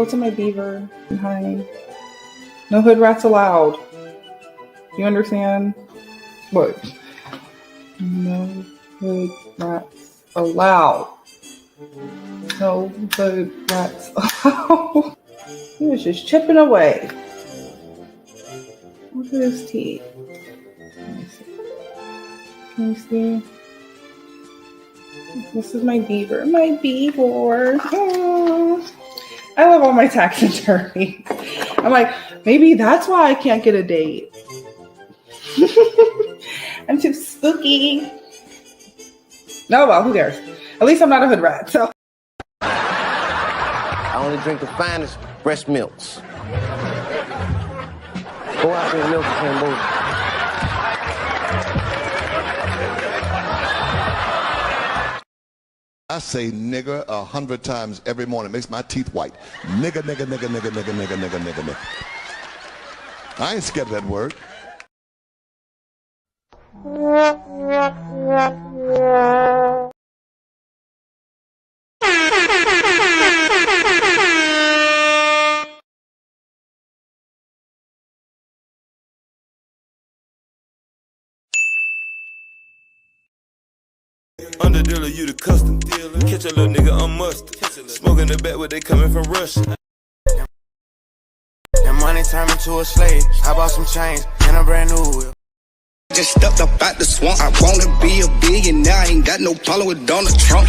Go to my beaver. Hi. No hood rats allowed. You understand? What? No hood rats allowed. No hood rats allowed. He was just chipping away. Look at his teeth. Can you see? This is my beaver. My beaver. Oh. I love all my taxidermy. I'm like, maybe that's why I can't get a date. I'm too spooky. No, well, who cares? At least I'm not a hood rat, so. I only drink the finest breast milks. Go out there and milk the Cambodia. I say nigger 100 times every morning. It makes my teeth white. Nigger, nigger, nigger, nigger, nigger, nigger, nigger, nigger, nigger. I ain't scared of that word. Under dealer, you the custom dealer. Catch a little nigga on mustard. Smoking the back where they coming from Russia. That money turned me to a slave. I bought some chains and a brand new whip. Just stepped up out the swamp. I wanna be a billionaire. I ain't got no problem with Donald Trump.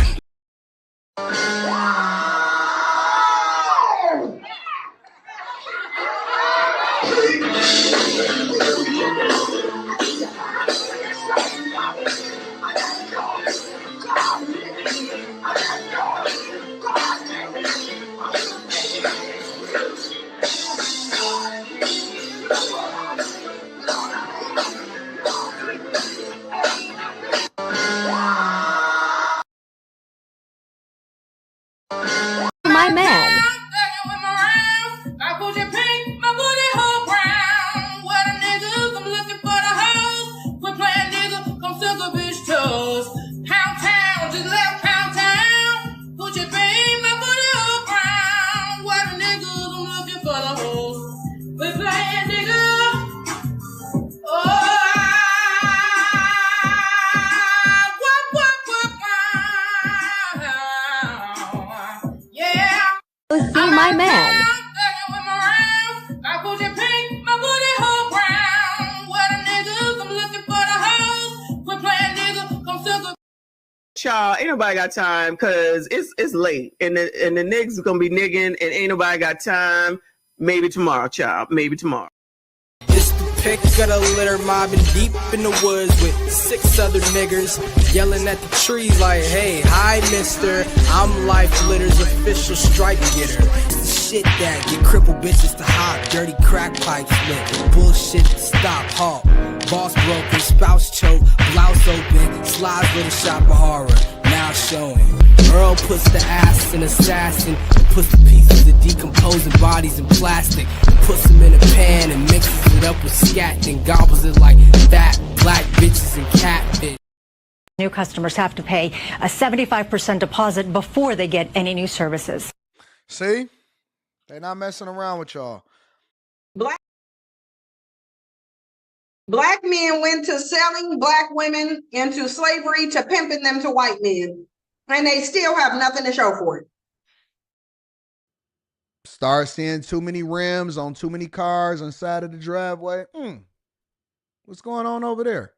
My man. See my man. Child, ain't nobody got time because it's late and the niggas gonna be nigging and ain't nobody got time. Maybe tomorrow, child. Maybe tomorrow. It's the pick of the litter mobbing deep in the woods with 6 other niggers yelling at the trees like, hey, hi, mister. I'm Life Litter's official strike getter. Shit that get crippled bitches to hop, dirty crack pipes lit, bullshit to stop, halt. Boss broken, spouse choke, blouse open, slides with a shop of horror, now showing. Earl puts the ass in assassin, puts the pieces of decomposing bodies in plastic, puts them in a pan and mixes it up with scat, then gobbles it like fat black bitches and catfish. New customers have to pay a 75% deposit before they get any new services. See? They're not messing around with y'all. Black men went to selling black women into slavery to pimping them to white men, and they still have nothing to show for it. Start seeing too many rims on too many cars on the side of the driveway. What's going on over there?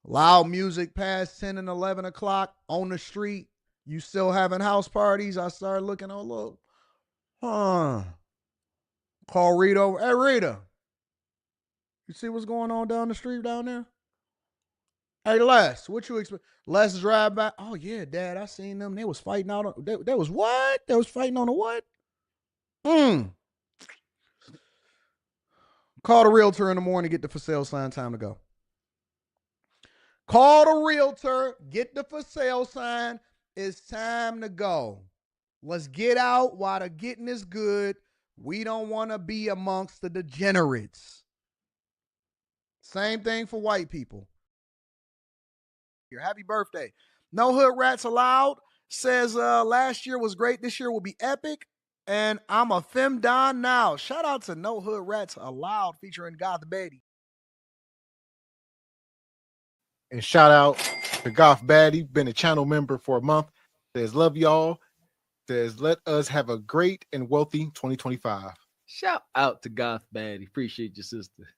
Loud music past 10 and 11 o'clock on the street. You still having house parties? I started looking a little. Call Rita over. Hey, Rita. You see what's going on down the street down there? Hey, Les, what you expect? Les drive by. Oh, yeah, Dad, I seen them. They was fighting out on. They was what? They was fighting on a what? Call the realtor in the morning, get the for sale sign, time to go. Call the realtor, get the for sale sign. It's time to go. Let's get out while the getting is good. We don't want to be amongst the degenerates. Same thing for white people. Your happy birthday. No hood rats allowed. Says last year was great. This year will be epic. And I'm a femdon now. Shout out to No Hood Rats Allowed featuring Goth Betty. And shout out to Goth Baddie, been a channel member for a month. Says, love y'all. Says, let us have a great and wealthy 2025. Shout out to Goth Baddie. Appreciate your sister.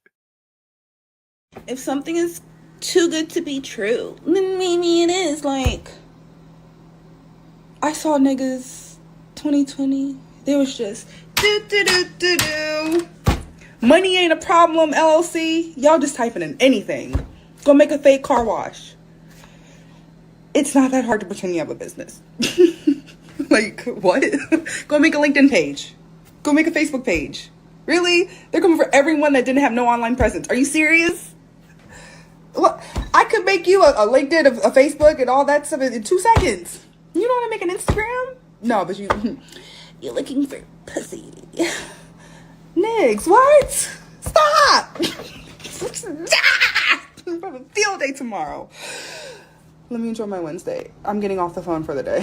If something is too good to be true, then maybe it is. Like, I saw niggas 2020. They was just do. Money ain't a problem, LLC. Y'all just typing in anything. Go make a fake car wash. It's not that hard to pretend you have a business. Like, what? Go make a LinkedIn page. Go make a Facebook page. Really? They're coming for everyone that didn't have no online presence. Are you serious? Look, I could make you a LinkedIn, a Facebook, and all that stuff in 2 seconds. You know how to make an Instagram? No, but you're looking for pussy. Niggas, what? Stop! I'm having a field day tomorrow. Let me enjoy my Wednesday. I'm getting off the phone for the day.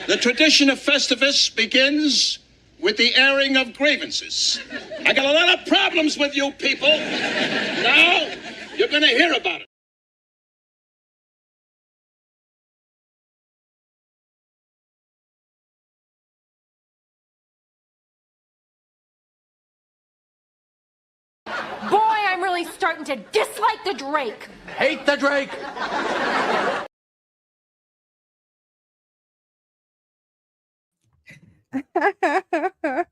The tradition of Festivus begins with the airing of grievances. I got a lot of problems with you people. Now, you're going to hear about it. Boy, I'm really starting to dislike the Drake. Hate the Drake.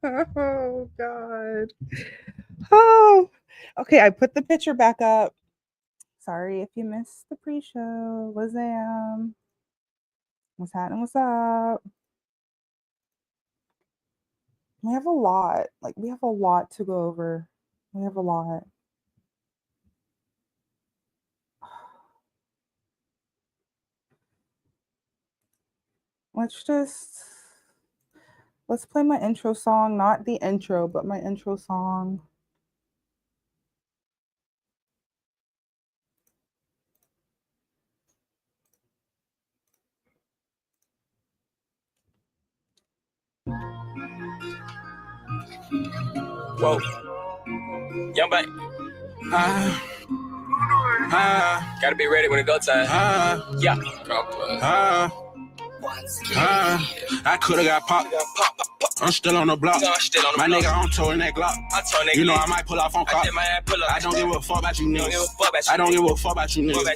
Oh, God. Oh, okay. I put the picture back up. Sorry if you missed the pre-show. Wazam. What's happening? What's up? We have a lot. Like, we have a lot to go over. We have a lot. Let's play my intro song, not the intro, but my intro song. Whoa. Young back. Gotta be ready when it go time. Yeah. I could've got popped. I'm still on the block. My nigga on tour in that Glock. You know I might pull off on cop. I don't give a fuck about you niggas. I don't give a fuck about you niggas.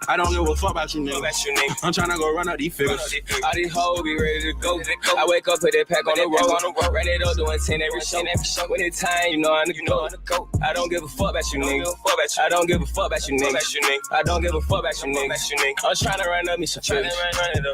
I don't give a fuck about you niggas. I'm tryna go run up these figures. All these hoes be ready to go. I wake up, put that pack on the road. Ran it up, doing 10 every show. When it's time, you know I'm the go. I don't give a fuck about you niggas. I don't give a fuck about you niggas. I don't give a fuck about you niggas. I'm tryna run up me some chips.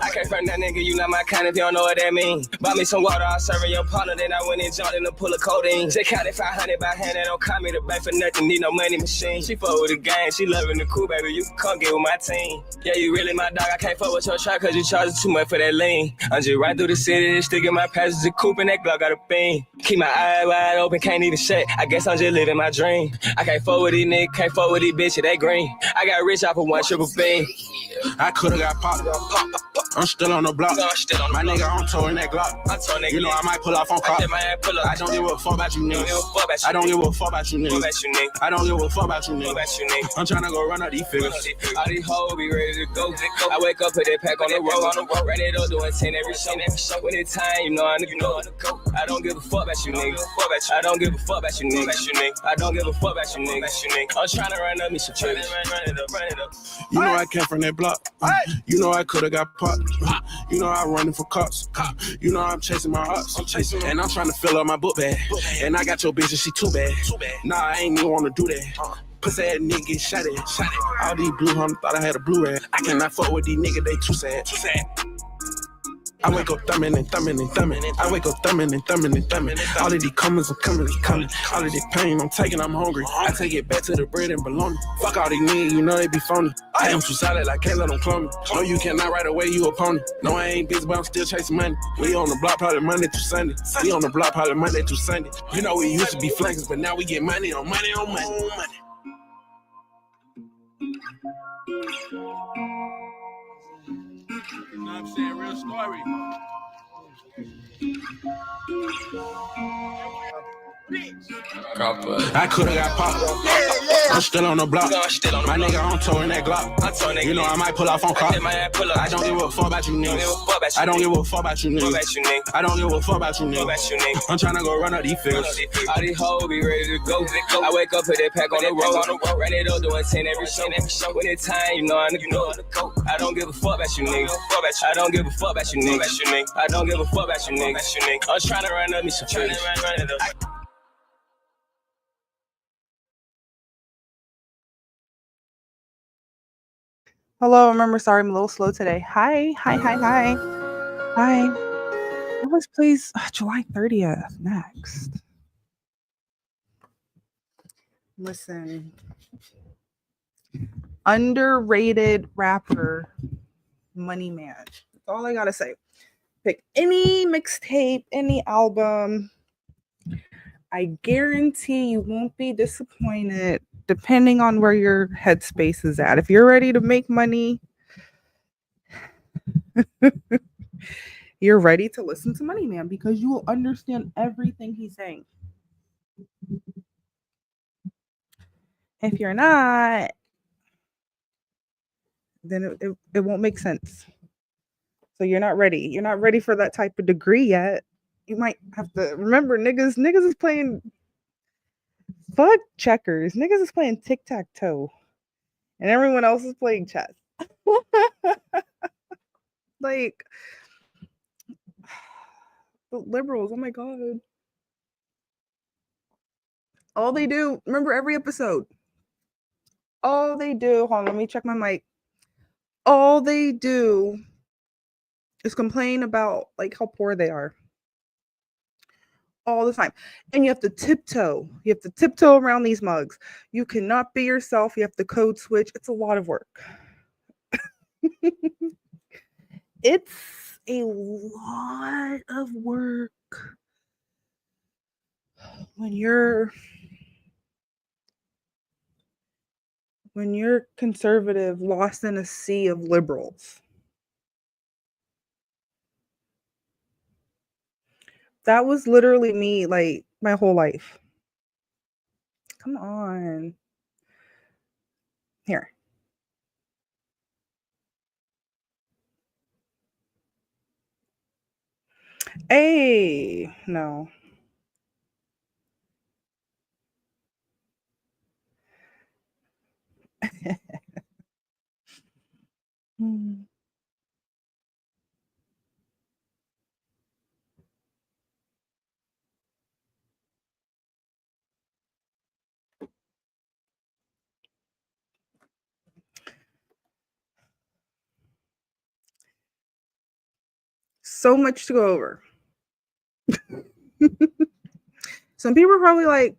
I can't front that nigga, you not my kind if you don't know what that mean. Buy me some water, I'll serve your partner, then I went and jumped in a pull of codeine. They counted 500 by hand, they don't call me the bank for nothing, need no money machine. She fuck with the gang, she loving the cool, baby, you can come get with my team. Yeah, you really my dog, I can't fuck with your truck cause you charging too much for that lean. I'm just right through the city, sticking my passenger coupe and that Glock got a beam. Keep my eye wide open, can't even shut, I guess I'm just living my dream. I can't fuck with these niggas, can't fuck with these bitches, they green. I got rich off of one triple beam. I could've got popped. I'm still on the block. My nigga on tour in that Glock. You know I might pull off on cop. I don't give a fuck about you niggas. I don't give a fuck about you niggas. I don't give a fuck about you niggas. I'm tryna go run up these figures. All these hoes be ready to go. I wake up, put that pack on the road. Ran it up, doing 10 every show. When it's time, you know I'm the go. I don't give a fuck about you niggas. I don't give a fuck about you niggas. I don't give a fuck about you niggas. I'm tryna run up me some chips. Run it up. You know I came from that block. You know I could've got popped. You know I'm running for cops. You know I'm chasing my ops. And I'm trying to fill up my book bag. And I got your bitch and she too bad. Nah, I ain't even wanna do that. Pussy ass nigga get shot at. All these blue hunters thought I had a Blu-ray. I cannot fuck with these niggas, they too sad. I wake up thumbing and thumbing and thumbing. I wake up thumbing and thumbing and thumbing. All of these comers are coming. All of this pain I'm taking, I'm hungry. I take it back to the bread and bologna. Fuck all these niggas, you know they be phony. I am too solid, I can't let them clone me. No, you cannot right away, you opponent. No, I ain't busy, but I'm still chasing money. We on the block probably Monday through Sunday. We on the block probably Monday through Sunday. You know we used to be flexing, but now we get money on money on money on money. You know what I'm saying? Real story. I could've got popped. I'm still on the block. My nigga on tour in that Glock. You know I might pull off on cop. I don't give a fuck about you niggas. I don't give a fuck about you niggas. I don't give a fuck about you niggas. I'm tryna go run up these figures. All these hoes be ready to go. I wake up, put that pack on the road. Ran it up, doing 10 every show. When it's time, you know I go. I don't give a fuck about you niggas. I don't give a fuck about you niggas. I don't give a fuck about you niggas. I'm tryna run up me some figures. Hello, remember, sorry, I'm a little slow today. Hi. Let's please July 30th next. Listen. Underrated rapper, Money Man. That's all I gotta say. Pick any mixtape, any album. I guarantee you won't be disappointed depending on where your headspace is at. If you're ready to make money, you're ready to listen to Money Man because you will understand everything he's saying. If you're not, then it won't make sense. So you're not ready. You're not ready for that type of degree yet. You might have to remember niggas is playing fuck checkers. Niggas is playing tic-tac-toe. And everyone else is playing chess. Like the liberals, oh my god. All they do, remember every episode. All they do, hold on, let me check my mic. All they do is complain about like how poor they are. All the time. And you have to tiptoe. You have to tiptoe around these mugs. You cannot be yourself. You have to code switch. It's a lot of work. It's a lot of work when you're conservative, lost in a sea of liberals. That was literally me, like, my whole life. Come on. Here. Hey, no. So much to go over. Some people are probably like,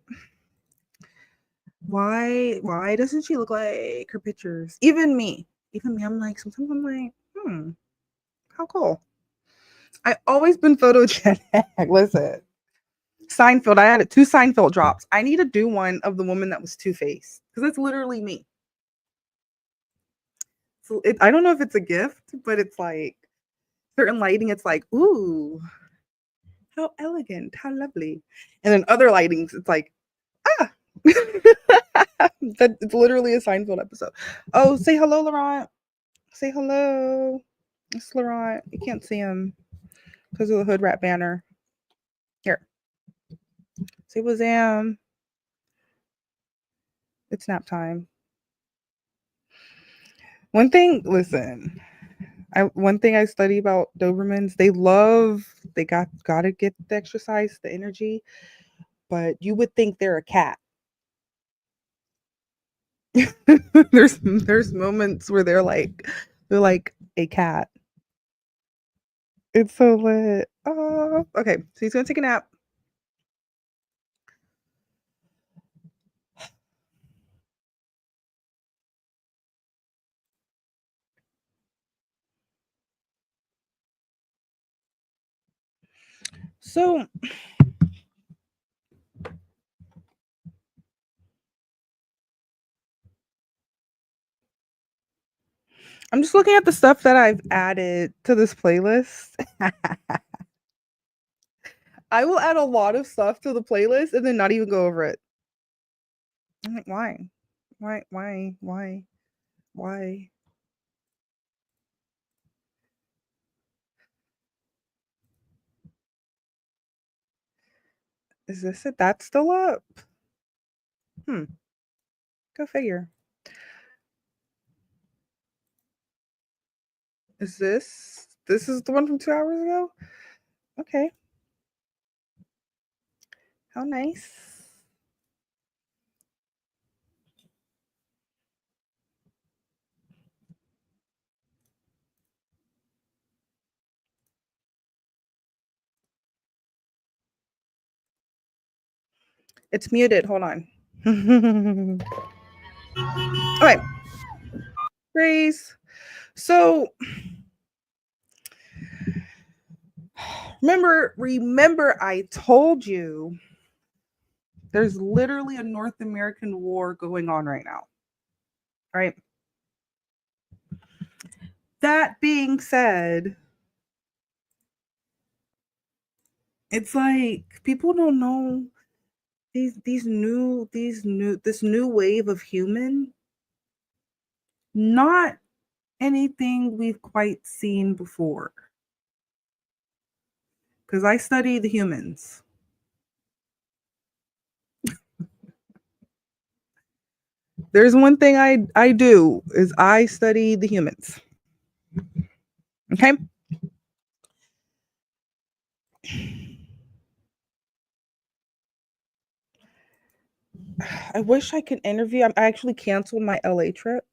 why doesn't she look like her pictures? Even me, I'm like, sometimes I'm like, how cool. I always been photogenic. Listen, Seinfeld, I had 2 Seinfeld drops. I need to do one of the woman that was Two-Faced because it's literally me. So I don't know if it's a gift, but it's like certain lighting, it's like, ooh, how elegant, how lovely. And then other lightings, it's like, it's literally a Seinfeld episode. Oh, say hello, Laurent. Say hello. It's Laurent. You can't see him because of the hood rat banner. Here. Say wazam. It's nap time. One thing I study about Dobermans, they gotta get the exercise, the energy, but you would think they're a cat. There's moments where they're like a cat. It's so lit. Oh, okay. So he's gonna take a nap. So I'm just looking at the stuff that I've added to this playlist. I will add a lot of stuff to the playlist and then not even go over it. I'm like, why? Why? Is this it? That's still up? Go figure. Is this is the one from 2 hours ago? Okay. How nice. It's muted. Hold on. Okay. Grace. So remember I told you there's literally a North American war going on right now. Right? That being said, it's like people don't know this new wave of human, not anything we've quite seen before. Because I study the humans. There's one thing I do is I study the humans. Okay? I wish I could interview. I actually canceled my LA trip.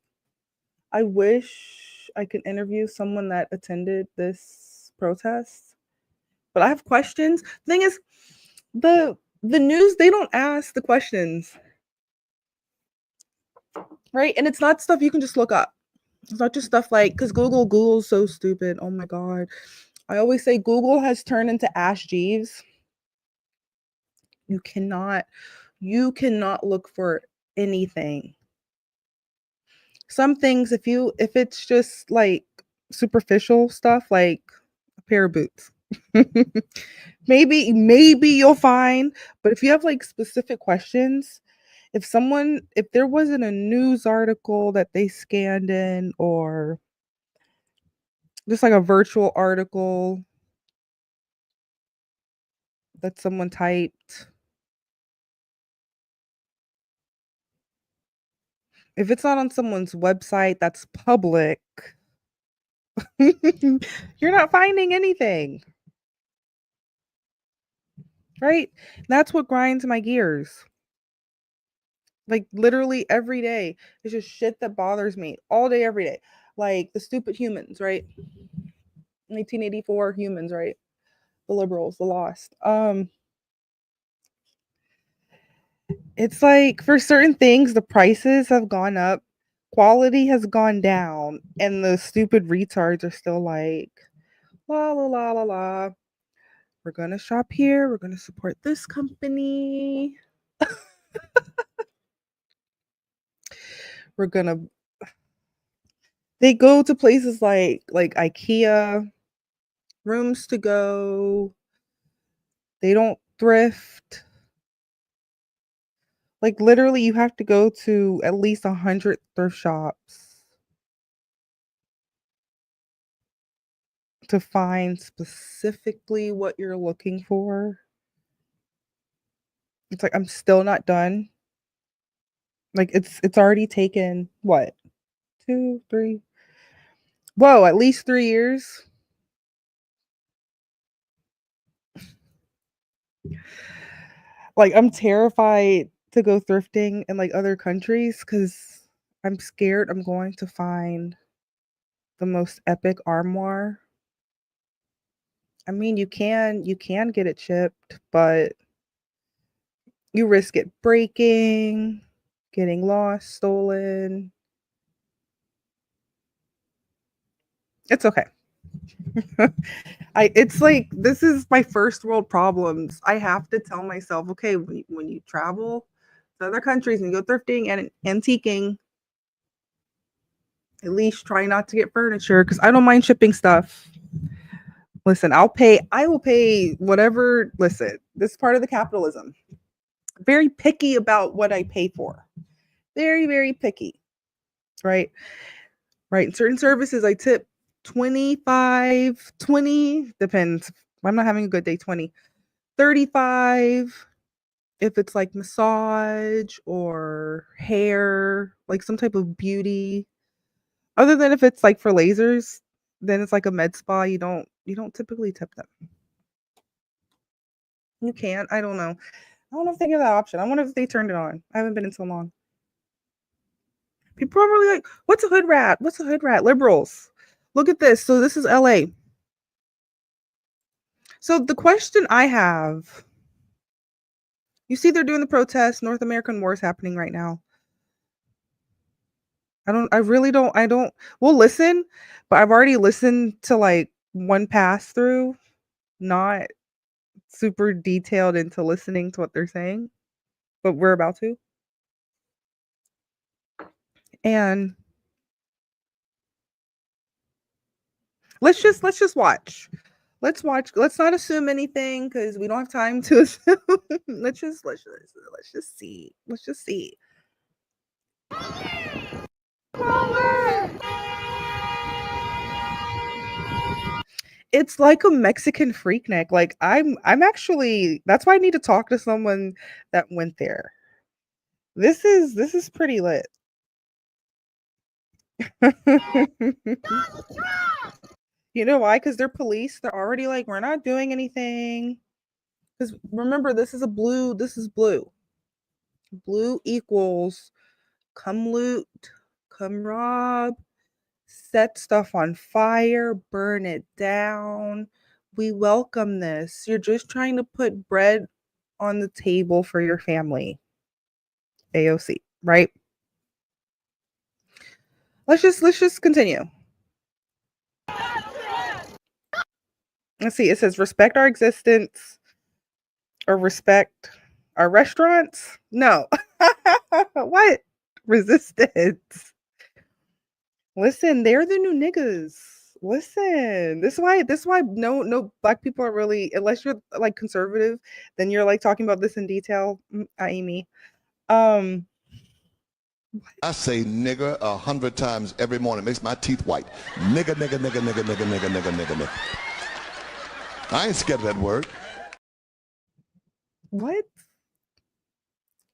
I wish I could interview someone that attended this protest. But I have questions. The thing is, the news, they don't ask the questions. Right? And it's not stuff you can just look up. It's not just stuff like, because Google's so stupid. Oh my God. I always say Google has turned into Ash Jeeves. You cannot look for anything. Some things, if it's just like superficial stuff, like a pair of boots, maybe you'll find. But if you have like specific questions, if there wasn't a news article that they scanned in, or just like a virtual article that someone typed, if it's not on someone's website that's public, you're not finding anything. Right? That's what grinds my gears. Like literally every day. It's just shit that bothers me all day, every day. Like the stupid humans, right? 1984 humans, right? The liberals, the lost. It's like for certain things, the prices have gone up, quality has gone down, and the stupid retards are still like, la la la la la. We're gonna shop here. We're gonna support this company. They go to places like IKEA, Rooms to Go. They don't thrift. Like literally, you have to go to at least 100 thrift shops to find specifically what you're looking for. It's like I'm still not done. Like it's already taken what? 2, 3. Whoa, at least 3 years. Like I'm terrified to go thrifting in like other countries because I'm scared I'm going to find the most epic armoire. I mean, you can get it shipped, but you risk it breaking, getting lost, stolen. It's okay. It's like this is my first world problems. I have to tell myself, okay, when you travel to other countries and you go thrifting and antiquing, at least try not to get furniture, because I don't mind shipping stuff, Listen, I will pay whatever. Listen, this is part of the capitalism. Very picky about what I pay for. Very, very picky. Right? Right. In certain services, I tip 25, 20, depends. If I'm not having a good day, 20, 35. If it's like massage or hair, like some type of beauty. Other than if it's like for lasers, then it's like a med spa. You don't typically tip them. You can. I don't know. I don't know if they give that option. I wonder if they turned it on. I haven't been in so long. People are really like, what's a hood rat? What's a hood rat? Liberals. Look at this. So this is LA. So the question I have, you see they're doing the protest. North American war is happening right now. I don't, we'll listen, but I've already listened to like one pass through, not super detailed into listening to what they're saying, but we're about to. And let's just watch. Let's watch. Let's not assume anything because we don't have time to assume. let's just see. Let's just see. It's like a Mexican Freaknik. Like I'm actually, that's why I need to talk to someone that went there. This is pretty lit. You know why? Because they're police. They're already like, we're not doing anything. Because remember, this is blue. Blue equals come loot, come rob, set stuff on fire, burn it down. We welcome this. You're just trying to put bread on the table for your family. AOC, right? Let's just continue. Let's see. It says respect our existence or respect our restaurants. No. What? Resistance. Listen, they're the new niggas. Listen, this is why no black people are really, unless you're like conservative, then you're like talking about this in detail. Amy. I say nigger 100 times every morning. It makes my teeth white. Nigger, nigger, nigger, nigger, nigger, nigger, nigger, nigger, nigger. I ain't scared of that word. What?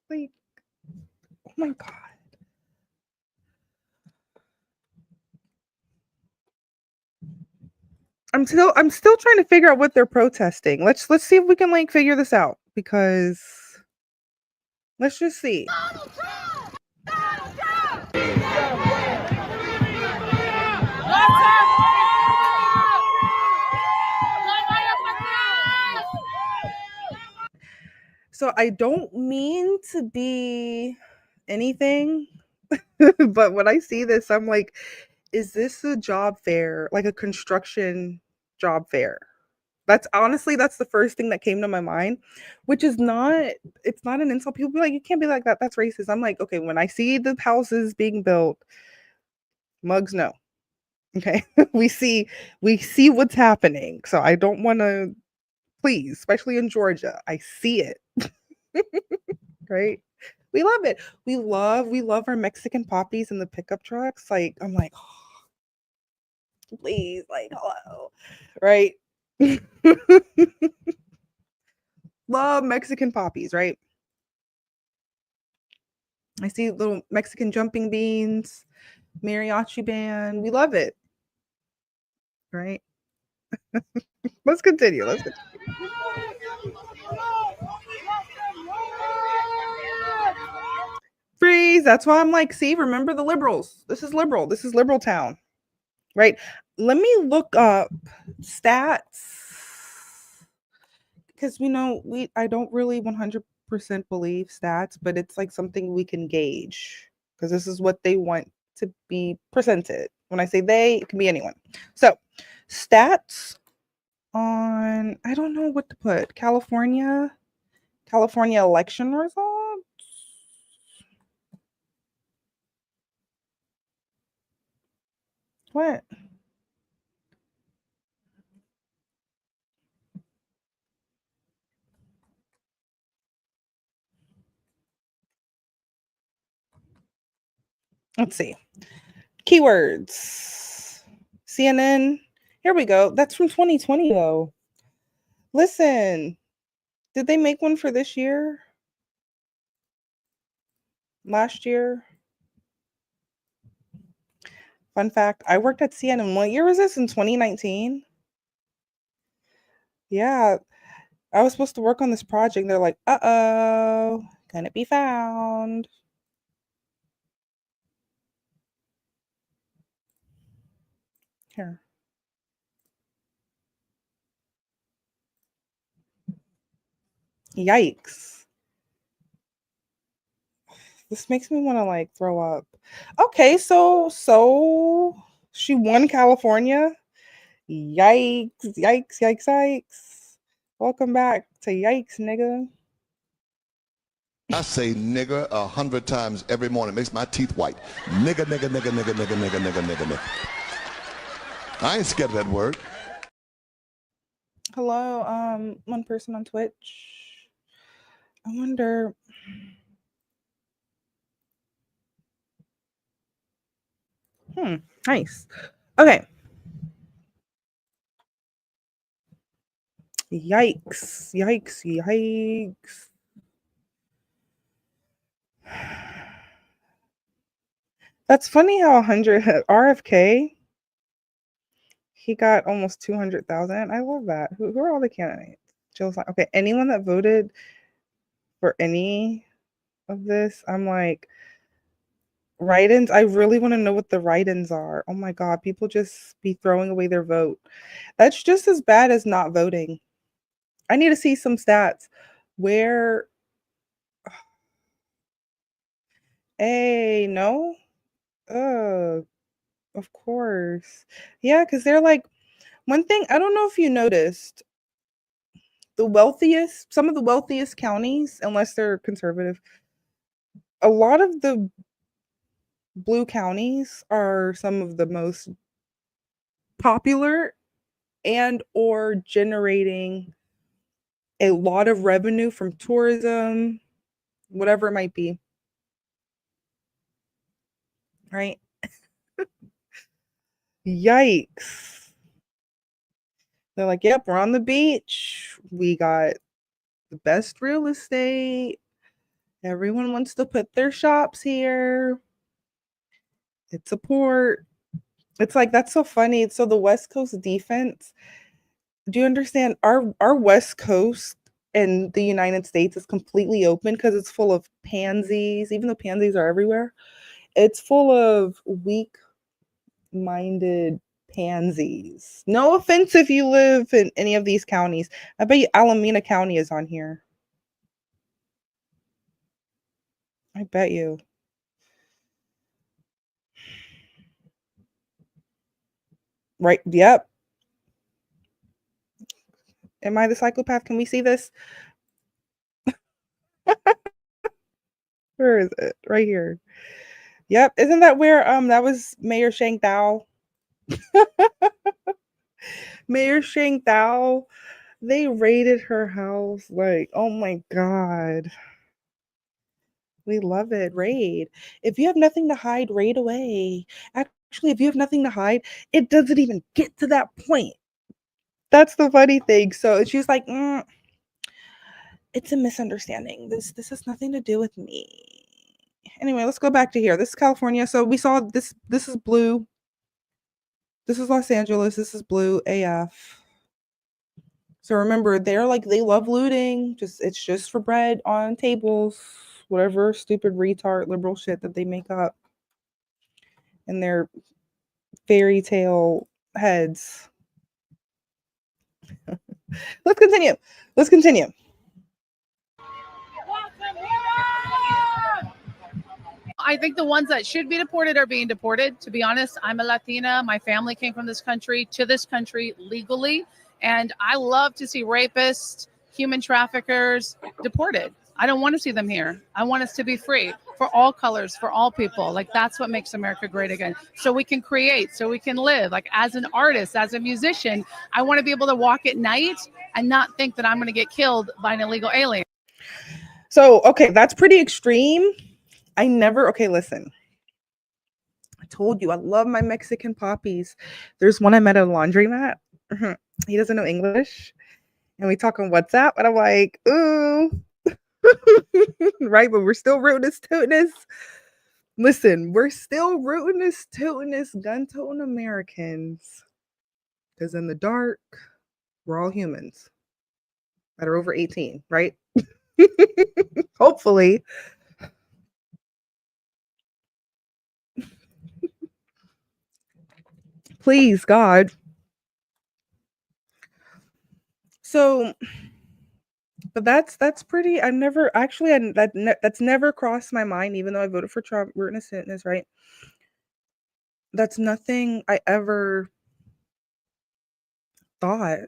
Like, oh my God. I'm still trying to figure out what they're protesting. Let's see if we can like figure this out because let's just see. So I don't mean to be anything, but when I see this, I'm like, is this a job fair, like a construction job fair? That's the first thing that came to my mind, which is not, it's not an insult. People be like, you can't be like that. That's racist. I'm like, okay, when I see the houses being built, mugs no. Okay. we see what's happening. So I don't want to, please, especially in Georgia. I see it. Right? We love it. We love our Mexican poppies in the pickup trucks. Like, I'm like, oh, please, like, hello. Right? Love Mexican poppies, right? I see little Mexican jumping beans, mariachi band. We love it. Right? Let's continue. Freeze. That's why I'm like, see, remember the liberals. This is liberal. This is liberal town. Right? Let me look up stats because I don't really 100% believe stats, but it's like something we can gauge because this is what they want to be presented. When I say they, it can be anyone. So stats on, I don't know what to put. California election results. What? Let's see. Keywords. CNN. Here we go. That's from 2020 though. Listen, did they make one for this year? Last year? Fun fact, I worked at CNN. What year was this? In 2019? Yeah, I was supposed to work on this project. They're like, uh-oh, can it be found? Here. Yikes. This makes me want to like throw up. Okay, so she won California. Yikes, yikes, yikes, yikes. Welcome back to Yikes, nigga. I say nigga 100 times every morning. Makes my teeth white. Nigga, nigga, nigga, nigga, nigga, nigga, nigga, nigga, nigga. I ain't scared of that word. Hello, one person on Twitch. I wonder. Nice. Okay. Yikes, yikes, yikes. That's funny how 100 RFK, he got almost 200,000. I love that. Who are all the candidates? Jill's like, okay, anyone that voted for any of this, I'm like, write-ins. I really want to know what the write-ins are. Oh my God, people just be throwing away their vote. That's just as bad as not voting. I need to see some stats where. Hey, no? Of course. Yeah, because they're like, one thing, I don't know if you noticed, some of the wealthiest counties, unless they're conservative, a lot of the blue counties are some of the most popular and or generating a lot of revenue from tourism, whatever it might be. Right? Yikes. They're like, yep, we're on the beach. We got the best real estate. Everyone wants to put their shops here. It's a port. It's like, that's so funny. So the West Coast defense, do you understand? Our West Coast in the United States is completely open because it's full of pansies, even though pansies are everywhere. It's full of weak-minded pansies. No offense if you live in any of these counties. I bet you Alameda County is on here. I bet you. Right, yep. Am I the psychopath? Can we see this? Where is it? Right here. Yep. Isn't that where that was Mayor Shang Thao? Mayor Shang Thao, they raided her house. Like, oh my God. We love it. Raid. If you have nothing to hide, raid away. Actually, if you have nothing to hide, it doesn't even get to that point. That's the funny thing. So she's like, it's a misunderstanding. This has nothing to do with me. Anyway, let's go back to here. This is California. So we saw this. This is blue. This is Los Angeles. This is blue AF. So remember, they're like, they love looting. It's just for bread on tables. Whatever stupid retard liberal shit that they make up in their fairy tale heads. Let's continue. Let's continue. I think the ones that should be deported are being deported. To be honest, I'm a Latina. My family came from this country to this country legally. And I love to see rapists, human traffickers deported. I don't want to see them here. I want us to be free for all colors, for all people. Like, that's what makes America great again. So we can create, so we can live. Like, as an artist, as a musician, I want to be able to walk at night and not think that I'm going to get killed by an illegal alien. So, okay, that's pretty extreme. Okay, listen. told you I love my Mexican poppies. There's one I met at a laundromat. He doesn't know English. And we talk on WhatsApp. And I'm like, ooh. Right, but we're still rooting this tootiness. Listen, we're still rooting this tootiness gun-toting Americans. Because in the dark, we're all humans that are over 18, right? Hopefully. Please, God. So, but that's pretty. I never actually that's never crossed my mind, even though I voted for Trump. We're in a sentence, right? That's nothing I ever thought.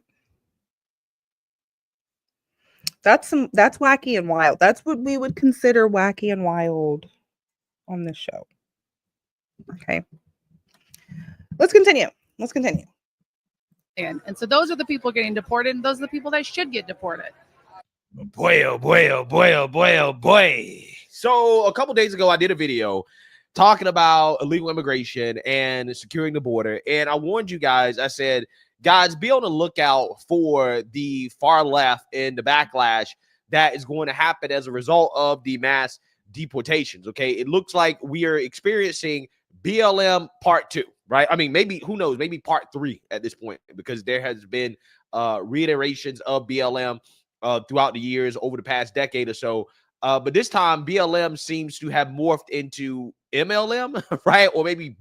That's wacky and wild. That's what we would consider wacky and wild on this show. Okay. Let's continue. And so those are the people getting deported, and those are the people that should get deported. Boy, oh boy, oh boy, oh boy, oh boy. So a couple days ago, I did a video talking about illegal immigration and securing the border. And I warned you guys, I said, guys, be on the lookout for the far left and the backlash that is going to happen as a result of the mass deportations. Okay. It looks like we are experiencing BLM part 2, right? I mean, maybe, who knows, maybe part 3 at this point, because there has been reiterations of BLM throughout the years over the past decade or so. But this time BLM seems to have morphed into MLM, right? Or maybe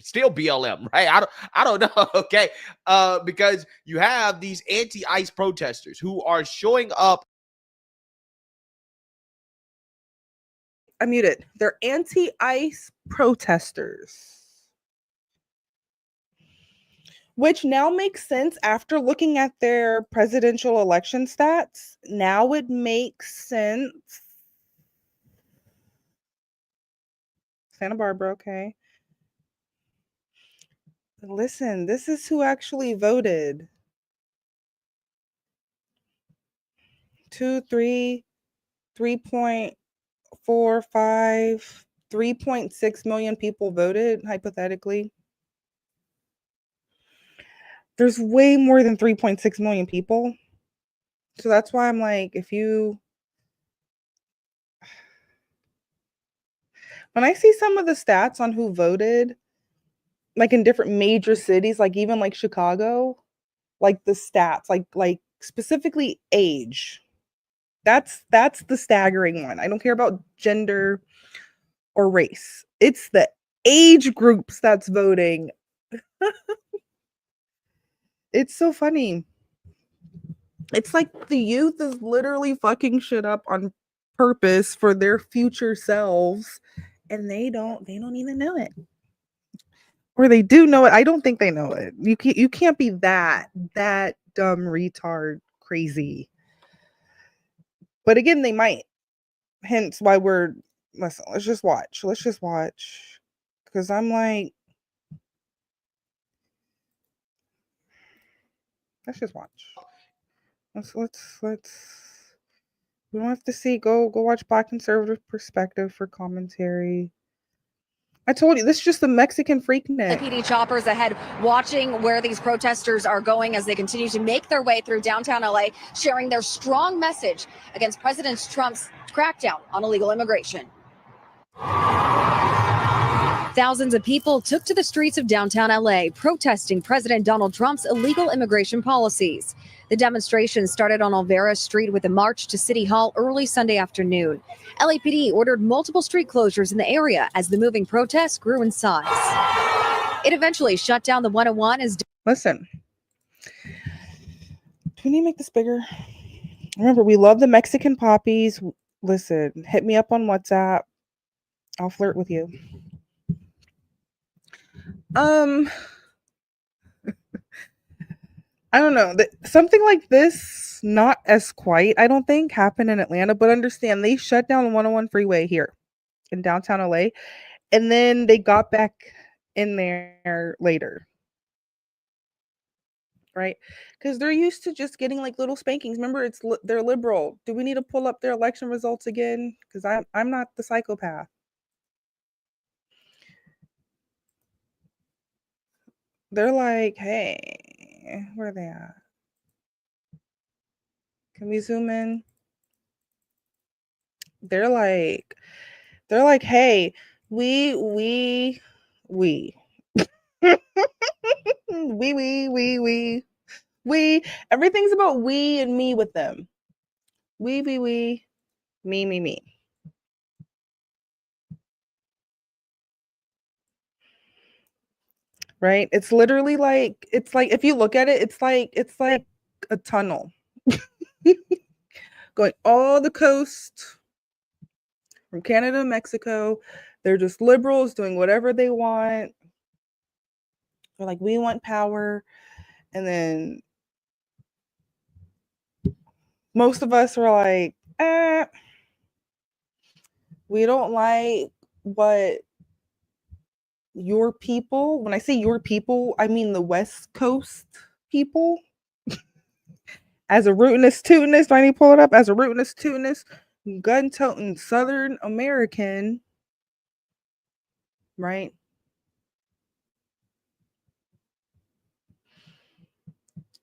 still BLM, right? I don't know, okay? Because you have these anti-ICE protesters who are showing up. I muted. They're anti-ICE protesters. Which now makes sense after looking at their presidential election stats. Now it makes sense. Santa Barbara, okay. But listen, this is who actually voted. 2, 3, 3.45, 3.6 million people voted, hypothetically. There's way more than 3.6 million people. So that's why I'm like, when I see some of the stats on who voted, like in different major cities, like even like Chicago, like the stats, like specifically age. That's the staggering one. I don't care about gender or race. It's the age groups that's voting. It's so funny. It's like the youth is literally fucking shit up on purpose for their future selves, and they don't even know it. Or they do know it. I don't think they know it. You can't be that dumb retard crazy. But again, they might. Hence why listen, let's just watch. Because I'm like, let's just watch. Let's we don't have to see. Go watch Black Conservative Perspective for commentary. I told you, this is just the Mexican freaknet. The PD choppers ahead watching where these protesters are going as they continue to make their way through downtown LA, sharing their strong message against President Trump's crackdown on illegal immigration. Thousands of people took to the streets of downtown LA protesting President Donald Trump's illegal immigration policies. The demonstration started on Olvera Street with a march to City Hall early Sunday afternoon. LAPD ordered multiple street closures in the area as the moving protests grew in size. It eventually shut down the 101 as... Listen. Do we need to make this bigger? Remember, we love the Mexican poppies. Listen, hit me up on WhatsApp. I'll flirt with you. I don't know. Something like this, not as quite, I don't think, happened in Atlanta, but understand they shut down the 101 freeway here in downtown LA, and then they got back in there later. Right? Because they're used to just getting like little spankings. Remember, they're liberal. Do we need to pull up their election results again? Because I'm not the psychopath. They're like, hey, where are they at? Can we zoom in? They're like, hey, we we everything's about we and me with them. We me. Right? It's literally like, it's like, if you look at it, it's like a tunnel going all the coast from Canada to Mexico. They're just liberals doing whatever they want. They're like, we want power. And then most of us are like, we don't like what your people, when I say your people, I mean the West Coast people. As a rootinest tootinest, do I need to pull it up? As a rootinest tootinest, gun-toting Southern American, right?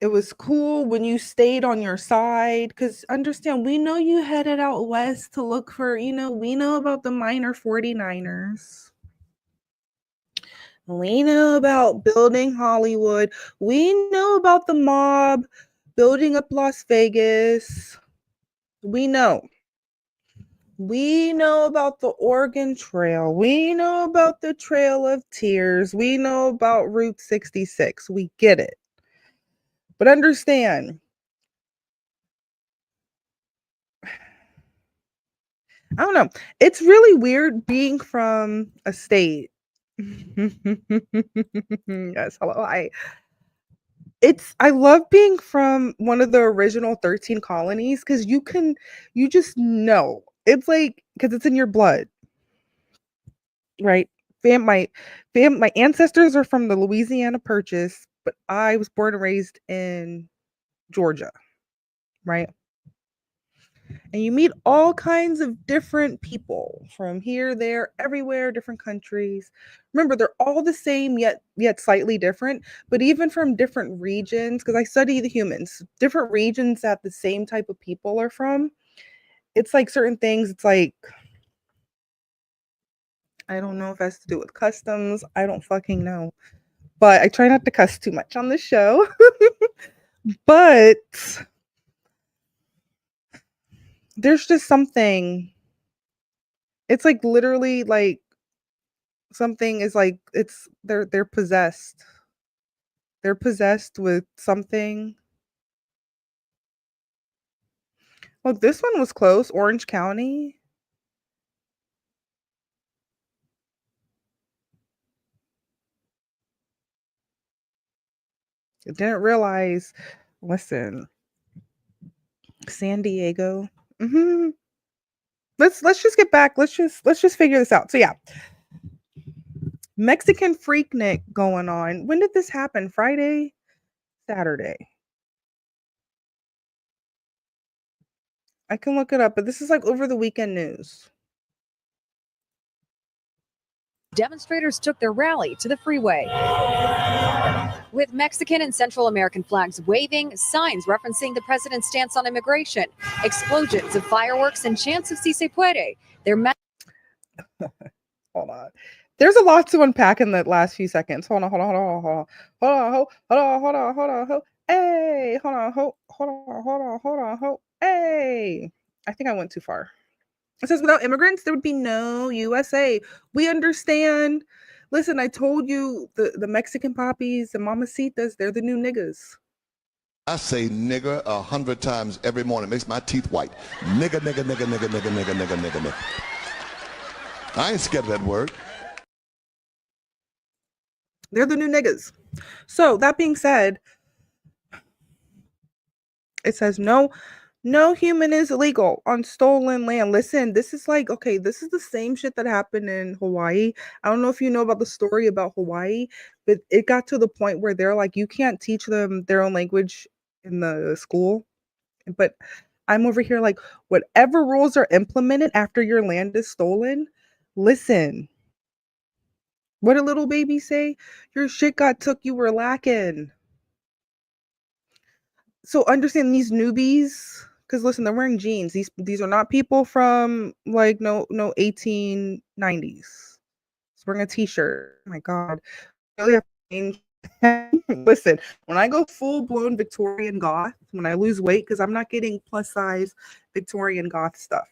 It was cool when you stayed on your side, because understand, we know you headed out west to look for, we know about the minor 49ers. We know about building Hollywood. We know about the mob building up Las Vegas. We know. We know about the Oregon Trail. We know about the Trail of Tears. We know about Route 66. We get it. But understand, I don't know. It's really weird being from a state. Yes, hello. I love being from one of the original 13 colonies, because you just know. It's like, because it's in your blood. Right? My ancestors are from the Louisiana Purchase, but I was born and raised in Georgia. Right? And you meet all kinds of different people from here, there, everywhere, different countries. Remember, they're all the same, yet slightly different. But even from different regions, because I study the humans, different regions that the same type of people are from. It's like certain things. It's like, I don't know if it has to do with customs. I don't fucking know. But I try not to cuss too much on the show. But there's just something. It's like literally like something is like, they're possessed. They're possessed with something. Look, this one was close. Orange County. I didn't realize. Listen, San Diego. Let's just get back. Let's just figure this out. So yeah, Mexican Freaknik going on. When did this happen? Friday, Saturday. I can look it up, but this is like over the weekend news. Demonstrators took their rally to the freeway with Mexican and Central American flags waving, signs referencing the president's stance on immigration, explosions of fireworks, and chants of Si se puede. Hold on. There's a lot to unpack in the last few seconds. Hold on. Hey, hold on. Hey. I think I went too far. It says, without immigrants, there would be no USA. We understand. Listen, I told you, the Mexican poppies, the mamacitas, they're the new niggas. I say nigger 100 times every morning. It makes my teeth white. Nigger. I ain't scared of that word. They're the new niggas. So that being said, it says no human is illegal on stolen land. Listen, this is like, okay, this is the same shit that happened in Hawaii. I don't know if you know about the story about Hawaii, but it got to the point where they're like, you can't teach them their own language in the school. But I'm over here like, whatever rules are implemented after your land is stolen, listen, What did little baby say? Your shit got took, you were lacking. So understand these newbies, because listen, they're wearing jeans. These are not people from like no 1890s. It's wearing a t-shirt. Oh my god. Really have to change. Listen, when I go full blown Victorian goth, when I lose weight, because I'm not getting plus size Victorian goth stuff.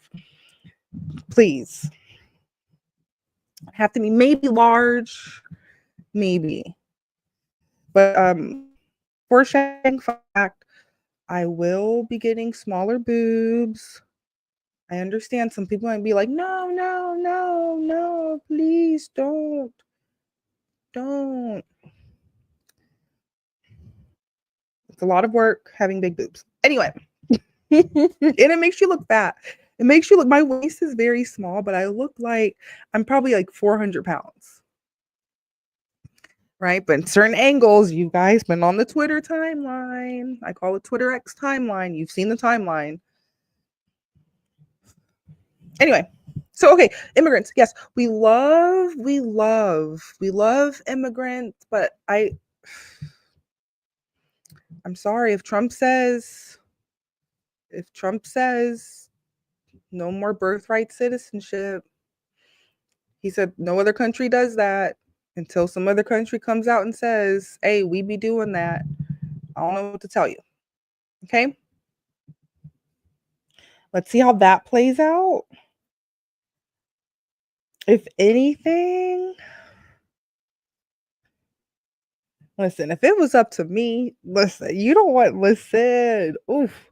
Please. Have to be maybe large, maybe. But foreshadowing fact, I will be getting smaller boobs. I understand some people might be like, no, no, no, no, please don't. Don't. It's a lot of work having big boobs. Anyway, and it makes you look fat. It makes you look, my waist is very small, but I look like I'm probably like 400 pounds. Right? But in certain angles, you guys been on the Twitter timeline. I call it Twitter X timeline. You've seen the timeline. Anyway, so okay, immigrants. Yes, we love immigrants, but I'm sorry if Trump says no more birthright citizenship. He said no other country does that until some other country comes out and says, hey, we be doing that. I don't know what to tell you. Okay? Let's see how that plays out. If anything, listen, if it was up to me, listen, oof.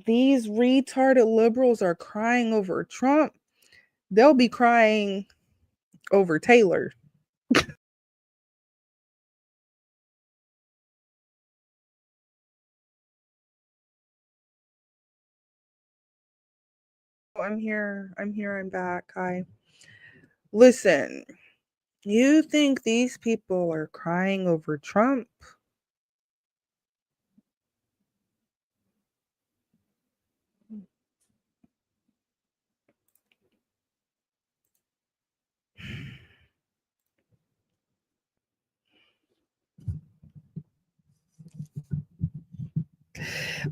These retarded liberals are crying over Trump. They'll be crying over Taylor. I'm here, I'm back. Hi. Listen, you think these people are crying over Trump?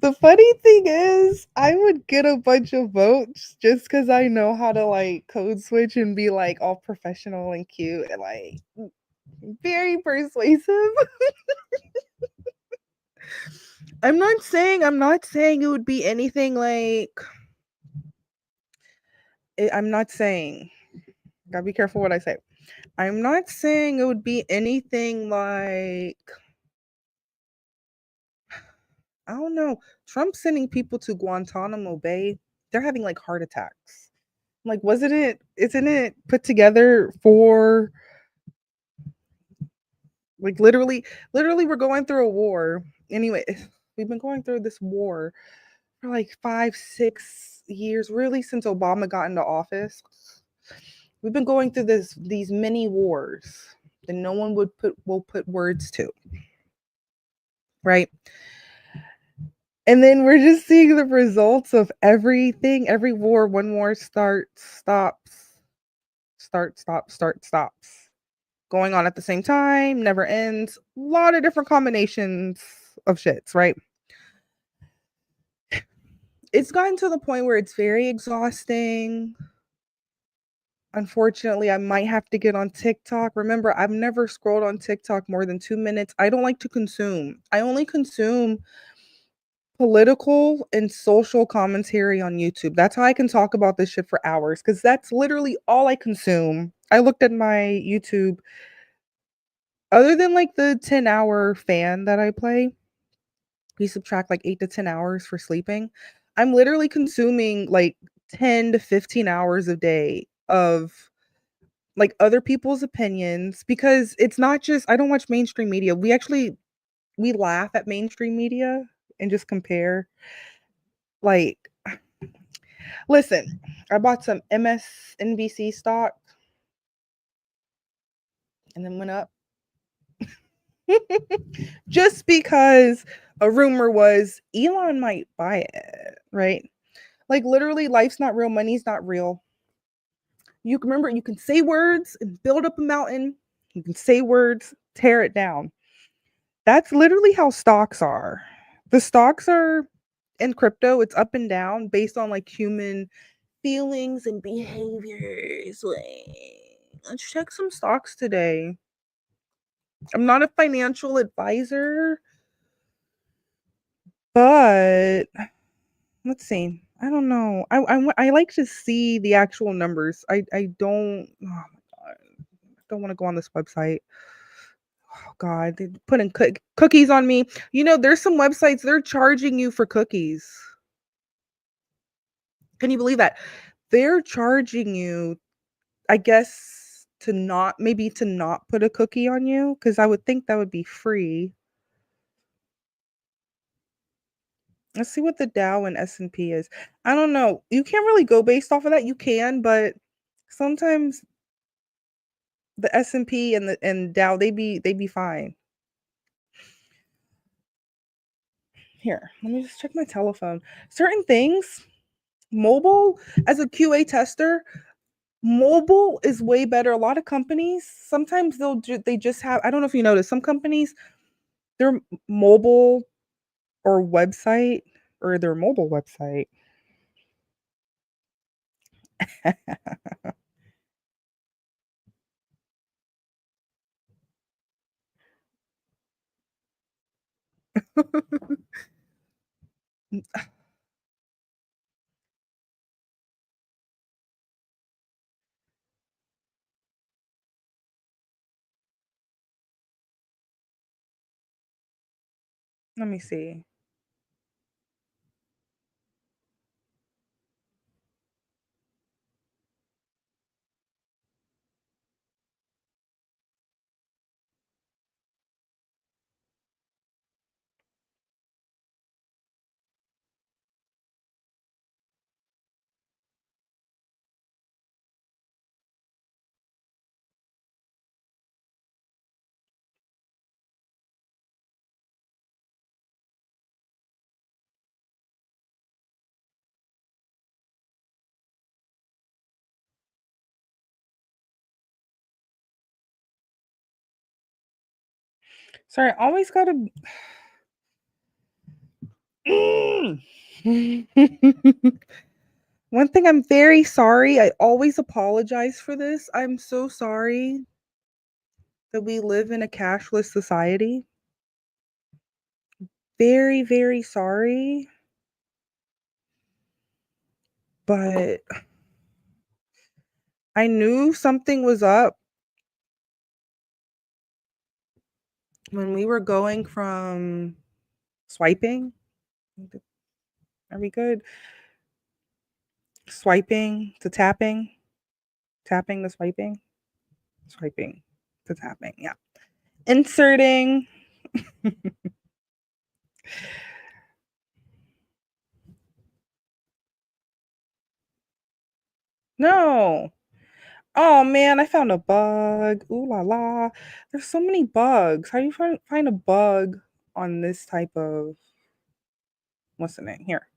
The funny thing is, I would get a bunch of votes just because I know how to like code switch and be like all professional and cute and like very persuasive. I'm not saying it would be anything like I'm not saying, gotta be careful what I say. I'm not saying it would be anything like, I don't know, Trump sending people to Guantanamo Bay. They're having like heart attacks. Like, isn't it put together for like literally we're going through a war. Anyway, we've been going through this war for like 5-6 years, really, since Obama got into office. We've been going through these mini wars that no one will put words to. Right? And then we're just seeing the results of everything, every war. One war starts, stops, stops. Going on at the same time, never ends. A lot of different combinations of shits, right? It's gotten to the point where it's very exhausting. Unfortunately, I might have to get on TikTok. Remember, I've never scrolled on TikTok more than 2 minutes. I don't like to consume. I only consume political and social commentary on YouTube. That's how I can talk about this shit for hours, because that's literally all I consume. I looked at my YouTube. Other than like the 10-hour fan that I play, we subtract like 8 to 10 hours for sleeping. I'm literally consuming like 10 to 15 hours a day of like other people's opinions, because it's not just, I don't watch mainstream media. We laugh at mainstream media and just compare. Like, listen, I bought some MSNBC stock and then went up. Just because a rumor was Elon might buy it, right? Like literally, life's not real, money's not real. You can remember, you can say words and build up a mountain. You can say words, tear it down. That's literally how stocks are. The stocks are in crypto, it's up and down based on like human feelings and behaviors. Let's check some stocks today. I'm not a financial advisor, but let's see. I don't know. I like to see the actual numbers. I don't. Oh my god, I don't want to go on this website. Oh god, they putting cookies on me. You know, there's some websites they're charging you for cookies. Can you believe that? They're charging you, I guess, to not put a cookie on you, because I would think that would be free. Let's see what the Dow and S&P is. I don't know. You can't really go based off of that. You can, but sometimes the S&P and Dow, they be fine. Here, let me just check my telephone. Certain things, mobile, as a QA tester, mobile is way better. A lot of companies, sometimes they just have, I don't know if you notice, some companies, their mobile or website or their mobile website. Let me see. Sorry, I always gotta. One thing, I'm very sorry. I always apologize for this. I'm so sorry that we live in a cashless society. Very, very sorry. But I knew something was up when we were going from swiping. Are we good? Swiping to tapping. Tapping to swiping. Swiping to tapping. Yeah. Inserting. No. Oh man, I found a bug. Ooh la la. There's so many bugs. How do you find a bug on this type of, what's the name? Here.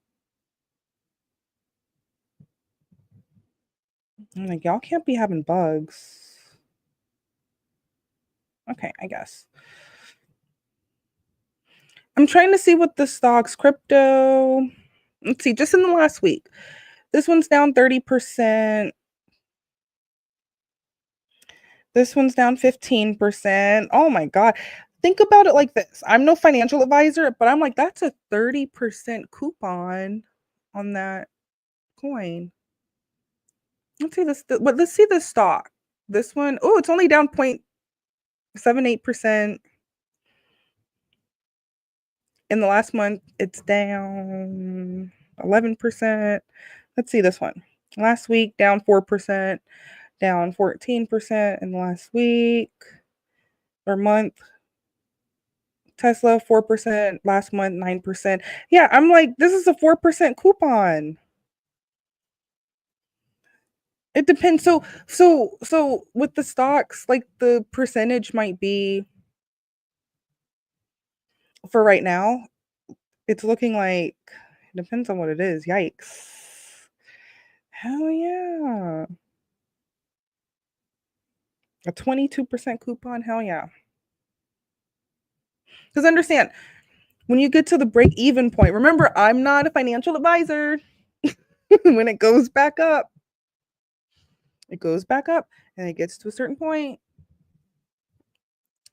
I'm like, y'all can't be having bugs. Okay, I guess. I'm trying to see what the stocks, crypto. Let's see, just in the last week. This one's down 30%. This one's down 15%. Oh my God. Think about it like this. I'm no financial advisor, but I'm like, that's a 30% coupon on that coin. Let's see this, but let's see the stock. This one, oh, it's only down 0.78%. In the last month, it's down 11%. Let's see this one. Last week, down 4%, down 14% in the last week or month. Tesla, 4%, last month, 9%. Yeah, I'm like, this is a 4% coupon. It depends. So with the stocks, like the percentage might be, for right now, it's looking like, it depends on what it is. Yikes. Hell yeah. A 22% coupon? Hell yeah. Because understand, when you get to the break-even point, remember, I'm not a financial advisor. When it goes back up, and it gets to a certain point.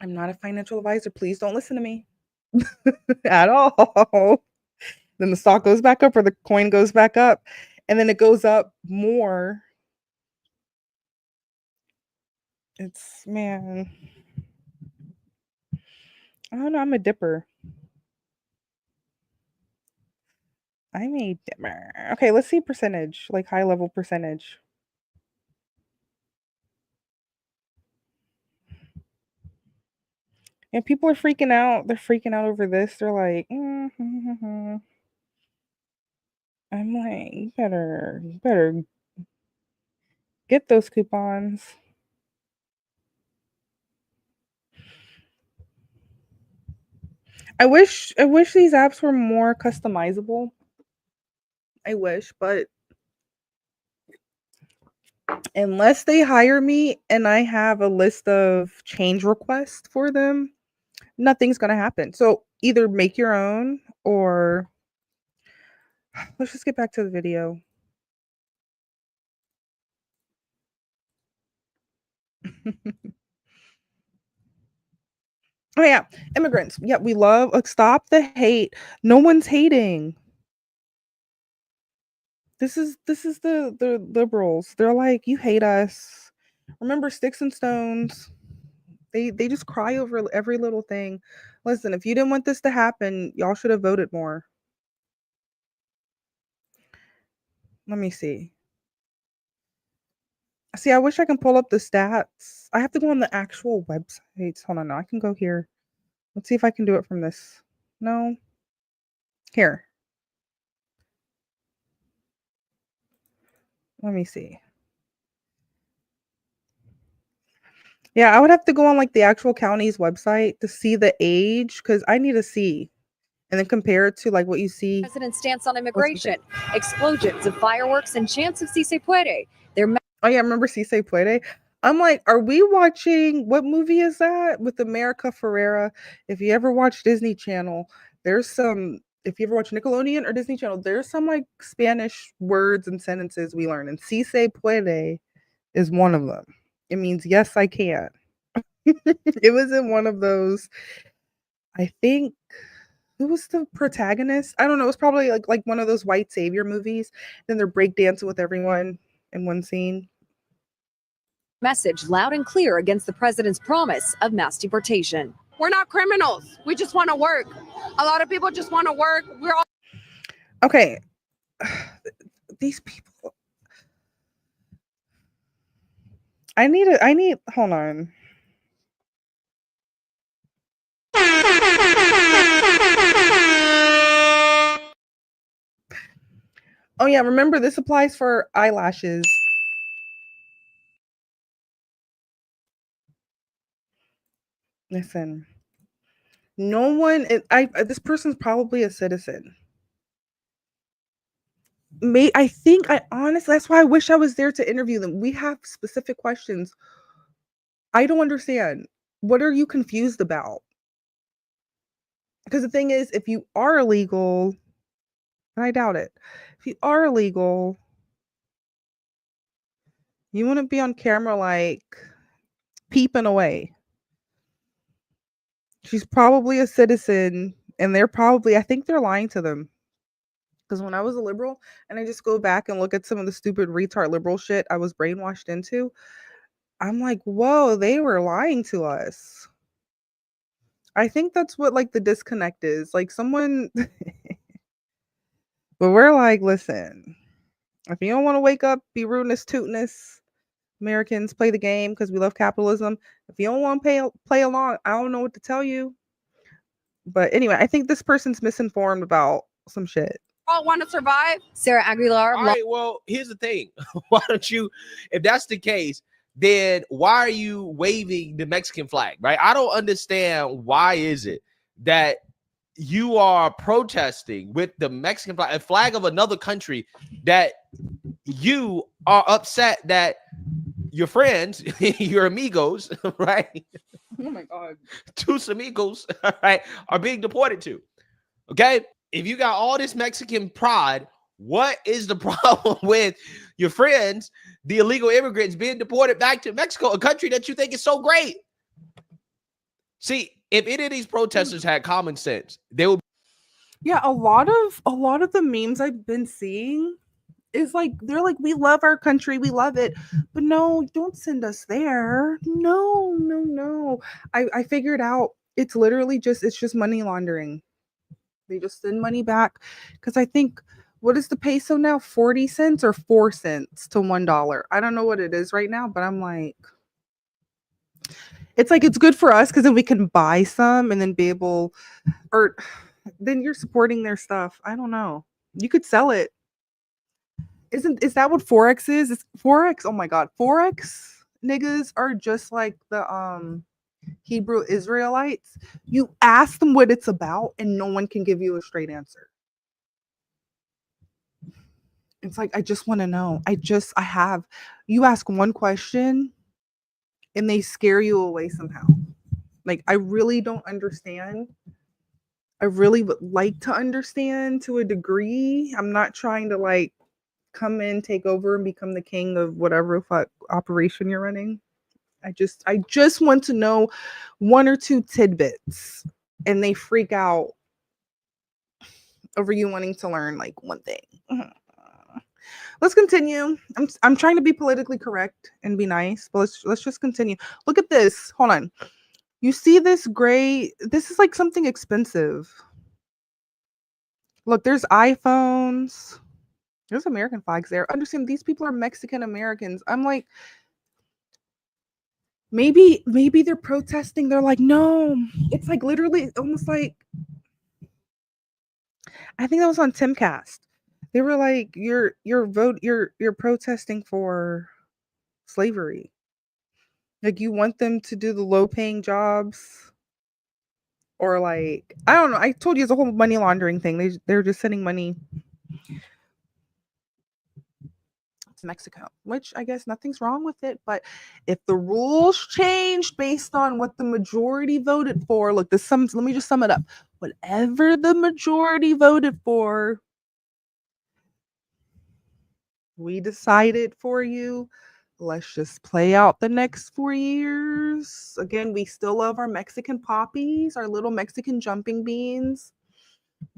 I'm not a financial advisor. Please don't listen to me at all. Then the stock goes back up or the coin goes back up, and then it goes up more. It's, man, I don't know. I'm a dipper. I'm a dipper. Okay, let's see percentage, like high level percentage. And people are freaking out. They're freaking out over this. They're like, I'm like, you better get those coupons. I wish these apps were more customizable. I wish, but unless they hire me and I have a list of change requests for them, nothing's going to happen. So either make your own or let's just get back to the video. Oh yeah, immigrants. Yeah, we love, stop the hate. No one's hating. This is the liberals. They're like, you hate us. Remember Sticks and Stones? They just cry over every little thing. Listen, if you didn't want this to happen, y'all should have voted more. Let me see. See, I wish I can pull up the stats. I have to go on the actual websites. Hold on, no, I can go here. Let's see if I can do it from this. No. Here. Let me see. Yeah, I would have to go on like the actual county's website to see the age because I need to see and then compare it to like what you see. President's stance on immigration, explosions of fireworks, and chants of Si Se Puede. Oh yeah, remember Si Se Puede? I'm like, are we watching, what movie is that with America Ferrera? If you ever watch Disney Channel, there's some, if you ever watch Nickelodeon or Disney Channel, there's some like Spanish words and sentences we learn, and Si Se Puede is one of them. It means yes, I can. It was in one of those, I think, who was the protagonist? I don't know. It was probably like one of those white savior movies. Then they're breakdancing with everyone in one scene. Message loud and clear against the president's promise of mass deportation. We're not criminals. We just want to work. A lot of people just want to work. We're all okay. These people. I need, hold on. Oh yeah, remember this applies for eyelashes. Listen, no one, this person's probably a citizen. I think I honestly, that's why I wish I was there to interview them. We have specific questions. I don't understand. What are you confused about? Because the thing is, if you are illegal, and I doubt it, if you are illegal, you wouldn't be on camera like peeping away. She's probably a citizen, and they're probably, I think they're lying to them. Because when I was a liberal, and I just go back and look at some of the stupid retard liberal shit I was brainwashed into, I'm like, whoa, they were lying to us. I think that's what like the disconnect is. Like someone, but we're like, listen, if you don't want to wake up, be rudeness, tootiness, Americans play the game because we love capitalism. If you don't want to play along, I don't know what to tell you. But anyway, I think this person's misinformed about some shit. all want to survive. Sarah Aguilar. All right, well, here's the thing. Why don't you, if that's the case, then why are you waving the Mexican flag, right? I don't understand why is it that you are protesting with the Mexican flag, a flag of another country, that you are upset that your friends, your amigos, right? Oh my God. Tus amigos, right, are being deported to. Okay? If you got all this Mexican pride, what is the problem with your friends, the illegal immigrants, being deported back to Mexico, a country that you think is so great? See, if any of these protesters had common sense, they would. Yeah, a lot of the memes I've been seeing is like they're like, we love our country, we love it, but no, don't send us there. No. I figured out it's literally just money laundering. They just send money back because I think, what is the peso now? 40 cents or 4 cents to $1. I don't know what it is right now, but I'm like, it's like it's good for us because then we can buy some and then be able, or then you're supporting their stuff. I don't know. You could sell it. Is that what Forex is? It's Forex. Oh my God. Forex niggas are just like the Hebrew Israelites. You ask them what it's about and no one can give you a straight answer. It's like, I just want to know. You ask one question and they scare you away somehow. Like, I really don't understand. I really would like to understand to a degree. I'm not trying to like come in, take over, and become the king of whatever fuck operation you're running. I just want to know one or two tidbits, and they freak out over you wanting to learn like one thing. Let's continue. I'm trying to be politically correct and be nice, but let's just continue. Look at this. Hold on. You see this gray? This is like something expensive. Look, there's iPhones. There's American flags there. Understand, these people are Mexican Americans. I'm like, maybe they're protesting. They're like, no. It's like literally almost like, I think that was on Timcast. They were like, you're protesting for slavery. Like, you want them to do the low paying jobs, or like, I don't know. I told you it's a whole money laundering thing. They're just sending money to Mexico, which I guess nothing's wrong with it. But if the rules changed based on what the majority voted for, look, let me just sum it up. Whatever the majority voted for, we decided for you. Let's just play out the next 4 years. Again, we still love our Mexican poppies, our little Mexican jumping beans.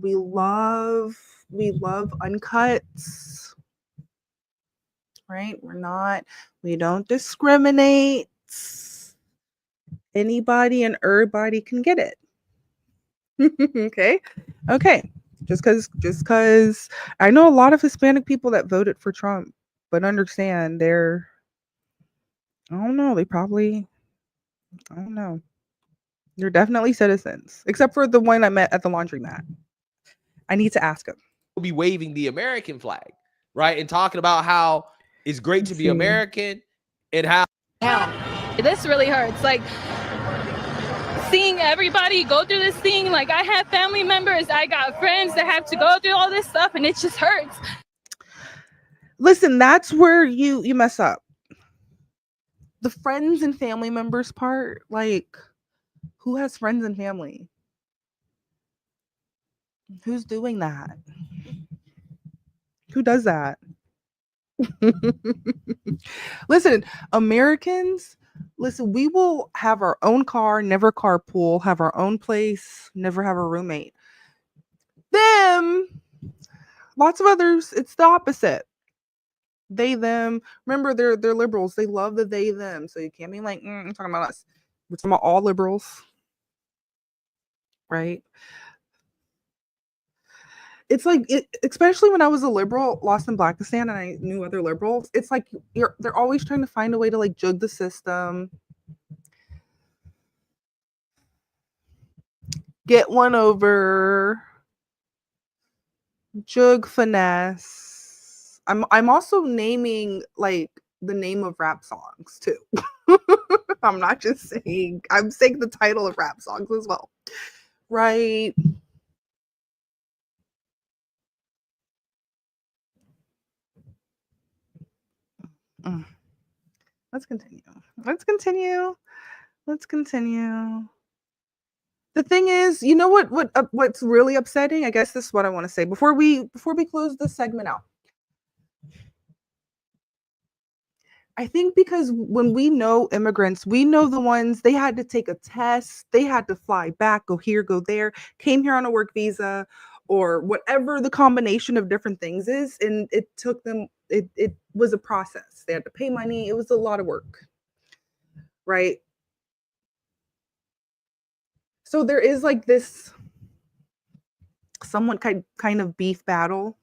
We love uncuts. Right? We don't discriminate. Anybody and everybody can get it. Okay. Just because I know a lot of Hispanic people that voted for Trump, but understand I don't know, I don't know. They're definitely citizens, except for the one I met at the laundromat. I need to ask him. We'll be waving the American flag, right? And talking about how it's great to be American and how. This really hurts. Like, seeing everybody go through this thing, like, I have family members, I got friends that have to go through all this stuff, and it just hurts. Listen, that's where you mess up. The friends and family members part, like, who has friends and family? Who's doing that? Who does that? Listen, Americans, we will have our own car, never carpool, have our own place, never have a roommate. Them, lots of others, it's the opposite. They, them. Remember, they're liberals. They love the they, them. So you can't be like, I'm talking about us. We're talking about all liberals. Right? It's like, especially when I was a liberal, lost in Blackistan, and I knew other liberals, it's like they're always trying to find a way to like jug the system. Get one over. Jug finesse. I'm also naming like the name of rap songs too. I'm not just saying, I'm saying the title of rap songs as well. Right. Let's continue. Let's continue. Let's continue. The thing is, you know what's really upsetting? I guess this is what I want to say before we close this segment out. I think because when we know immigrants, we know the ones they had to take a test, they had to fly back, go here, go there, came here on a work visa, or whatever the combination of different things is, and it took them. It was a process. They had to pay money. It was a lot of work, right? So there is like this somewhat kind of beef battle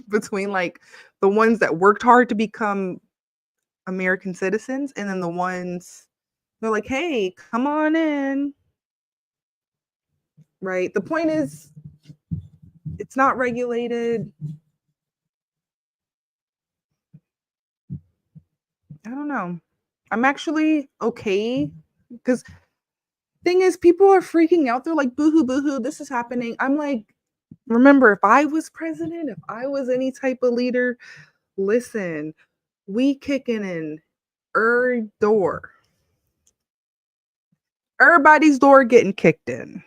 between like the ones that worked hard to become American citizens and then the ones they're like, hey, come on in. Right? The point is it's not regulated. I don't know. I'm actually okay because thing is, people are freaking out. They're like, boohoo, boohoo, this is happening. I'm like, remember, if I was president, if I was any type of leader, listen, we kicking in door. Everybody's door getting kicked in.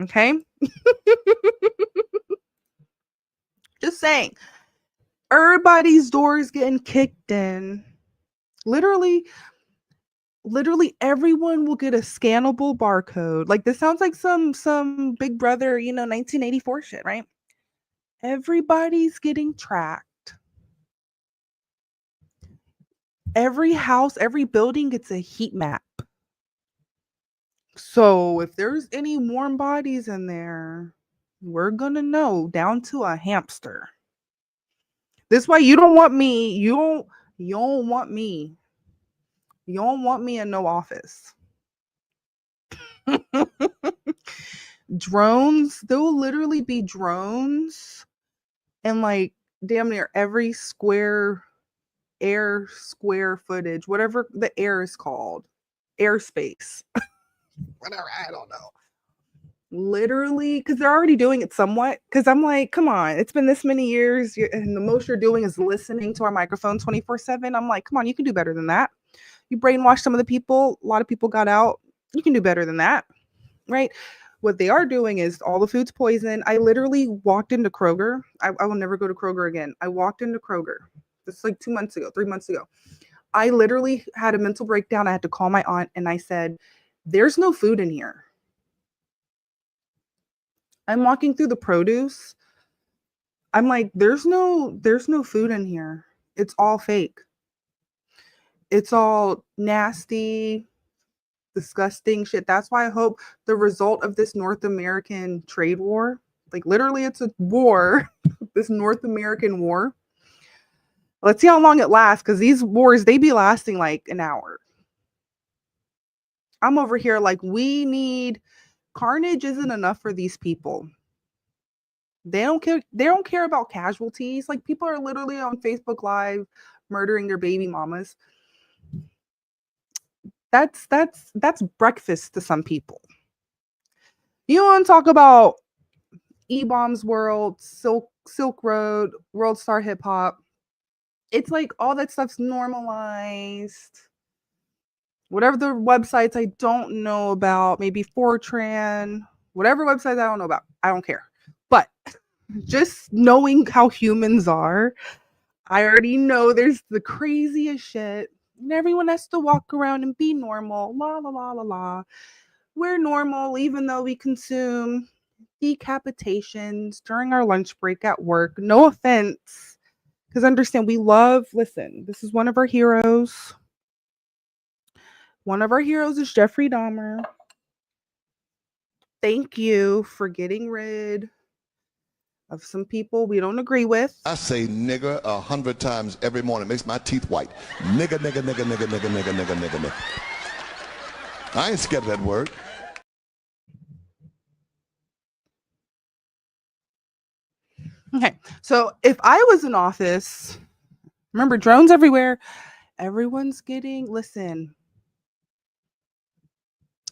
Okay? Just saying. Everybody's door is getting kicked in. Literally everyone will get a scannable barcode. Like this sounds like some Big Brother, 1984 shit, right? Everybody's getting tracked. Every house, every building gets a heat map. So if there's any warm bodies in there, we're gonna know down to a hamster. This way you don't want me, you don't want me. You don't want me in no office. Drones, there will literally be drones and like damn near every square footage, whatever the air is called, airspace. Whatever, I don't know. Literally, because they're already doing it somewhat. Because I'm like, come on, it's been this many years, and the most you're doing is listening to our microphone 24/7. I'm like, come on, you can do better than that. You brainwashed some of the people. A lot of people got out. You can do better than that, right? What they are doing is all the food's poison. I literally walked into Kroger. I will never go to Kroger again. I walked into Kroger. This is like 3 months ago. I literally had a mental breakdown. I had to call my aunt and I said, there's no food in here. I'm walking through the produce. I'm like, there's no food in here. It's all fake. It's all nasty, disgusting shit. That's why I hope the result of this North American trade war, like literally it's a war, this North American war. Let's see how long it lasts, because these wars, they be lasting like an hour. I'm over here like, we need carnage isn't enough for these people. They don't care about casualties. Like people are literally on Facebook Live murdering their baby mamas. That's breakfast to some people. You want to talk about E-Bombs World, Silk Road, World Star Hip Hop. It's like all that stuff's normalized. Whatever the websites I don't know about, maybe Fortran, whatever websites I don't know about, I don't care. But just knowing how humans are, I already know there's the craziest shit. And everyone has to walk around and be normal. La, la, la, la, la. We're normal even though we consume decapitations during our lunch break at work. No offense. Because understand, listen, this is one of our heroes. One of our heroes is Jeffrey Dahmer. Thank you for getting rid of some people we don't agree with. I say nigger 100 times every morning. It makes my teeth white. Nigger, nigger, nigger, nigger, nigger, nigger, nigger, nigger, nigger. I ain't scared of that word. Okay, so if I was in office, remember drones everywhere. Everyone's listen.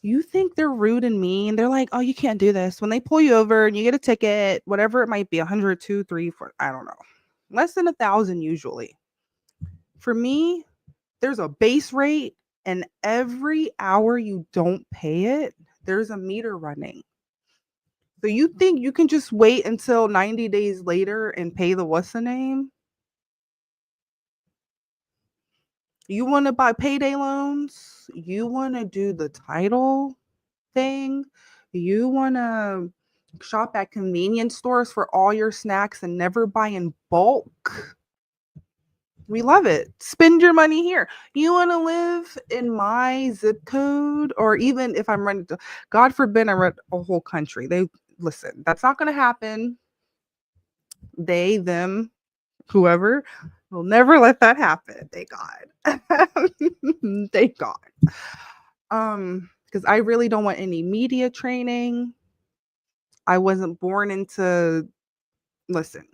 You think they're rude and mean. They're like, oh, you can't do this. When they pull you over and you get a ticket, whatever it might be, 100, 2, 3, 4, I don't know. Less than 1,000 usually. For me, there's a base rate, and every hour you don't pay it, there's a meter running. So you think you can just wait until 90 days later and pay the what's the name? You want to buy payday loans? You want to do the title thing? You want to shop at convenience stores for all your snacks and never buy in bulk? We love it. Spend your money here. You want to live in my zip code, or even if I'm running, God forbid, I run a whole country. Listen, that's not going to happen. They, them, whoever will never let that happen. Thank God. Thank God. Because I really don't want any media training. I wasn't born into, listen,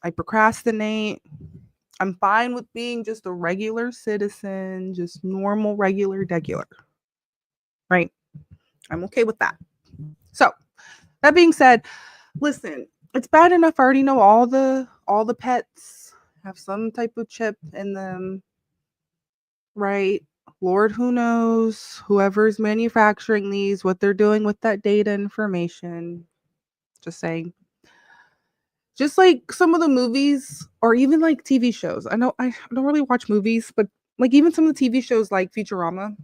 I procrastinate. I'm fine with being just a regular citizen, just normal, regular, degular. Right? I'm okay with that. So, that being said, listen, it's bad enough I already know all the pets have some type of chip in them. Right? Lord, who knows? Whoever's manufacturing these, what they're doing with that data information. Just saying. Just like some of the movies or even like TV shows. I know I don't really watch movies, but like even some of the TV shows like Futurama.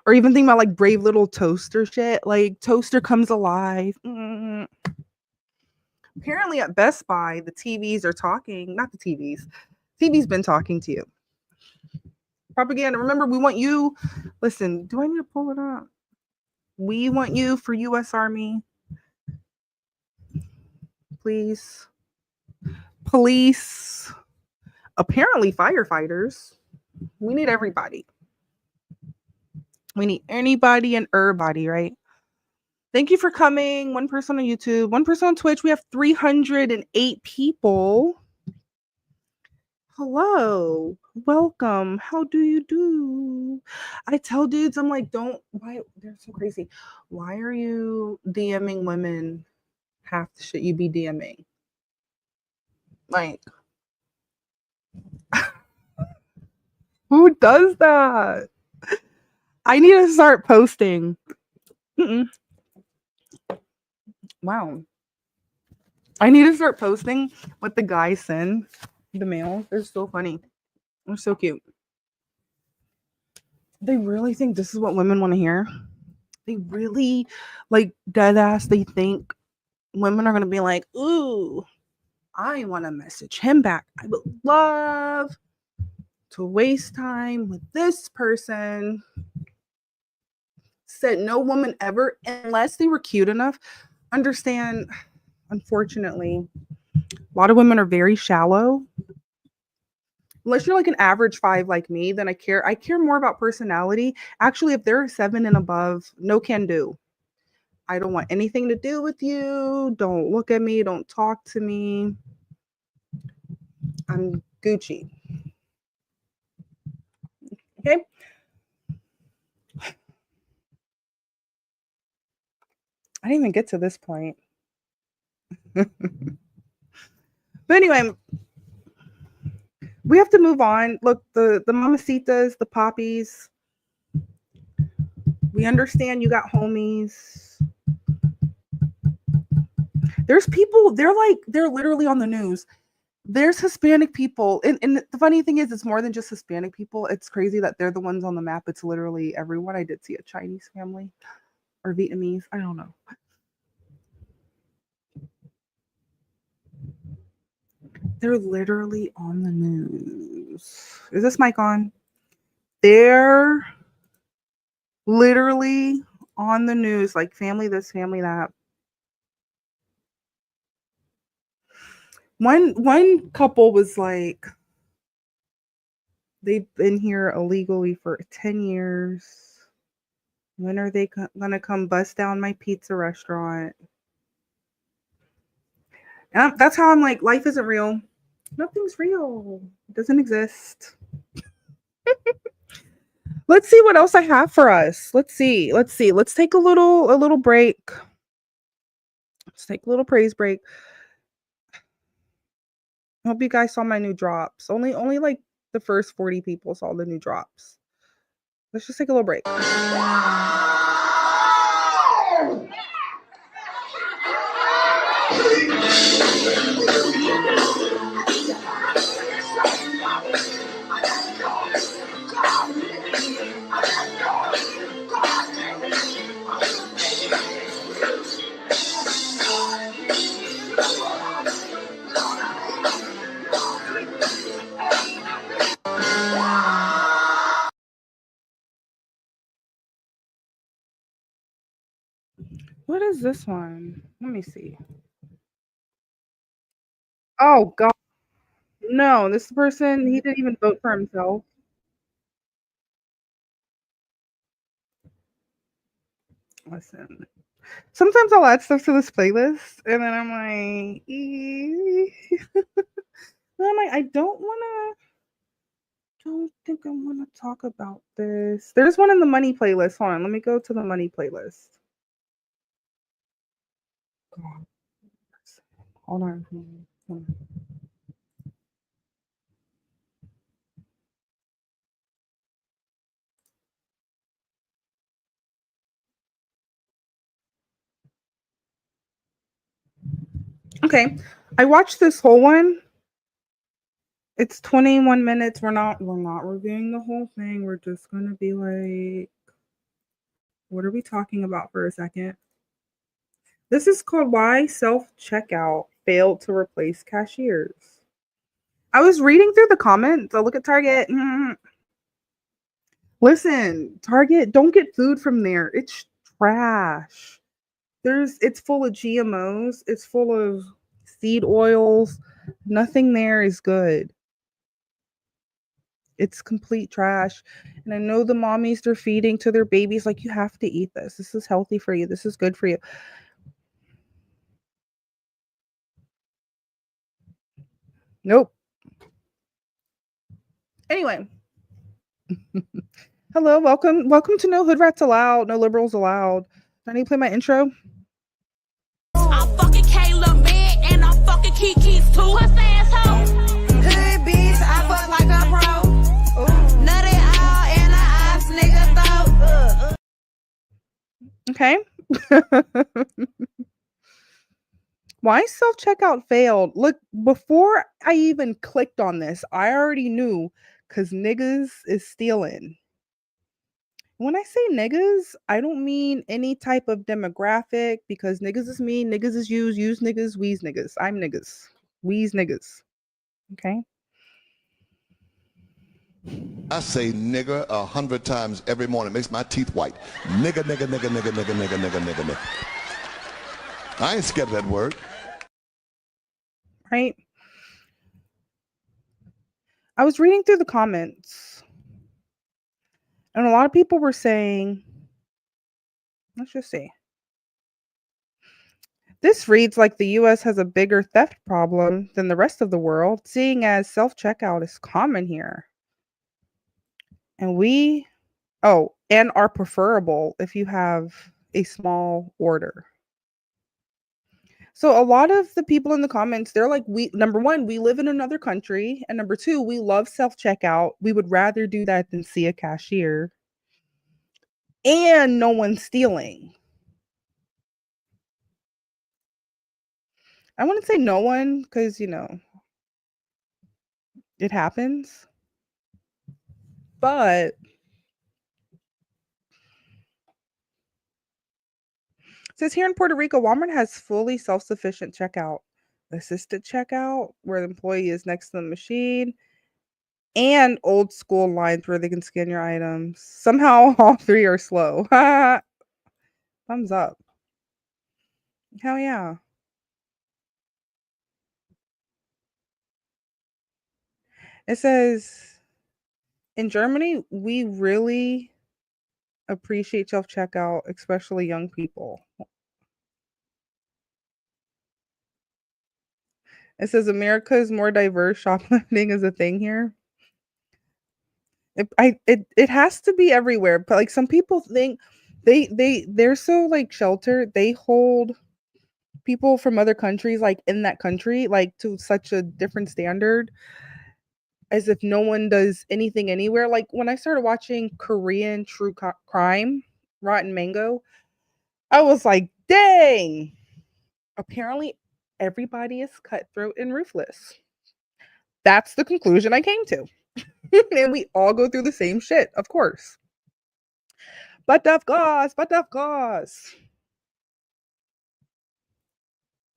Or even think about like Brave Little Toaster shit. Like Toaster comes alive. Apparently at Best Buy, the TVs are talking. Not the TVs. TV's been talking to you. Propaganda. Remember, we want you. Listen, do I need to pull it up? We want you for U.S. Army. Please. Police. Apparently firefighters. We need everybody. We need anybody and everybody, right? Thank you for coming. One person on YouTube, one person on Twitch. We have 308 people. Hello. Welcome. How do you do? I tell dudes, I'm like, why? They're so crazy. Why are you DMing women half the shit you be DMing? Like, who does that? I need to start posting. Wow. I need to start posting what the guys send the mail. They're so funny. They're so cute. They really think this is what women want to hear. They really, like, dead ass, they think women are going to be like, ooh, I want to message him back. I would love to waste time with this person. Said no woman ever, unless they were cute enough. Understand, unfortunately, a lot of women are very shallow. Unless you're like an average 5 like me, then I care more about personality. Actually, if they're 7 and above, no can do. I don't want anything to do with you. Don't look at me. Don't talk to me. I'm Gucci. Okay. I didn't even get to this point. But anyway, we have to move on. Look, the mamacitas, the poppies. We understand you got homies. There's people, they're literally on the news. There's Hispanic people. And the funny thing is, it's more than just Hispanic people. It's crazy that they're the ones on the map. It's literally everyone. I did see a Chinese family or Vietnamese. I don't know. They're literally on the news. Is this mic on? They're literally on the news, like family this, family that. One couple was like, they've been here illegally for 10 years. When are they gonna come bust down my pizza restaurant? And that's how I'm like, life isn't real. Nothing's real. It doesn't exist. Let's see what else I have for us. Let's see. Let's take a little break. Let's take a little praise break. Hope you guys saw my new drops. Only like the first 40 people saw the new drops. Let's just take a little break. What is this one? Let me see. Oh God. No, this person, he didn't even vote for himself. Listen. Sometimes I'll add stuff to this playlist and then I'm like, I don't think I want to talk about this. There's one in the money playlist. Hold on, let me go to the money playlist. God. Hold on. Okay, I watched this whole one. It's 21 minutes. We're not reviewing the whole thing. We're just gonna be like, what are we talking about for a second? This is called Why Self-Checkout Failed to Replace Cashiers. I was reading through the comments. I look at Target. Listen, Target, don't get food from there. It's trash. It's full of GMOs. It's full of seed oils. Nothing there is good. It's complete trash. And I know the mommies, they're feeding to their babies like, you have to eat this. This is healthy for you. This is good for you. Nope. Anyway. Hello, welcome to No Hood Rats Allowed, No Liberals Allowed. Do I need to play my intro? I'm fucking Kayla man and I'm fucking Kiki's too. Puss asshole. Hood bitch, I fuck like a pro. Nutty all in the ass nigga throat. Okay. Why self-checkout failed? Look, before I even clicked on this, I already knew because niggas is stealing. When I say niggas, I don't mean any type of demographic because niggas is me, niggas is use niggas, we's niggas. I'm niggas, we's niggas. Okay. I say nigger 100 times every morning. It makes my teeth white. Nigger, nigger, nigger, nigger, nigger, nigger, nigger, nigger, nigger. I ain't scared of that word. Right. I was reading through the comments. And a lot of people were saying, let's just see. This reads like the US has a bigger theft problem than the rest of the world, seeing as self-checkout is common here. And and are preferable if you have a small order. So a lot of the people in the comments, they're like, number one, we live in another country. And number two, we love self-checkout. We would rather do that than see a cashier. And no one's stealing. I wouldn't say no one because, it happens. But it says here in Puerto Rico, Walmart has fully self-sufficient checkout, assisted checkout, where the employee is next to the machine, and old school lines where they can scan your items. Somehow all three are slow. Thumbs up. Hell yeah. It says, in Germany, we really appreciate self-checkout, especially young people. It says America is more diverse. Shoplifting is a thing here. It has to be everywhere, but like some people think they're so like sheltered. They hold people from other countries like in that country like to such a different standard as if no one does anything anywhere. Like when I started watching Korean true crime, Rotten Mango, I was like, dang. Apparently everybody is cutthroat and ruthless. That's the conclusion I came to. And we all go through the same shit, of course. But of course.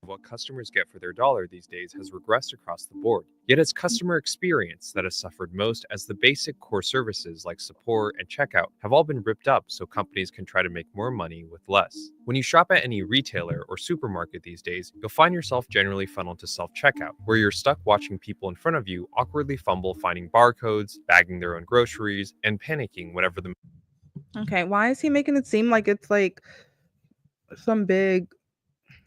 What customers get for their dollar these days has regressed across the board. Yet it's customer experience that has suffered most, as the basic core services like support and checkout have all been ripped up so companies can try to make more money with less. When you shop at any retailer or supermarket these days, you'll find yourself generally funneled to self-checkout, where you're stuck watching people in front of you awkwardly fumble finding barcodes, bagging their own groceries, and panicking whenever the... Okay, why is he making it seem like it's like some big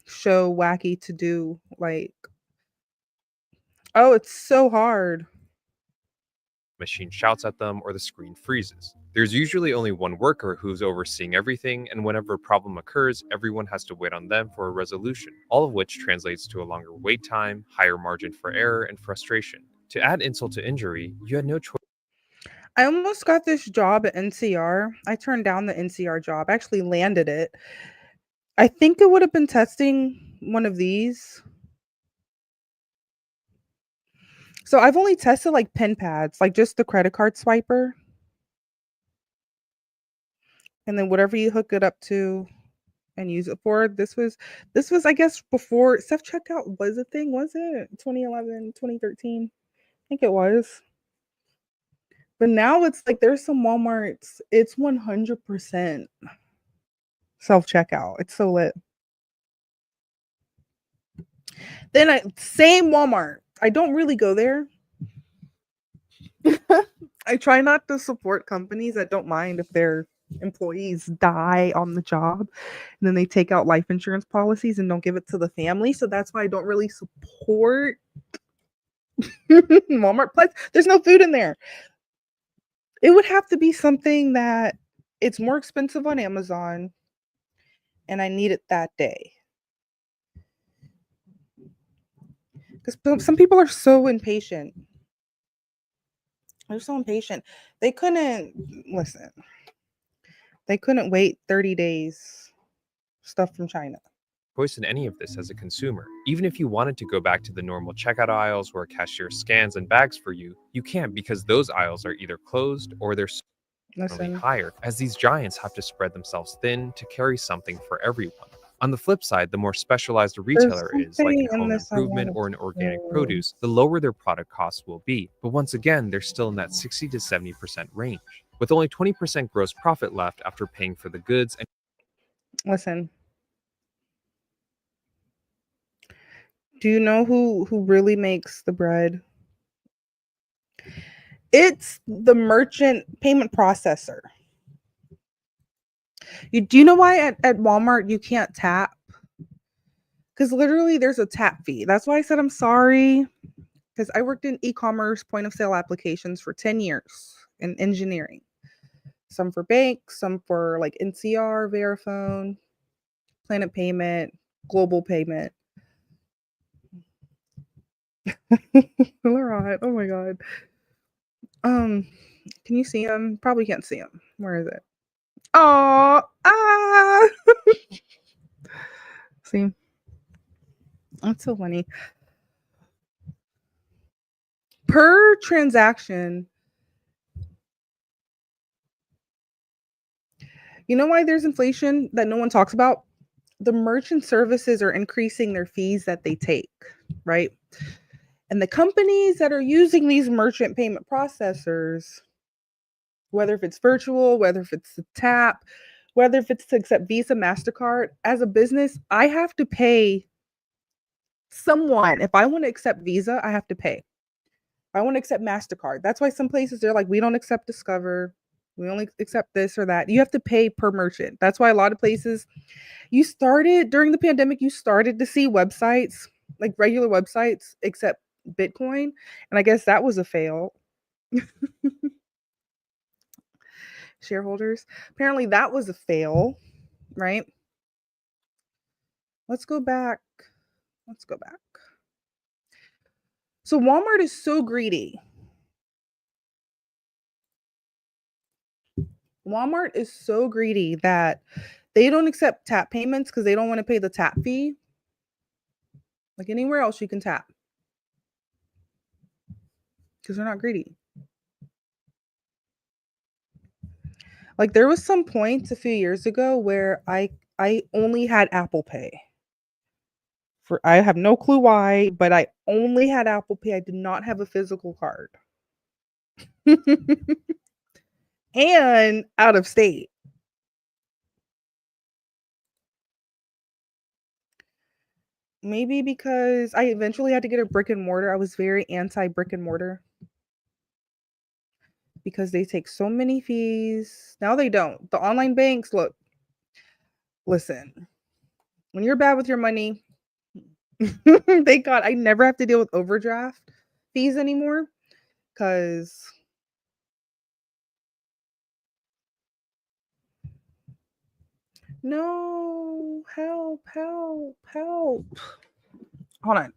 show wacky to do? Like, oh, it's so hard. machine shouts at them or the screen freezes. There's usually only one worker who's overseeing everything, and whenever a problem occurs, everyone has to wait on them for a resolution, all of which translates to a longer wait time, higher margin for error, and frustration. To add insult to injury, you had no choice. I almost got this job at NCR. I turned down the NCR job. I actually landed it. I think it would have been testing one of these. So I've only tested like pen pads, like just the credit card swiper. And then whatever you hook it up to and use it for. This was I guess before self-checkout was a thing, was it? 2011, 2013. I think it was. But now it's like there's some Walmarts, it's 100% self-checkout. It's so lit. Then same Walmart. I don't really go there. I try not to support companies that don't mind if their employees die on the job, and then they take out life insurance policies and don't give it to the family. So that's why I don't really support Walmart. Plus, there's no food in there. It would have to be something that it's more expensive on Amazon and I need it that day. Because some people are so impatient. They're so impatient. They couldn't wait 30 days. Stuff from China. Choice in any of this as a consumer. Even if you wanted to go back to the normal checkout aisles where a cashier scans and bags for you, you can't, because those aisles are either closed or they're higher, as these giants have to spread themselves thin to carry something for everyone. On the flip side, the more specialized a retailer is, like in home improvement or in organic produce, the lower their product costs will be. But once again, they're still in that 60 to 70% range, with only 20% gross profit left after paying for the goods. And listen, do you know who really makes the bread? It's the merchant payment processor. Do you know why at Walmart you can't tap? Because literally there's a tap fee. That's why I said I'm sorry. Because I worked in e-commerce point of sale applications for 10 years in engineering. Some for banks, some for like NCR, Verifone, Planet Payment, Global Payment. Laurent, oh my god. Can you see him? Probably can't see him. Where is it? Oh, see, that's so funny. Per transaction, you know why there's inflation that no one talks about? The merchant services are increasing their fees that they take, right? And the companies that are using these merchant payment processors, whether if it's virtual, whether if it's a tap, whether if it's to accept Visa, MasterCard, as a business, I have to pay someone. If I want to accept Visa, I have to pay. If I want to accept MasterCard, that's why some places they're like, we don't accept Discover. We only accept this or that. You have to pay per merchant. That's why a lot of places, during the pandemic, you started to see websites, like regular websites, accept Bitcoin. And I guess that was a fail. Shareholders, apparently that was a fail, right? Let's go back Let's go back. So Walmart is so greedy. Walmart is so greedy that they don't accept tap payments because they don't want to pay the tap fee. Like anywhere else you can tap. Because they're not greedy. Like there was some point a few years ago where I only had Apple Pay. I have no clue why, but I only had Apple Pay. I did not have a physical card. And out of state. Maybe because I eventually had to get a brick and mortar. I was very anti brick and mortar. Because they take so many fees. Now they don't. The online banks, look. Listen. When you're bad with your money, thank God I never have to deal with overdraft fees anymore. Because no, help. Hold on.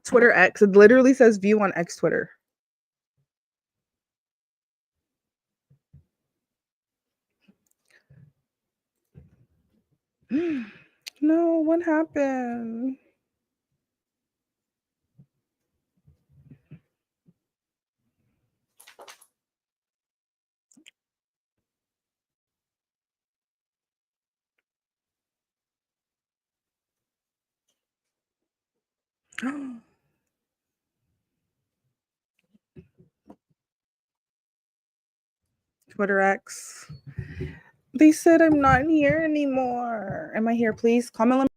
Twitter X. It literally says view on X Twitter. No, what happened? Twitter X. They said I'm not here anymore. Am I here? Please comment.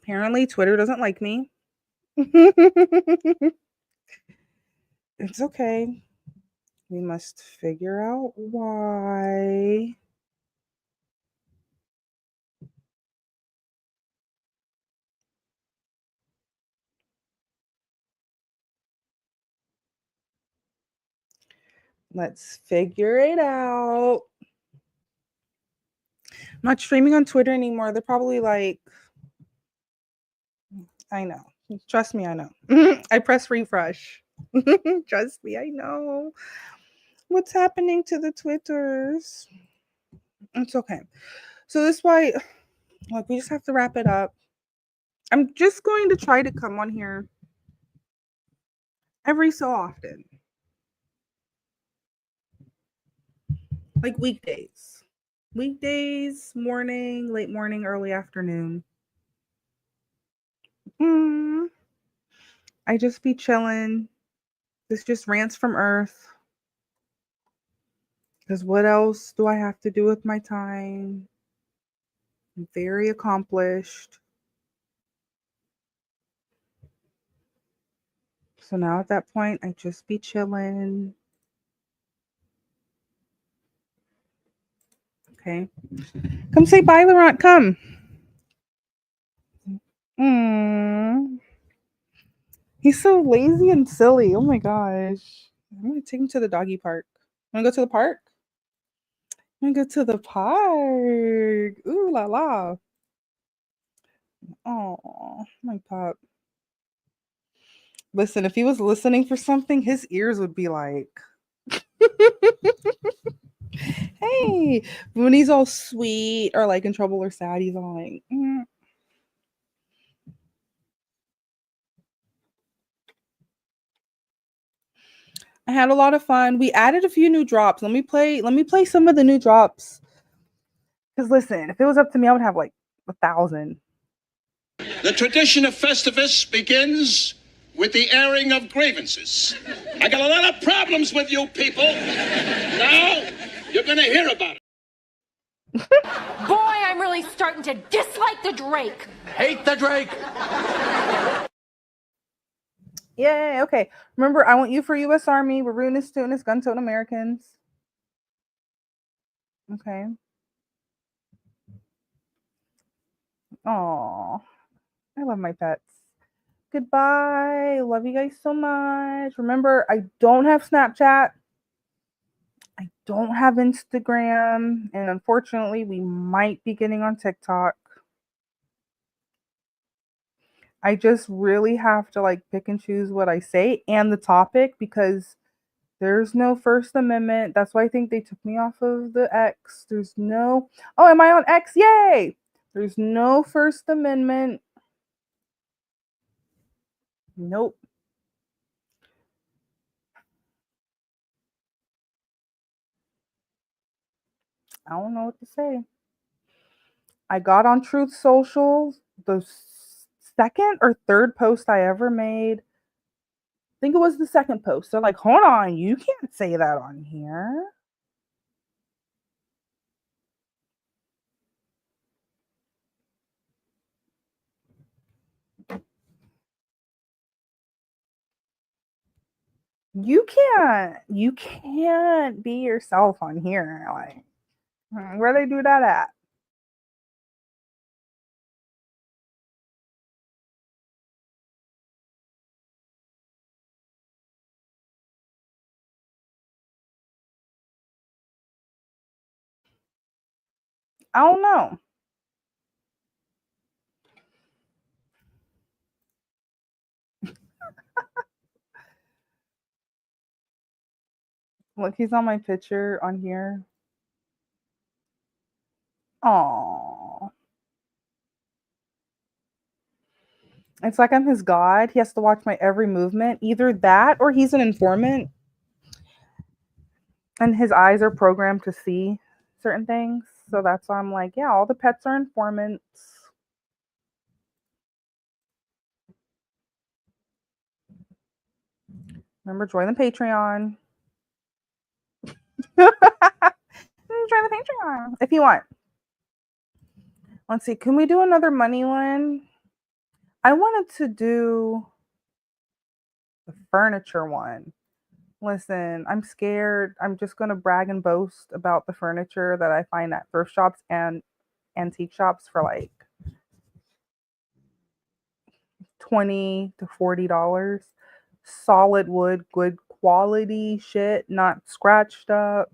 Apparently, Twitter doesn't like me. It's okay. We must figure out why. Let's figure it out. I'm not streaming on Twitter anymore. They're probably like, I know. Trust me, I know. I press refresh. Trust me, I know. What's happening to the Twitters? It's okay. So this is why, like, we just have to wrap it up. I'm just going to try to come on here every so often. Like weekdays. Weekdays, morning, late morning, early afternoon. I just be chilling. This just rants from Earth. Because what else do I have to do with my time? I'm very accomplished. So now at that point, I just be chilling. Okay. Come say bye, Laurent. Come. He's so lazy and silly. Oh my gosh. I'm going to take him to the doggy park. Want to go to the park? I'm going to go to the park. Ooh la la. Oh, my pup. Listen, if he was listening for something, his ears would be like, hey. When he's all sweet or like in trouble or sad, he's all like, I had a lot of fun. We added a few new drops. Let me play some of the new drops. Because listen, if it was up to me, I would have like 1,000. The tradition of Festivus begins with the airing of grievances. I got a lot of problems with you people. Now, you're going to hear about it. Boy, I'm really starting to dislike the Drake. Hate the Drake. Yay. Okay. Remember, I want you for U.S. Army. We're rooting us, tooting us, gun-toting Americans. Okay. Oh, I love my pets. Goodbye. Love you guys so much. Remember, I don't have Snapchat. I don't have Instagram. And unfortunately, we might be getting on TikTok. I just really have to like pick and choose what I say and the topic because there's no First Amendment. That's why I think they took me off of the X. There's no, oh, am I on X? Yay! There's no First Amendment. Nope. I don't know what to say. I got on Truth Social, the second or third post I ever made. I think it was the second post. They're like, hold on, you can't say that on here. You can't be yourself on here. Like, where they do that at? I don't know. Look, he's on my picture on here. Aww. It's like I'm his god. He has to watch my every movement. Either that or he's an informant. And his eyes are programmed to see certain things. So that's why I'm like, yeah, all the pets are informants. Remember, join the Patreon. Join the Patreon if you want. Let's see. Can we do another money one? I wanted to do the furniture one. Listen, I'm scared. I'm just going to brag and boast about the furniture that I find at thrift shops and antique shops for like $20 to $40. Solid wood, good quality shit, not scratched up.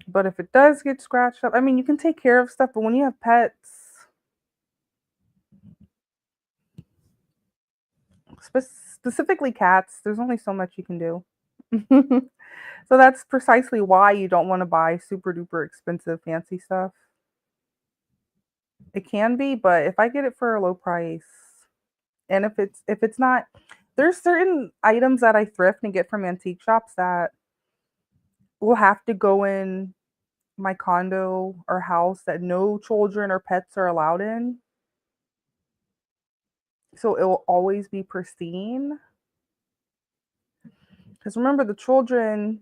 But if it does get scratched up, I mean, you can take care of stuff, but when you have pets, specifically cats, there's only so much you can do. So that's precisely why you don't want to buy super duper expensive fancy stuff. It can be, but if I get it for a low price, and if it's not, there's certain items that I thrift and get from antique shops that will have to go in my condo or house that no children or pets are allowed in. So it will always be pristine. Because remember, the children,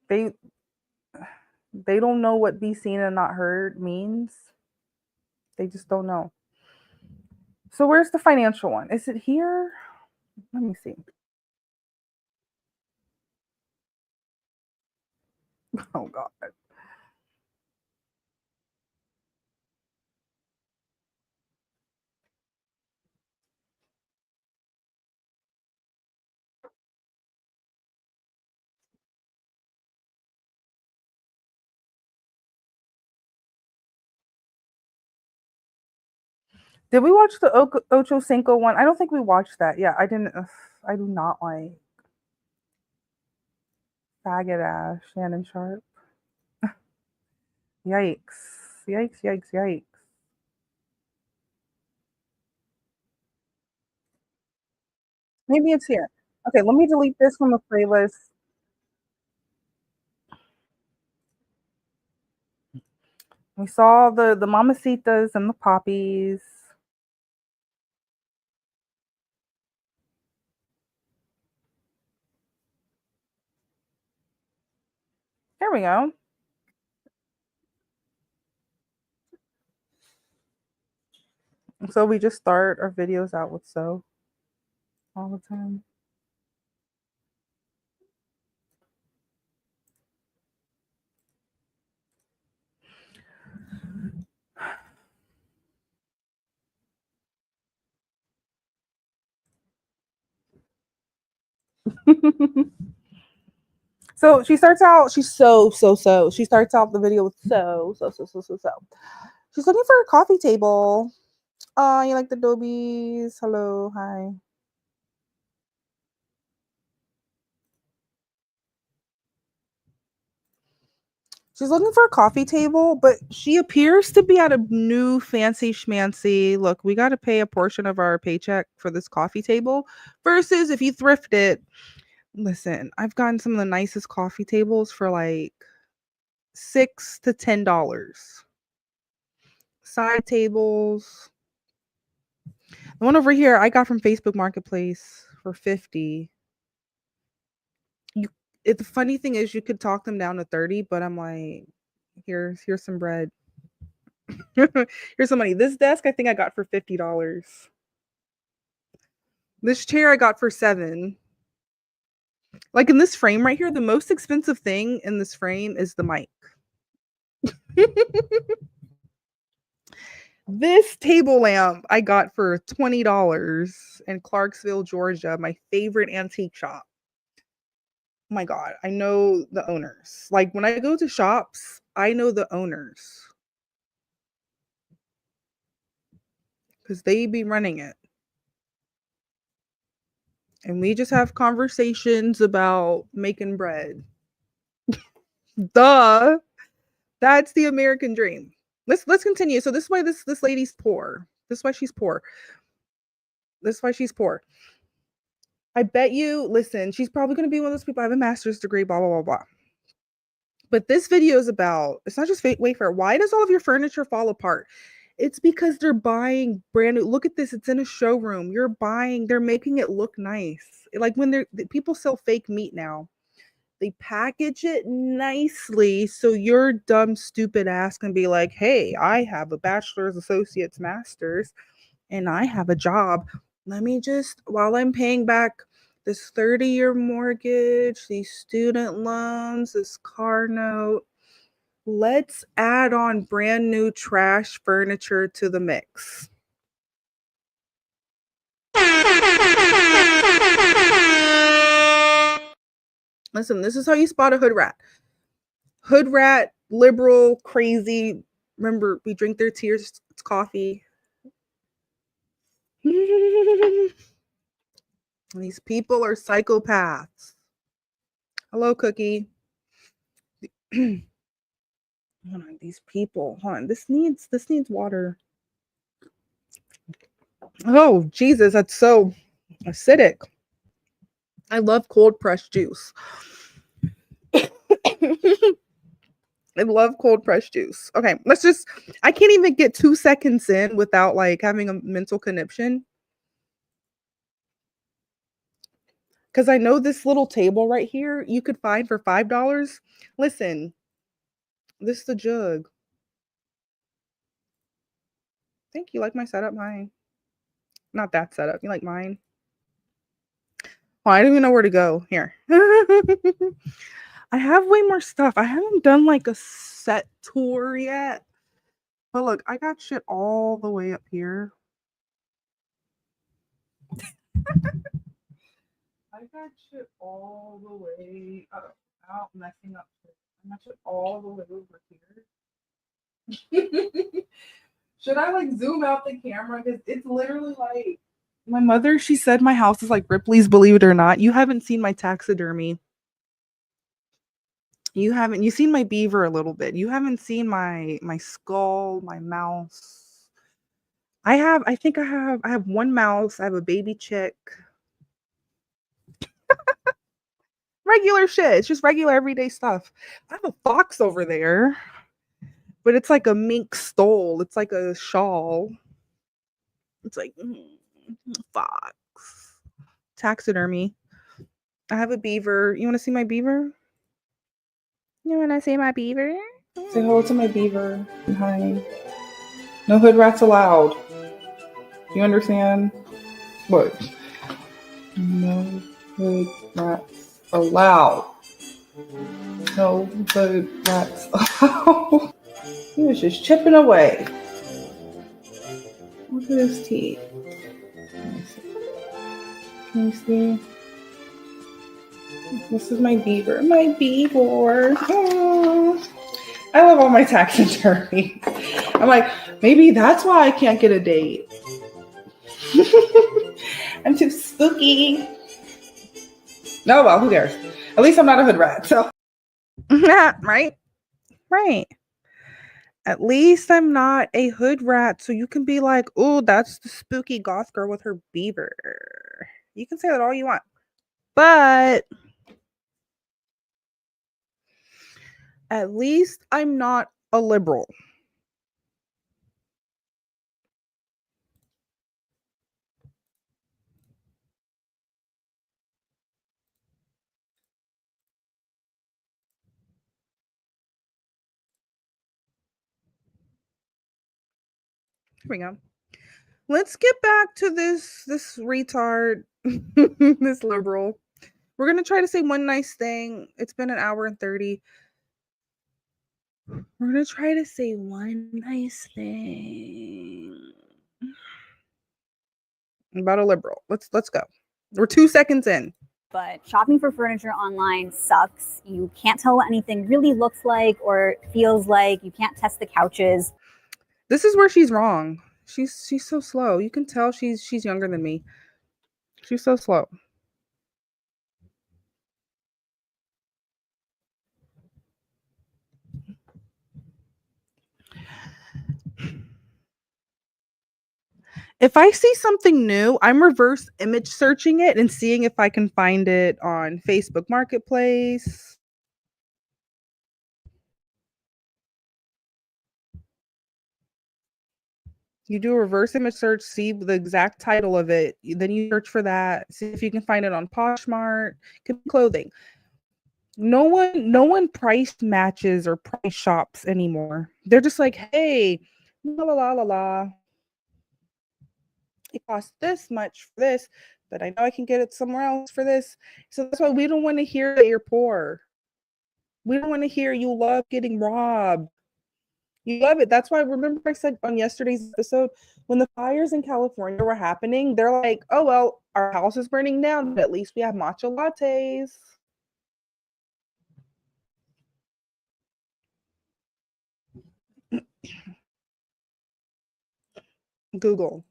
they don't know what be seen and not heard means. They just don't know. So where's the financial one? Is it here? Let me see. Oh, God. Did we watch the Ocho Cinco one? I don't think we watched that. Yeah, I didn't. I do not like faggot ass Shannon Sharp. Yikes. Yikes, yikes, yikes. Maybe it's here. Okay, let me delete this from the playlist. We saw the mamacitas and the poppies. There we go. So we just start our videos out with so all the time. So she starts out, she's so. She starts out the video with so. She's looking for a coffee table. Oh, you like the Dobies? Hello, hi. She's looking for a coffee table, but she appears to be at a new fancy schmancy. Look, we got to pay a portion of our paycheck for this coffee table versus if you thrift it. Listen, I've gotten some of the nicest coffee tables for like $6 to $10. Side tables. The one over here I got from Facebook Marketplace for $50. The funny thing is you could talk them down to $30, but I'm like, here's some bread. Here's some money. This desk I think I got for $50. This chair I got for $7. Like in this frame right here, the most expensive thing in this frame is the mic. This table lamp I got for $20 in Clarksville, Georgia, my favorite antique shop. Oh my God, I know the owners. Like when I go to shops, I know the owners. Because they be running it. And we just have conversations about making bread. Duh. That's the American dream. Let's continue. So this is why this lady's poor. This is why she's poor. This is why she's poor. I bet you, listen, she's probably going to be one of those people. I have a master's degree, blah, blah, blah, blah. But this video is about, it's not just Wayfair. Why does all of your furniture fall apart? It's because they're buying brand new. Look at this. It's in a showroom. You're buying, they're making it look nice. Like when people sell fake meat now. They package it nicely so your dumb, stupid ass can be like, hey, I have a bachelor's, associate's, master's, and I have a job. Let me just, while I'm paying back this 30-year mortgage, these student loans, this car note, let's add on brand new trash furniture to the mix. Listen, this is how you spot a hood rat. Hood rat, liberal, crazy. Remember, we drink their tears. It's coffee. These people are psychopaths. Hello, Cookie. Hold on, these people. Hold on. This needs water. Oh, Jesus, that's so acidic. I love cold pressed juice. I love cold pressed juice. Okay, I can't even get 2 seconds in without like having a mental conniption. Because I know this little table right here you could find for $5. Listen, this is the jug. Thank you. Like my setup? Mine. Not that setup. You like mine? Oh, I don't even know where to go. Here. I have way more stuff. I haven't done like a set tour yet. But look, I got shit all the way up here. I got shit all the way out, messing up. I got shit all the way over here. Should I like zoom out the camera? Because it's literally like my mother, she said my house is like Ripley's Believe It or Not. You haven't seen my taxidermy. You've seen my beaver a little bit. You haven't seen my skull, my mouse. I have one mouse. I have a baby chick. Regular shit. It's just regular everyday stuff. I have a fox over there. But it's like a mink stole. It's like a shawl. It's like fox. Taxidermy. I have a beaver. You want to see my beaver? You want to see my beaver? Say hello to my beaver. Hi. No hood rats allowed. You understand? What? No hood rats allowed. No hood rats allowed. He was just chipping away. Look at his teeth. Can you see? This is my beaver. My beaver. Oh, I love all my taxidermy. I'm like, maybe that's why I can't get a date. I'm too spooky. No, well, who cares? At least I'm not a hood rat, so. Right? Right. At least I'm not a hood rat, so you can be like, oh, that's the spooky goth girl with her beaver. You can say that all you want. But at least I'm not a liberal. Here we go. Let's get back to this retard, this liberal. We're going to try to say one nice thing. It's been an hour and 30. We're going to try to say one nice thing about a liberal. Let's go. We're 2 seconds in. But shopping for furniture online sucks. You can't tell what anything really looks like or feels like. You can't test the couches. This is where she's wrong. She's so slow. You can tell she's younger than me. She's so slow. If I see something new, I'm reverse image searching it and seeing if I can find it on Facebook Marketplace. You do a reverse image search, see the exact title of it, then you search for that, see if you can find it on Poshmark, could be clothing. No one price matches or price shops anymore. They're just like, hey, la la la la la. It costs this much for this, but I know I can get it somewhere else for this. So that's why we don't want to hear that you're poor. We don't want to hear you love getting robbed. You love it. That's why, remember I said on yesterday's episode, when the fires in California were happening, they're like, oh, well, our house is burning down, but at least we have matcha lattes. Google.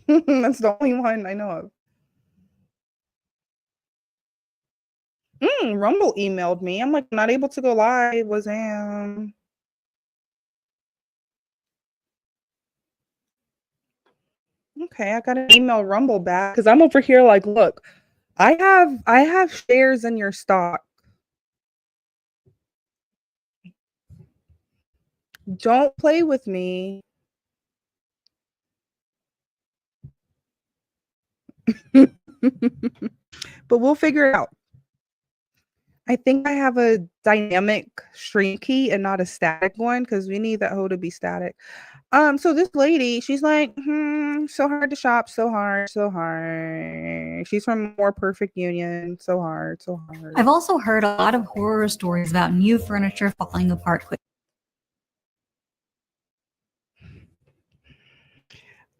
That's the only one I know of. Rumble emailed me. I'm like, not able to go live. Was okay, I got an email Rumble back because I'm over here like, look, I have shares in your stock. Don't play with me. But we'll figure it out. I think I have a dynamic stream key and not a static one because we need that hoe to be static. So this lady, she's like, so hard to shop, so hard. She's from More Perfect Union, so hard. I've also heard a lot of horror stories about new furniture falling apart quickly.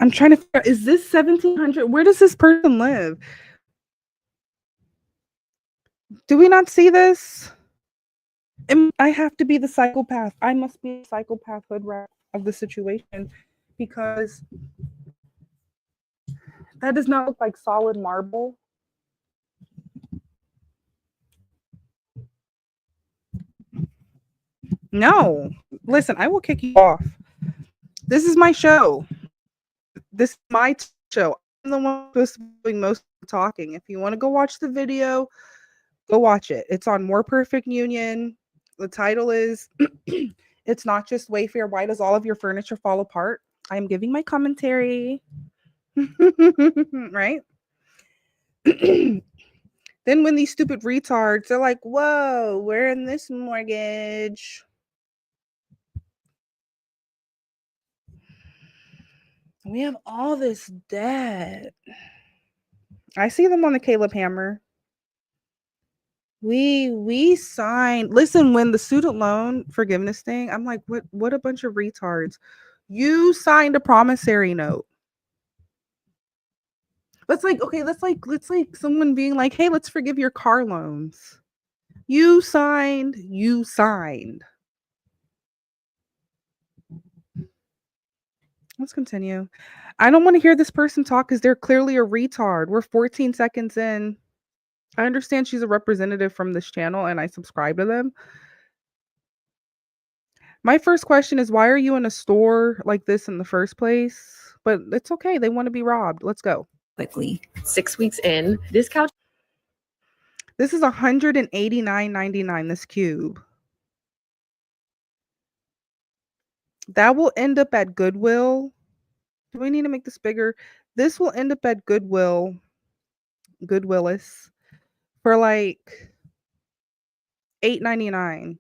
I'm trying to figure out, is this 1700? Where does this person live? Do we not see this? I have to be the psychopath. I must be a psychopath hood rat of the situation because that does not look like solid marble. No, listen, I will kick you off. This is my show. This is my show. I'm the one supposed to be doing most of the talking. If you want to go watch the video, go watch it. It's on More Perfect Union. The title is It's not just Wayfair. Why does all of your furniture fall apart? I'm giving my commentary. Right? Then when these stupid retards, they're like, whoa, we're in this mortgage. We have all this debt. I see them on the Caleb Hammer. We signed. Listen, when the student loan forgiveness thing, I'm like, what a bunch of retards. You signed a promissory note. That's like, okay, that's like someone being like, hey, let's forgive your car loans. You signed. Let's continue. I don't want to hear this person talk because they're clearly a retard. We're 14 seconds in. I understand she's a representative from this channel and I subscribe to them. My first question is, why are you in a store like this in the first place? But it's okay. They want to be robbed. Let's go. Quickly. 6 weeks in, this couch. This is $189.99, this cube. That will end up at Goodwill. Do we need to make this bigger? This will end up at Goodwill. Goodwillis. For like $8.99.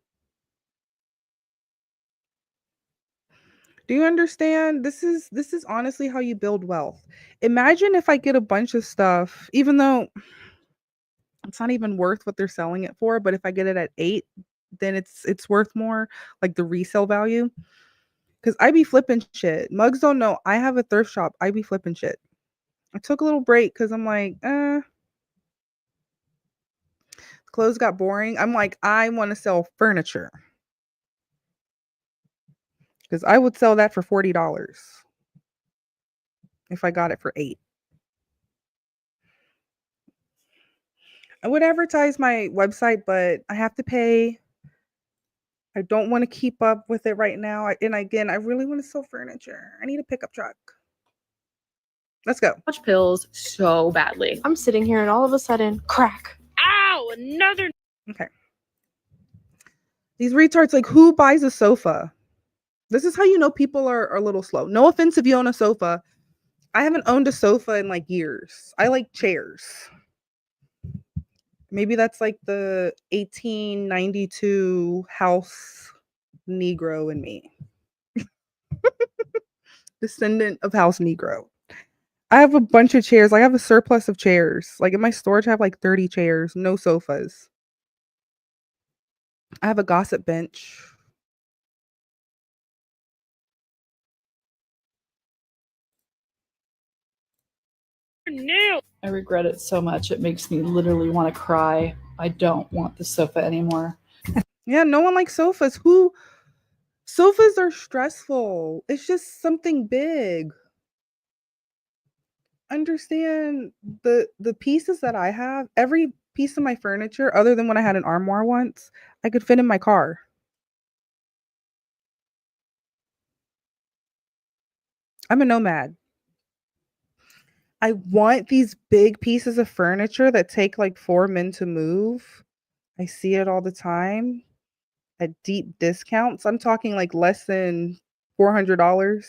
Do you understand? This is honestly how you build wealth. Imagine if I get a bunch of stuff, even though it's not even worth what they're selling it for, but if I get it at 8, then it's worth more, like the resale value. Because I be flipping shit. Mugs don't know. I have a thrift shop. I be flipping shit. I took a little break because I'm like, clothes got boring. I'm like, I want to sell furniture. Because I would sell that for $40 if I got it for 8. I would advertise my website, but I have to pay. I don't want to keep up with it right now. And again, I really want to sell furniture. I need a pickup truck. Let's go. Couch pills so badly. I'm sitting here and all of a sudden, crack. Ow, another. Okay. These retards, like, who buys a sofa? This is how you know people are a little slow. No offense if you own a sofa. I haven't owned a sofa in like years. I like chairs. Maybe that's like the 1892 house Negro in me. Descendant of house Negro. I have a bunch of chairs. I have a surplus of chairs. Like in my storage, I have like 30 chairs, no sofas. I have a gossip bench. I regret it so much. It makes me literally want to cry. I don't want the sofa anymore. Yeah, no one likes sofas. Sofas are stressful. It's just something big. Understand the pieces that I have, every piece of my furniture, other than when I had an armoire once, I could fit in my car. I'm a nomad. I want these big pieces of furniture that take like 4 men to move. I see it all the time at deep discounts. I'm talking like less than $400.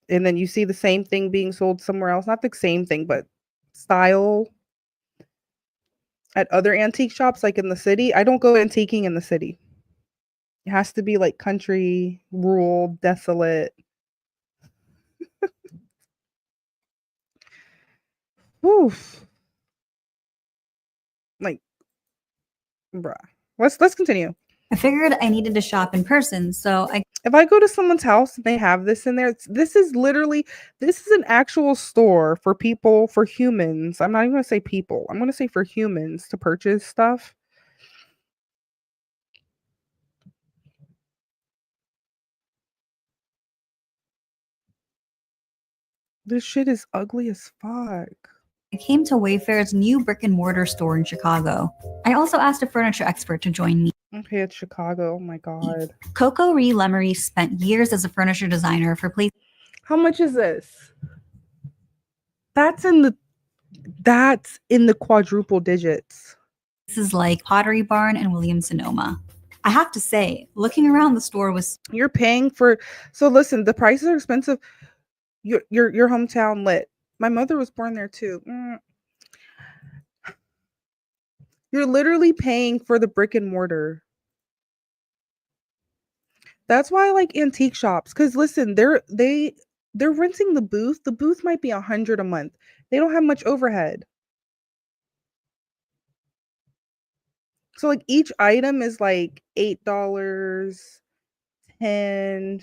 And then you see the same thing being sold somewhere else. Not the same thing, but style at other antique shops, like in the city. I don't go antiquing in the city. It has to be like country, rural, desolate. Oof. Like, bruh. Let's continue. I figured I needed to shop in person, so if I go to someone's house and they have this in there, this is an actual store for people, for humans. I'm not even going to say people. I'm going to say for humans to purchase stuff. This shit is ugly as fuck. I came to Wayfair's new brick and mortar store in Chicago. I also asked a furniture expert to join me. Okay, it's Chicago. Oh my god. Coco Ree Lemery spent years as a furniture designer for places. How much is this? That's in the quadruple digits. Places like Pottery Barn and Williams Sonoma. I have to say, looking around the store was You're paying for. So listen, the prices are expensive. Your hometown lit. My mother was born there too. You're literally paying for the brick and mortar. That's why I like antique shops. Because listen, they're renting the booth. The booth might be $100 a month. They don't have much overhead. So like each item is like $8, $10, $15,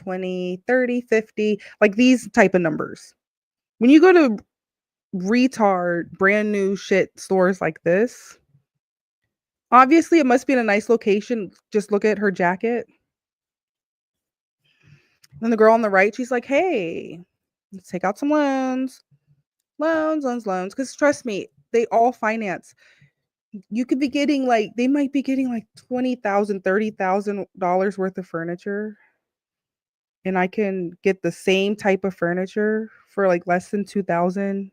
$20, $30, $50, like these type of numbers. When you go to retard brand new shit stores like this, obviously it must be in a nice location. Just look at her jacket. And the girl on the right, she's like, hey, let's take out some loans. Loans. Because trust me, they all finance. You could be getting like, they might be getting like $20,000, $30,000 worth of furniture. And I can get the same type of furniture for like less than $2,000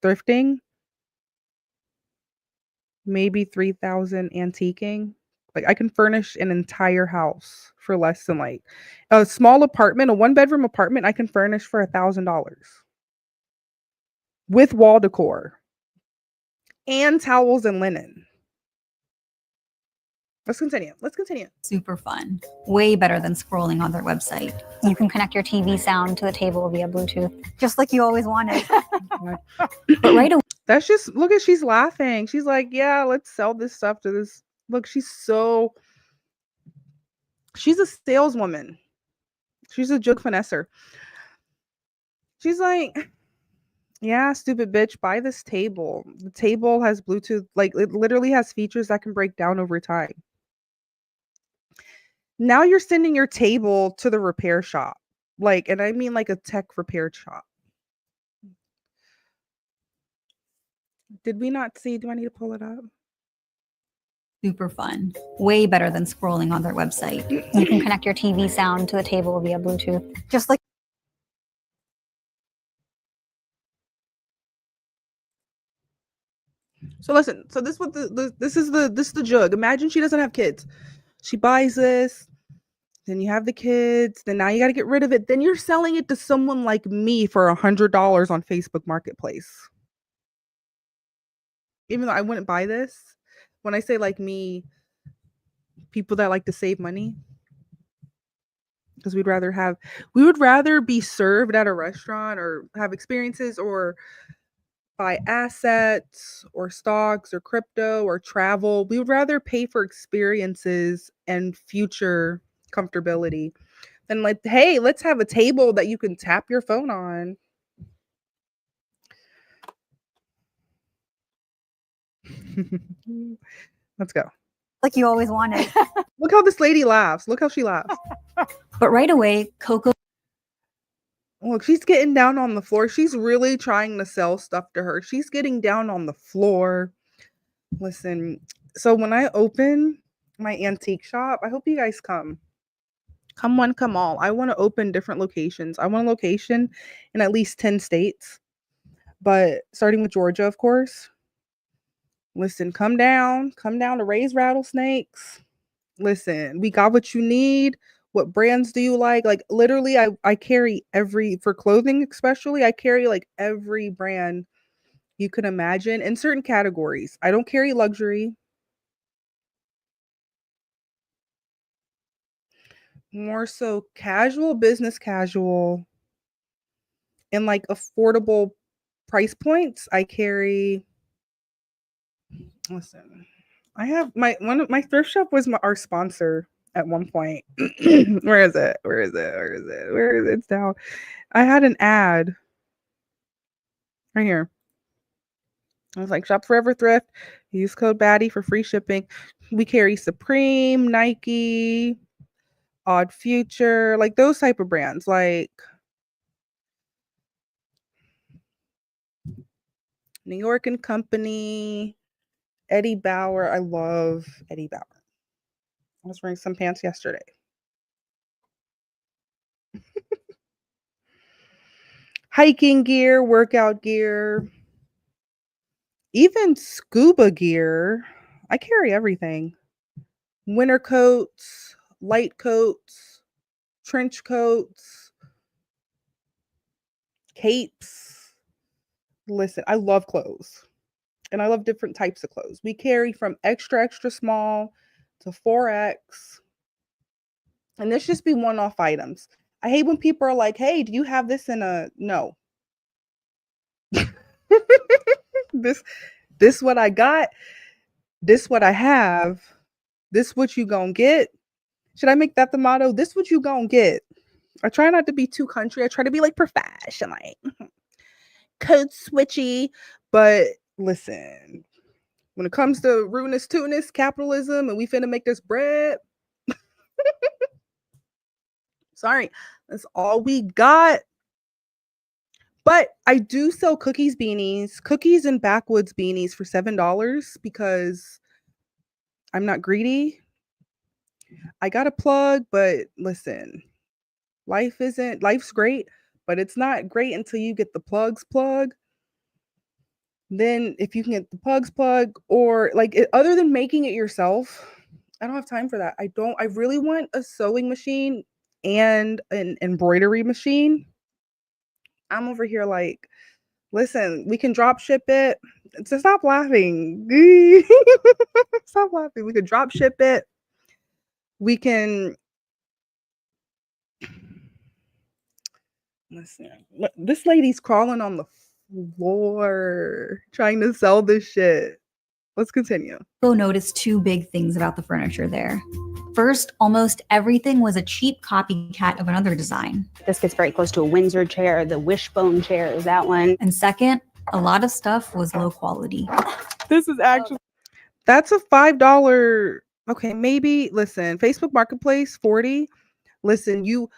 thrifting. Maybe $3,000 antiquing. Like I can furnish an entire house for less than like a small apartment, a 1-bedroom apartment. I can furnish for $1,000 with wall decor and towels and linen. Let's continue. super fun. Way better than scrolling on their website. You can connect your TV sound to the table via Bluetooth, just like you always wanted. But right away, That's just, look at, she's laughing. She's like, yeah, let's sell this stuff to this. Look, she's a saleswoman. She's a joke finesser. She's like, yeah, stupid bitch, buy this table. The table has Bluetooth, like it literally has features that can break down over time. Now you're sending your table to the repair shop. Like, and I mean like a tech repair shop. Did we not see? Do I need to pull it up? super fun. Way better than scrolling on their website. You can connect your TV sound to the table via Bluetooth, just like. So listen, so this what this is the jug. Imagine she doesn't have kids. She buys this, then you have the kids, then now you got to get rid of it. Then you're selling it to someone like me for $100 on Facebook Marketplace. Even though I wouldn't buy this, when I say like me, people that like to save money, because we would rather be served at a restaurant or have experiences or buy assets or stocks or crypto or travel. We would rather pay for experiences and future comfortability than like, hey, let's have a table that you can tap your phone on. Let's go. Like you always wanted. Look how this lady laughs. Look how she laughs. But right away, Coco. Look, she's getting down on the floor. She's really trying to sell stuff to her. She's getting down on the floor. Listen, so when I open my antique shop, I hope you guys come. Come one, come all. I want to open different locations. I want a location in at least 10 states, but starting with Georgia, of course. Listen, come down to raise rattlesnakes. Listen, we got what you need. What brands do you like? Like literally, I carry for clothing especially, I carry like every brand you can imagine in certain categories. I don't carry luxury. More so casual, business casual, and like affordable price points. I carry. Listen, I have my thrift shop was our sponsor at one point. Where is it? It's down. I had an ad right here. I was like, shop Forever Thrift. Use code Baddie for free shipping. We carry Supreme, Nike, Odd Future, like those type of brands, like New York and Company, Eddie Bauer. I love Eddie Bauer. I was wearing some pants yesterday. Hiking gear, workout gear, even scuba gear. I carry everything. winter coats, light coats, trench coats, capes. Listen, I love clothes. And I love different types of clothes. We carry from extra, extra small to 4X. And this just be one-off items. I hate when people are like, hey, do you have this in a... No. This what I got. This what I have. This what you gonna get. Should I make that the motto? This what you gonna get. I try not to be too country. I try to be like professional, like code switchy. But listen, when it comes to ruinous tunis, capitalism, and we finna make this bread, sorry, that's all we got. But I do sell cookies and backwoods beanies for $7 because I'm not greedy. I got a plug, but listen, life's great, but it's not great until you get the plugs plug. Then if you can get the plugs plug or like other than making it yourself, I don't have time for that. I really want a sewing machine and an embroidery machine. I'm over here like, listen, we can drop ship it. So stop laughing. Stop laughing. We could drop ship it. We can listen. This lady's crawling on the floor trying to sell this shit. Let's continue. Go notice two big things about the furniture there. First, almost everything was a cheap copycat of another design. This gets very close to a Windsor chair. The Wishbone chair is that one. And second, a lot of stuff was low quality. This is actually, that's a $5. Okay, maybe, listen, Facebook Marketplace, 40. Listen, you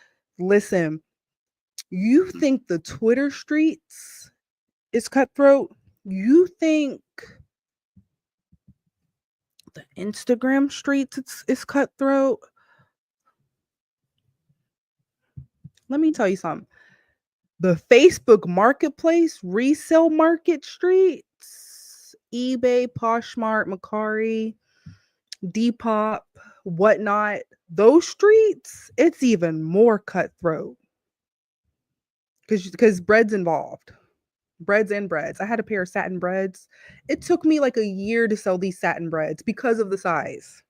think the Twitter streets is cutthroat? You think the Instagram streets is cutthroat? Let me tell you something. The Facebook Marketplace, resale market streets, eBay, Poshmark, Mercari, Depop, whatnot, those streets, it's even more cutthroat. Because bread's involved. Breads. I had a pair of satin breads. It took me like a year to sell these satin breads because of the size.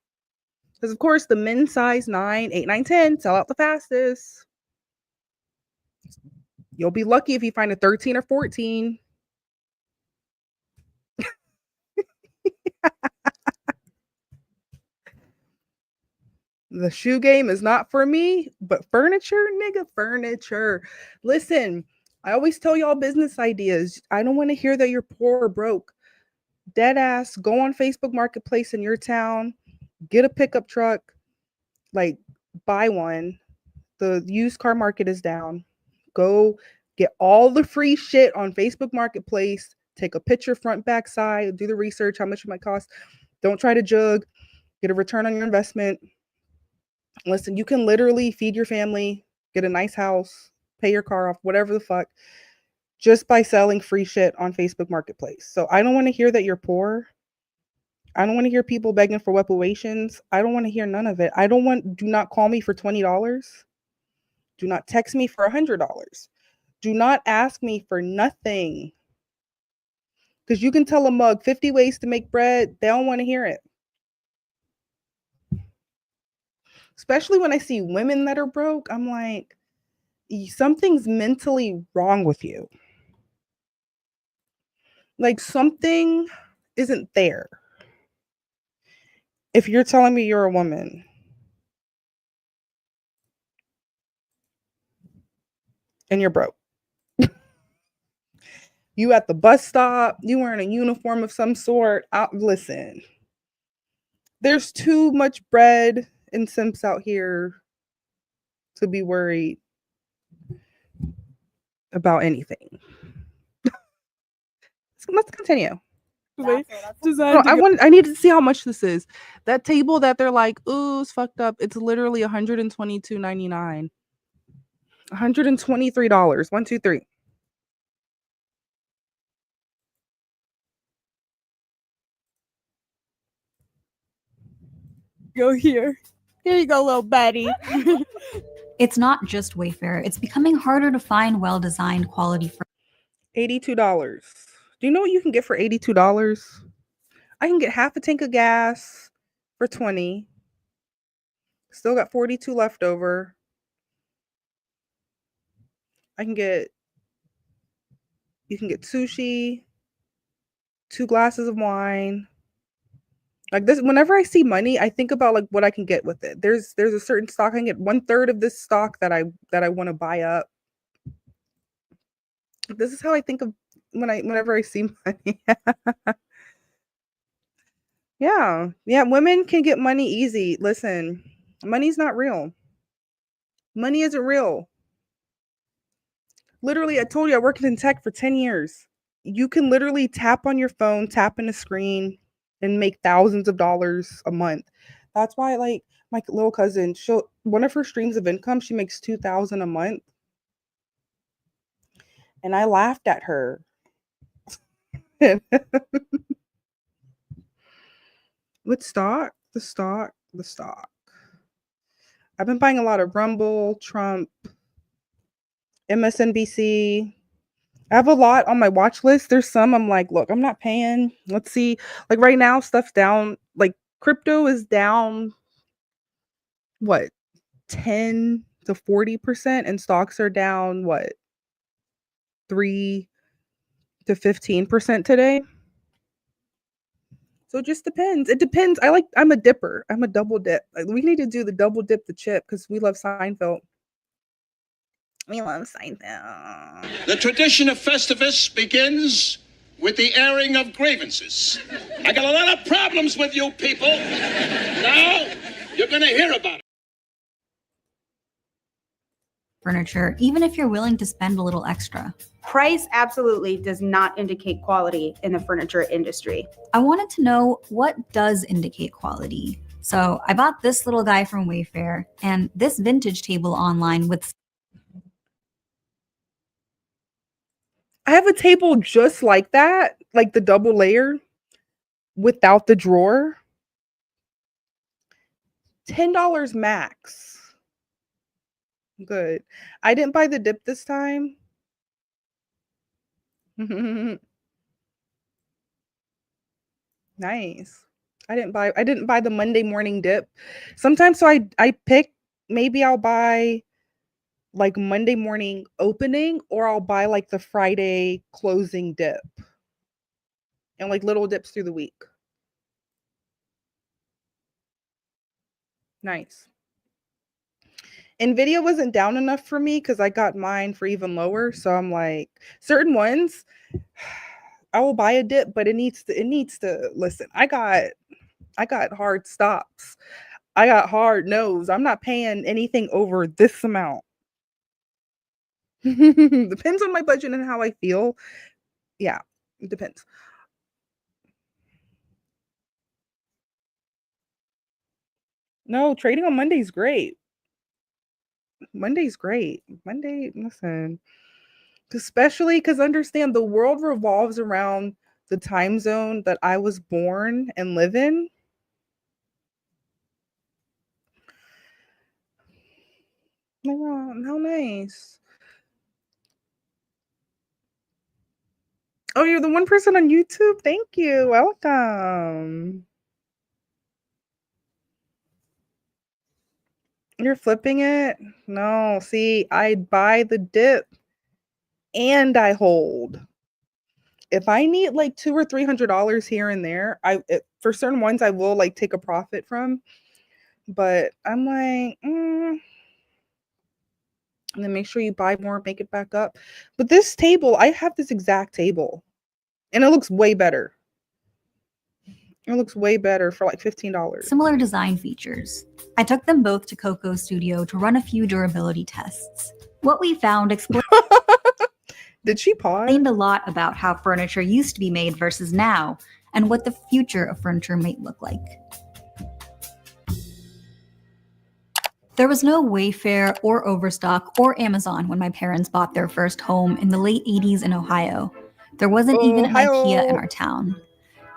Because of course the men's size 9, 8, 9, 10 sell out the fastest. You'll be lucky if you find a 13 or 14. The shoe game is not for me, but furniture, nigga, furniture. Listen, I always tell y'all business ideas. I don't want to hear that you're poor or broke. Dead ass, go on Facebook Marketplace in your town, get a pickup truck, like buy one. The used car market is down. Go get all the free shit on Facebook Marketplace. Take a picture front, back, side, do the research, how much it might cost. Don't try to jug. Get a return on your investment. Listen, you can literally feed your family, get a nice house, pay your car off, whatever the fuck, just by selling free shit on Facebook Marketplace. So I don't want to hear that you're poor. I don't want to hear people begging for reparations. I don't want to hear none of it. Do not call me for $20. Do not text me for $100. Do not ask me for nothing. Because you can tell a mug 50 ways to make bread. They don't want to hear it. Especially when I see women that are broke, I'm like, something's mentally wrong with you. Like something isn't there. If you're telling me you're a woman and you're broke, you at the bus stop, you wearing a uniform of some sort, listen, there's too much bread and simps out here to be worried about anything. So let's continue. I need to see how much this is. That table that they're like, ooh, it's fucked up. It's literally $122.99. $123. 1, 2, 3. Go here. Here you go, little buddy. It's not just Wayfair, it's becoming harder to find well-designed quality furniture. $82. Do you know what you can get for $82? I can get half a tank of gas for $20. Still got 42 left over. You can get sushi, 2 glasses of wine. Like this, whenever I see money, I think about like what I can get with it. There's a certain stock I can get 1/3 of this stock that I want to buy up. This is how I think of whenever I see money. Yeah, women can get money easy. Listen, money's not real. Money isn't real. Literally, I told you I worked in tech for 10 years. You can literally tap on your phone, tap in a screen, and make thousands of dollars a month. That's why, like, my little cousin, one of her streams of income, she makes $2,000 a month. And I laughed at her. What stock? The stock. I've been buying a lot of Rumble, Trump, MSNBC. I have a lot on my watch list. There's some I'm like, look, I'm not paying. Let's see. Like right now, stuff's down. Like crypto is down, what, 10 to 40%, and stocks are down, what, 3 to 15% today. So it just depends. It depends. I'm a dipper. I'm a double dip. Like, we need to do the double dip the chip because we love Seinfeld. We love Seinfeld. The tradition of Festivus begins with the airing of grievances. I got a lot of problems with you people. Now, you're going to hear about it. Furniture, even if you're willing to spend a little extra. Price absolutely does not indicate quality in the furniture industry. I wanted to know what does indicate quality. So I bought this little guy from Wayfair and this vintage table online with... I have a table just like that, like the double layer without the drawer. $10 max. Good. I didn't buy the dip this time. Nice. I didn't buy the Monday morning dip. Sometimes so I pick, maybe I'll buy like Monday morning opening, or I'll buy like the Friday closing dip. And like little dips through the week. Nice. Nvidia wasn't down enough for me because I got mine for even lower. So I'm like, certain ones, I will buy a dip, but it needs to listen. I got hard stops. I got hard no's. I'm not paying anything over this amount. Depends on my budget and how I feel. Yeah, it depends. No, trading on Monday is great. Monday's great. Monday, listen, especially because understand the world revolves around the time zone that I was born and live in. Oh, how nice. Oh, you're the one person on YouTube? Thank you. Welcome. You're flipping it? No, see, I buy the dip and I hold. If I need like $200 or $300 here and there, for certain ones I will like take a profit from. But I'm like, and then make sure you buy more, make it back up. But this table, I have this exact table, and it looks way better. It looks way better for like $15. Similar design features. I took them both to Coco Studio to run a few durability tests. What we found Did she pause? Explained a lot about how furniture used to be made versus now, and what the future of furniture might look like. There was no Wayfair or Overstock or Amazon when my parents bought their first home in the late 80s in Ohio. There wasn't even an IKEA in our town.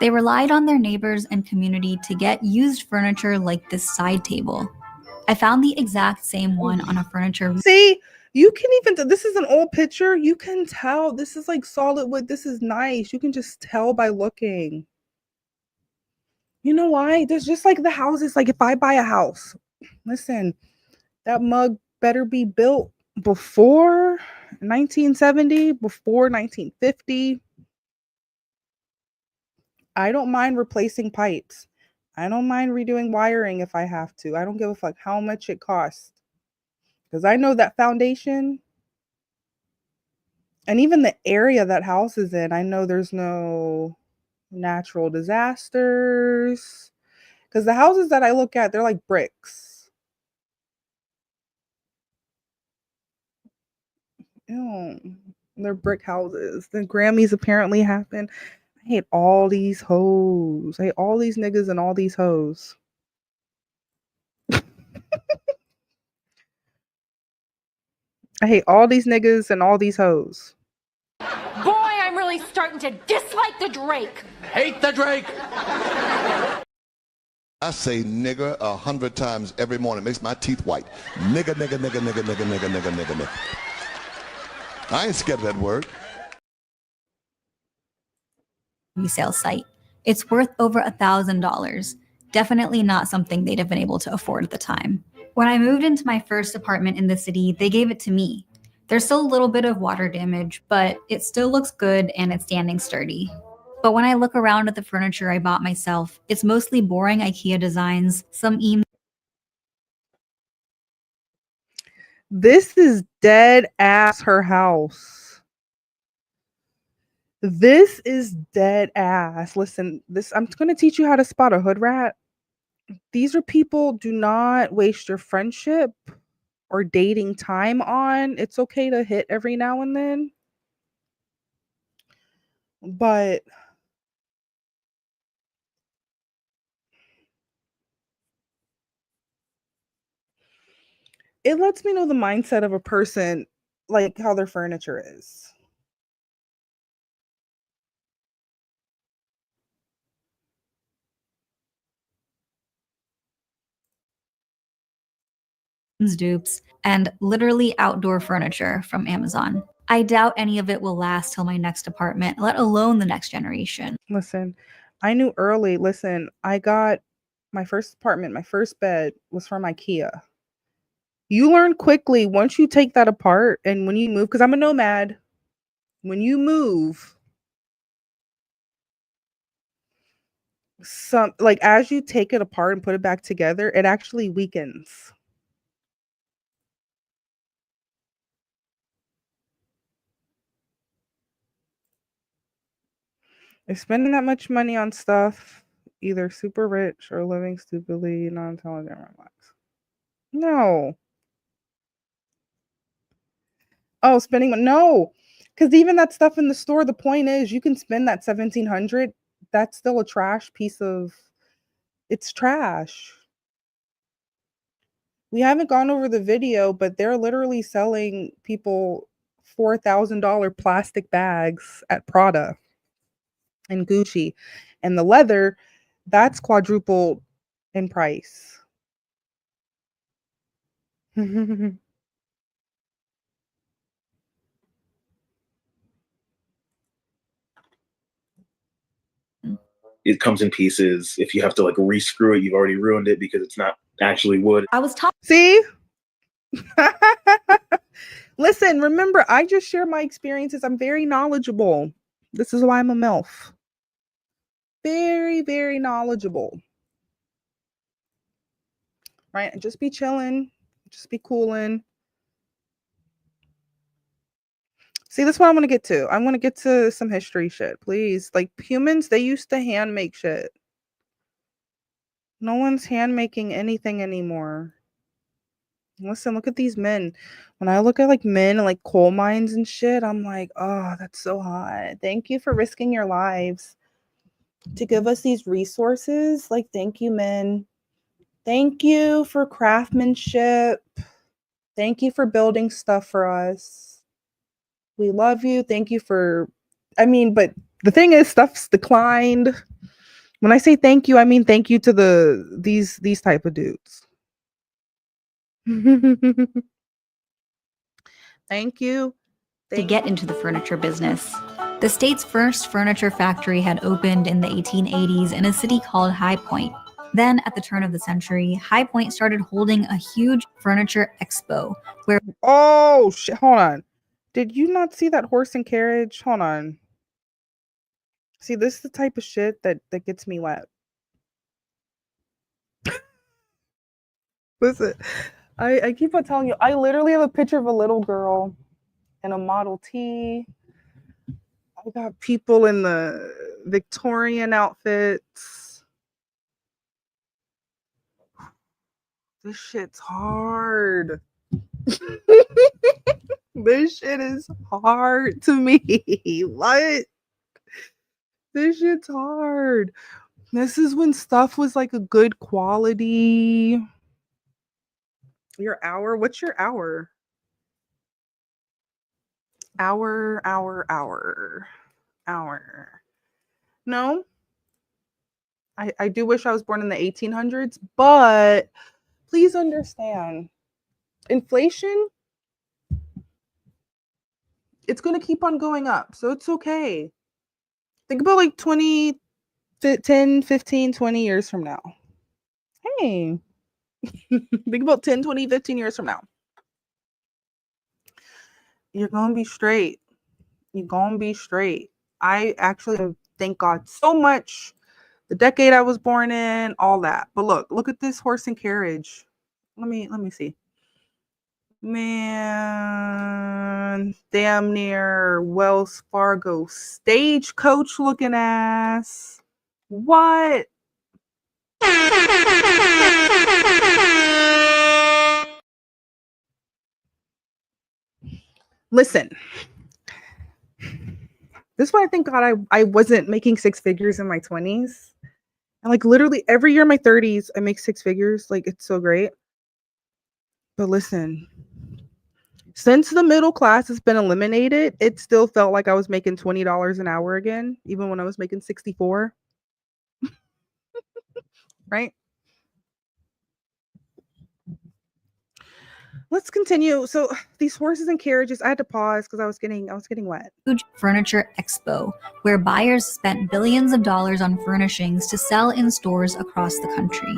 They relied on their neighbors and community to get used furniture like this side table. I found the exact same one on a furniture. See, you can even, this is an old picture. You can tell this is like solid wood. This is nice. You can just tell by looking. You know why? There's just like the houses. Like if I buy a house, listen, that mug better be built before 1970, before 1950. I don't mind replacing pipes. I don't mind redoing wiring if I have to. I don't give a fuck how much it costs. Because I know that foundation and even the area that house is in, I know there's no natural disasters. Because the houses that I look at, they're like bricks. Ew, they're brick houses. The Grammys apparently happened. I hate all these hoes. I hate all these niggas and all these hoes. I hate all these niggas and all these hoes. Boy, I'm really starting to dislike the Drake. Hate the Drake. I say nigger 100 times every morning. Makes my teeth white. Nigger, nigger, nigger, nigger, nigger, nigger, nigger, nigger, nigger. I ain't scared of that word. Resale site. It's worth over $1,000. Definitely not something they'd have been able to afford at the time. When I moved into my first apartment in the city, they gave it to me. There's still a little bit of water damage, but it still looks good and it's standing sturdy. But when I look around at the furniture I bought myself, it's mostly boring IKEA designs, some This is dead ass her house. This is dead ass. Listen, I'm going to teach you how to spot a hood rat. These are people, do not waste your friendship or dating time on. It's okay to hit every now and then. But it lets me know the mindset of a person, like how their furniture is. dupes, and literally outdoor furniture from Amazon. I doubt any of it will last till my next apartment, let alone the next generation. Listen, I knew early. Listen, I got my first apartment, my first bed was from IKEA. You learn quickly once you take that apart and when you move, because I'm a nomad. When you move, as you take it apart and put it back together, it actually weakens. If spending that much money on stuff, either super rich or living stupidly non-intelligent, relax. No. Oh, no, because even that stuff in the store, the point is you can spend that $1,700. That's still a trash piece of. It's trash. We haven't gone over the video, but they're literally selling people $4,000 plastic bags at Prada and Gucci, and the leather, that's quadrupled in price. It comes in pieces. If you have to like re-screw it, you've already ruined it because it's not actually wood. I was talking. See? Listen, remember, I just share my experiences. I'm very knowledgeable. This is why I'm a MILF. Very, very knowledgeable. Right? And just be chilling. Just be cooling. See, that's what I want to get to. I want to get to some history shit, please. Like humans, they used to hand make shit. No one's hand making anything anymore. Listen, look at these men. When I look at like men and like coal mines and shit, I'm like, oh, that's so hot. Thank you for risking your lives to give us these resources. Like, thank you, men. Thank you for craftsmanship. Thank you for building stuff for us. We love you. Thank you for, but the thing is, stuff's declined. When I say thank you, I mean thank you to these type of dudes. Thank you. To get into the furniture business. The state's first furniture factory had opened in the 1880s in a city called High Point. Then, at the turn of the century, High Point started holding a huge furniture expo where... Oh, shit. Hold on. Did you not see that horse and carriage? Hold on. See, this is the type of shit that gets me wet. Listen, I keep on telling you, I literally have a picture of a little girl in a Model T. I got people in the Victorian outfits. This shit's hard. This shit is hard to me. What? This shit's hard. This is when stuff was like a good quality. Your hour? What's your hour? Hour. No. I do wish I was born in the 1800s, but please understand, inflation, it's going to keep on going up, so it's okay. Think about like 10, 15, 20 years from now. Hey. Think about 10, 20, 15 years from now. You're going to be straight. You're going to be straight. I actually thank God so much. The decade I was born in, all that. But look at this horse and carriage. Let me see. Man, damn near Wells Fargo stagecoach looking ass. What? Listen, this is why I thank God I wasn't making six figures in my 20s. And like literally every year in my 30s, I make six figures. Like, it's so great. But listen, since the middle class has been eliminated, it still felt like I was making $20 an hour again, even when I was making 64. Right? Let's continue. So these horses and carriages, I had to pause because I was getting wet. Huge furniture expo where buyers spent billions of dollars on furnishings to sell in stores across the country.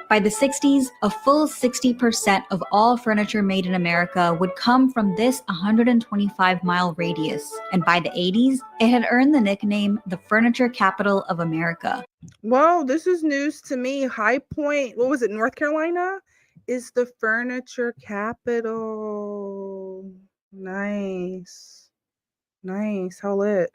By the 60s, a full 60% of all furniture made in America would come from this 125-mile radius. And by the 80s, it had earned the nickname the Furniture Capital of America. Well, this is news to me. High Point, what was it, North Carolina, is the furniture capital. Nice. How lit.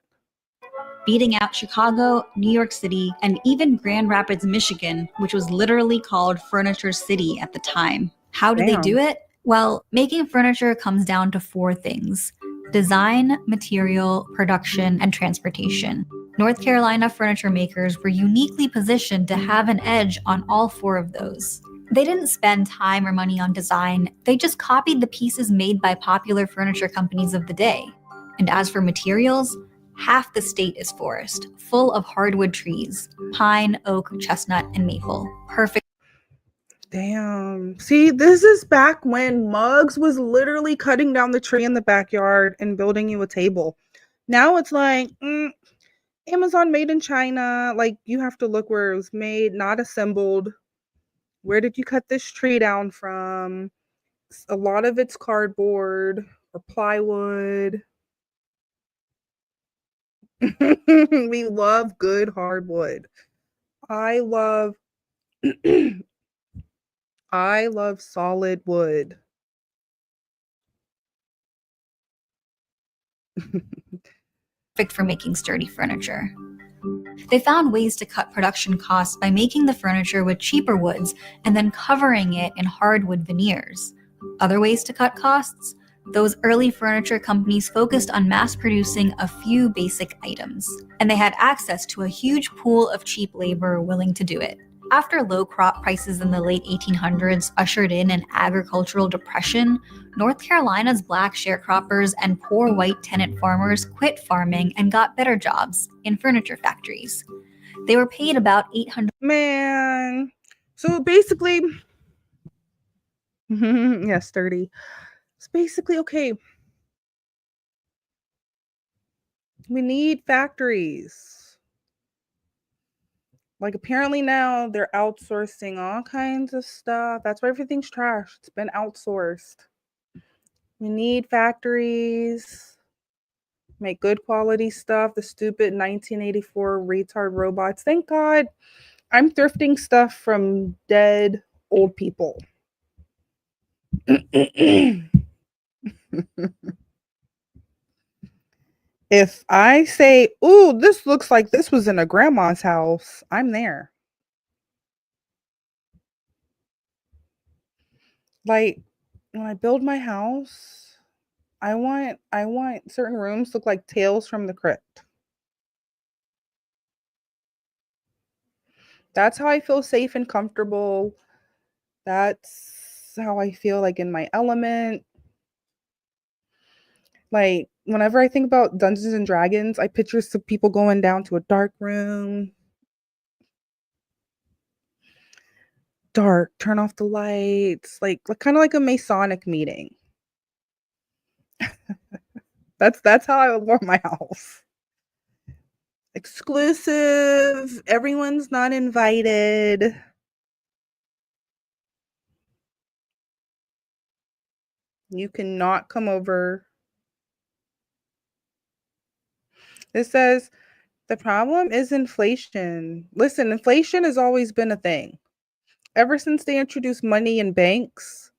Beating out Chicago, New York City, and even Grand Rapids, Michigan, which was literally called Furniture City at the time. How did they do it? Well, making furniture comes down to four things: design, material, production, and transportation. North Carolina furniture makers were uniquely positioned to have an edge on all four of those. They didn't spend time or money on design, they just copied the pieces made by popular furniture companies of the day. And as for materials, half the state is forest, full of hardwood trees: pine, oak, chestnut, and maple. Perfect. Damn. See, this is back when Muggs was literally cutting down the tree in the backyard and building you a table. Now it's like, Amazon made in China. Like, you have to look where it was made, not assembled. Where did you cut this tree down from? A lot of it's cardboard or plywood. We love good hardwood. I love solid wood. Perfect for making sturdy furniture. They found ways to cut production costs by making the furniture with cheaper woods and then covering it in hardwood veneers. Other ways to cut costs? Those early furniture companies focused on mass producing a few basic items, and they had access to a huge pool of cheap labor willing to do it. After low crop prices in the late 1800s ushered in an agricultural depression, North Carolina's black sharecroppers and poor white tenant farmers quit farming and got better jobs in furniture factories. They were paid about $800. Man. So basically, yes, 30. It's basically okay. We need factories. Like apparently now they're outsourcing all kinds of stuff. That's why everything's trash. It's been outsourced. We need factories. Make good quality stuff. The stupid 1984 retard robots. Thank God I'm thrifting stuff from dead old people. If I say, ooh, this looks like this was in a grandma's house, I'm there. Like when I build my house, I want certain rooms to look like Tales from the Crypt. That's how I feel safe and comfortable. That's how I feel like in my element. Like whenever I think about Dungeons and Dragons, I picture some people going down to a dark room. Dark, turn off the lights, like kind of like a Masonic meeting. That's how I would want my house. Exclusive, everyone's not invited. You cannot come over. It says the problem is inflation. Listen, inflation has always been a thing. Ever since they introduced money in banks,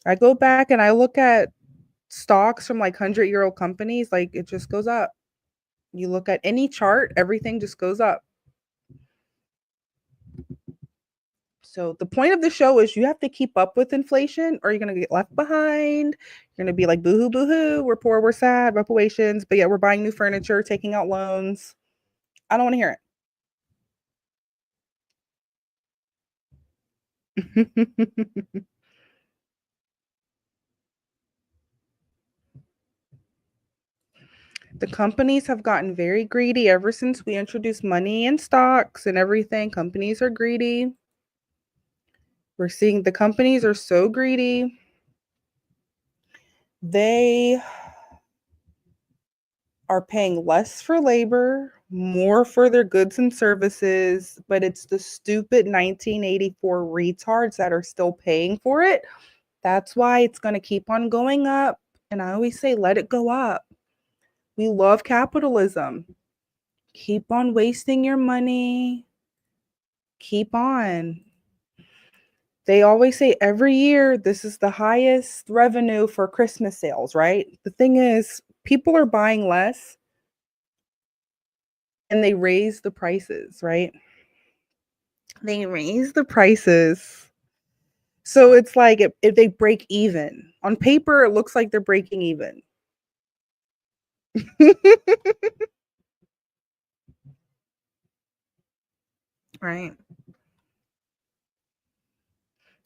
I go back and I look at stocks from like 100-year-old companies, like it just goes up. You look at any chart, everything just goes up. So the point of the show is you have to keep up with inflation or you're going to get left behind. You're going to be like, boo-hoo, boo-hoo, we're poor, we're sad, reparations, but yet we're buying new furniture, taking out loans. I don't want to hear it. The companies have gotten very greedy ever since we introduced money and stocks and everything. Companies are greedy. We're seeing the companies are so greedy. They are paying less for labor, more for their goods and services, but it's the stupid 1984 retards that are still paying for it. That's why it's going to keep on going up. And I always say, let it go up. We love capitalism. Keep on wasting your money. Keep on. They always say every year, this is the highest revenue for Christmas sales, right? The thing is, people are buying less and they raise the prices, right? They raise the prices. So it's like if they break even. On paper, it looks like they're breaking even. Right.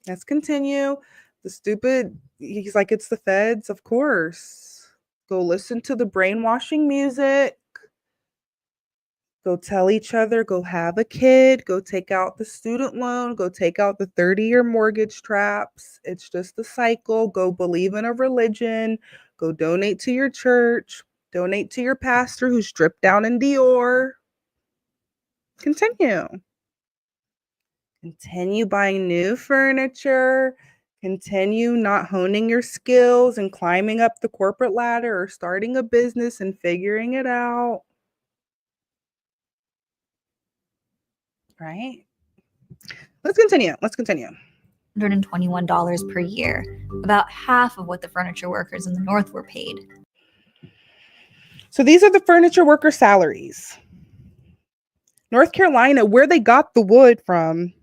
Let's continue. The stupid, he's like, it's the feds, of course. Go listen to the brainwashing music. Go tell each other, go have a kid, go take out the student loan, go take out the 30-year mortgage traps. It's just a cycle. Go believe in a religion. Go donate to your church. Donate to your pastor who's stripped down in Dior. Continue. Continue buying new furniture. Continue not honing your skills and climbing up the corporate ladder or starting a business and figuring it out. Right? Let's continue. $121 per year, about half of what the furniture workers in the North were paid. So these are the furniture worker salaries. North Carolina, where they got the wood from,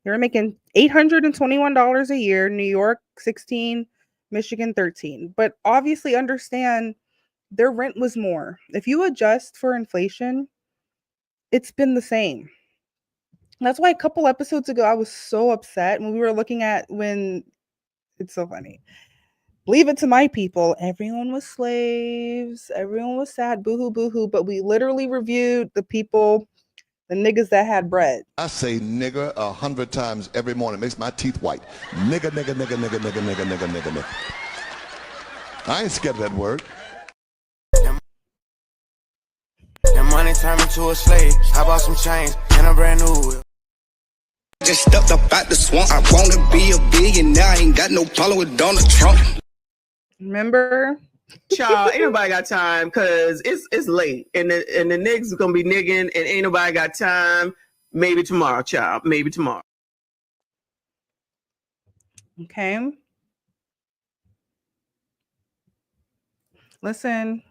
they were making $821 a year. New York, 16, Michigan, 13. But obviously understand their rent was more. If you adjust for inflation, it's been the same. That's why a couple episodes ago, I was so upset when we were looking at it's so funny. Leave it to my people. Everyone was slaves. Everyone was sad. Boohoo, boohoo. But we literally reviewed the people, the niggas that had bread. I say nigger 100 times every morning. Makes my teeth white. Nigger, nigger, nigger, nigger, nigger, nigger, nigger, nigger, nigger. I ain't scared of that word. That money turned me to a slave. I bought some chains and a brand new whip. Just stepped up out the swamp. I wanna be a billionaire. I ain't got no problem with Donald Trump. Remember? Child, ain't nobody got time because it's late and the niggas gonna be nigging and ain't nobody got time. Maybe tomorrow, child. Maybe tomorrow. Okay. Listen,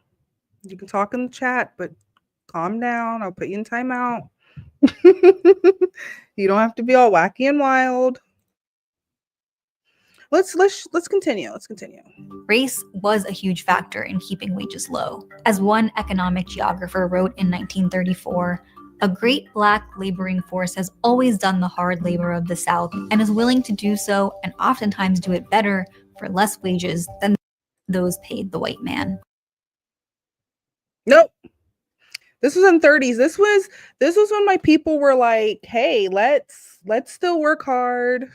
you can talk in the chat, but calm down. I'll put you in timeout. You don't have to be all wacky and wild. Let's continue. Let's continue. Race was a huge factor in keeping wages low. As one economic geographer wrote in 1934, a great Black laboring force has always done the hard labor of the South and is willing to do so and oftentimes do it better for less wages than those paid the white man. Nope. This was in the 30s. This was when my people were like, hey, let's still work hard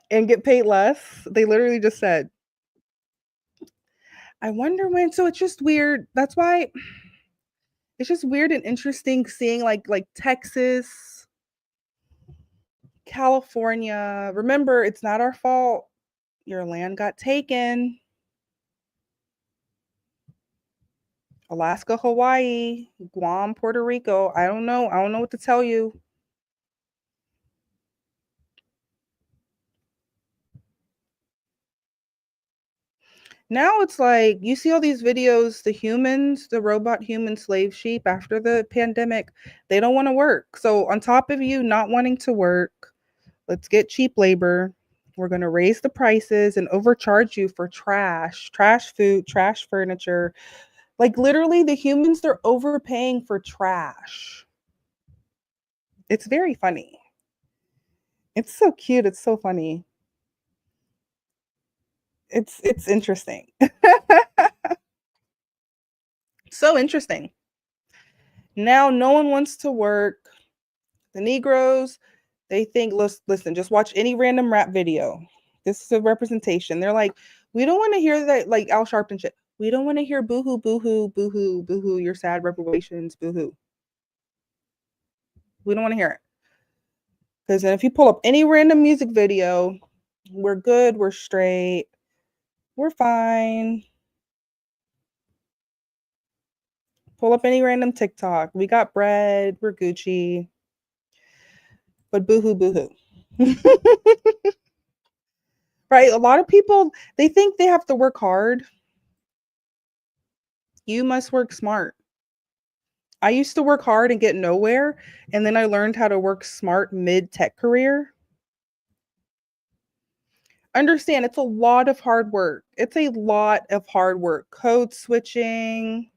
and get paid less. They literally just said, I wonder when. So it's just weird. That's why it's just weird and interesting seeing like Texas, California. Remember, it's not our fault. Your land got taken. Alaska, Hawaii, Guam, Puerto Rico. I don't know. I don't know what to tell you. Now it's like you see all these videos, the robot human slave sheep after the pandemic, they don't want to work. So on top of you not wanting to work, let's get cheap labor. We're going to raise the prices and overcharge you for trash food, trash furniture. Like literally the humans, they're overpaying for trash. It's very funny. It's so cute. It's so funny. It's interesting. So interesting. Now no one wants to work. The Negroes, they think, listen, just watch any random rap video. This is a representation. They're like, we don't want to hear that, like Al Sharpton shit. We don't want to hear boohoo, boohoo, boohoo, boohoo, your sad reparations, boohoo. We don't want to hear it. Because then if you pull up any random music video, we're good, we're straight, we're fine. Pull up any random TikTok. We got bread, we're Gucci. But boohoo, boohoo. Right? A lot of people, they think they have to work hard. You must work smart. I used to work hard and get nowhere, and then I learned how to work smart mid-tech career. Understand, it's a lot of hard work. It's a lot of hard work. Code switching.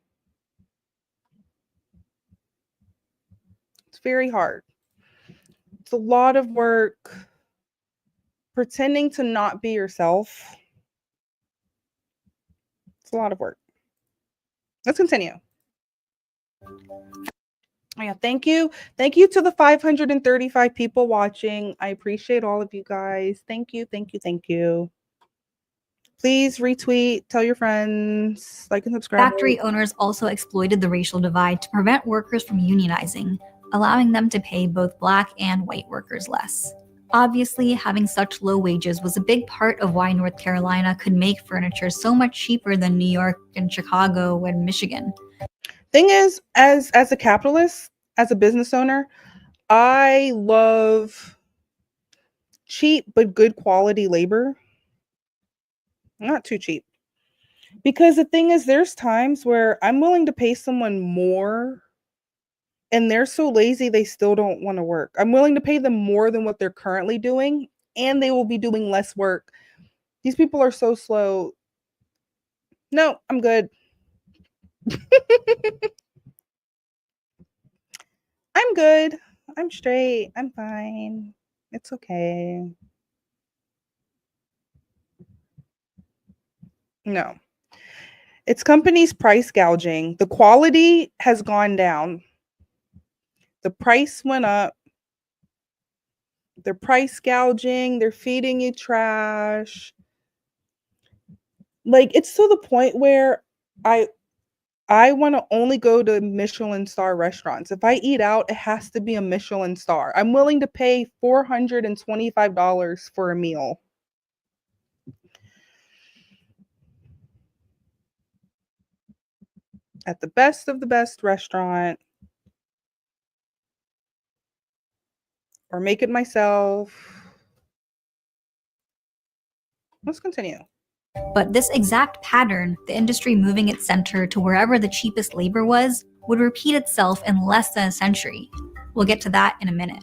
It's very hard. It's a lot of work. Pretending to not be yourself. It's a lot of work. Let's continue. Yeah, thank you. Thank you to the 535 people watching. I appreciate all of you guys. Thank you, thank you, thank you. Please retweet, tell your friends, like and subscribe. Factory owners also exploited the racial divide to prevent workers from unionizing, allowing them to pay both Black and white workers less. Obviously, having such low wages was a big part of why North Carolina could make furniture so much cheaper than New York and Chicago and Michigan. Thing is, as a capitalist, as a business owner, I love cheap but good quality labor. Not too cheap. Because the thing is, there's times where I'm willing to pay someone more and they're so lazy they still don't want to work. I'm willing to pay them more than what they're currently doing, and they will be doing less work. These people are so slow. No, I'm good. I'm good. I'm straight. I'm fine. It's okay. No. It's companies price gouging. The quality has gone down. The price went up. They're price gouging. They're feeding you trash. Like, it's to the point where I want to only go to Michelin star restaurants. If I eat out, it has to be a Michelin star. I'm willing to pay $425 for a meal. At the best of the best restaurant. Or make it myself. Let's continue. But this exact pattern, the industry moving its center to wherever the cheapest labor was, would repeat itself in less than a century. We'll get to that in a minute.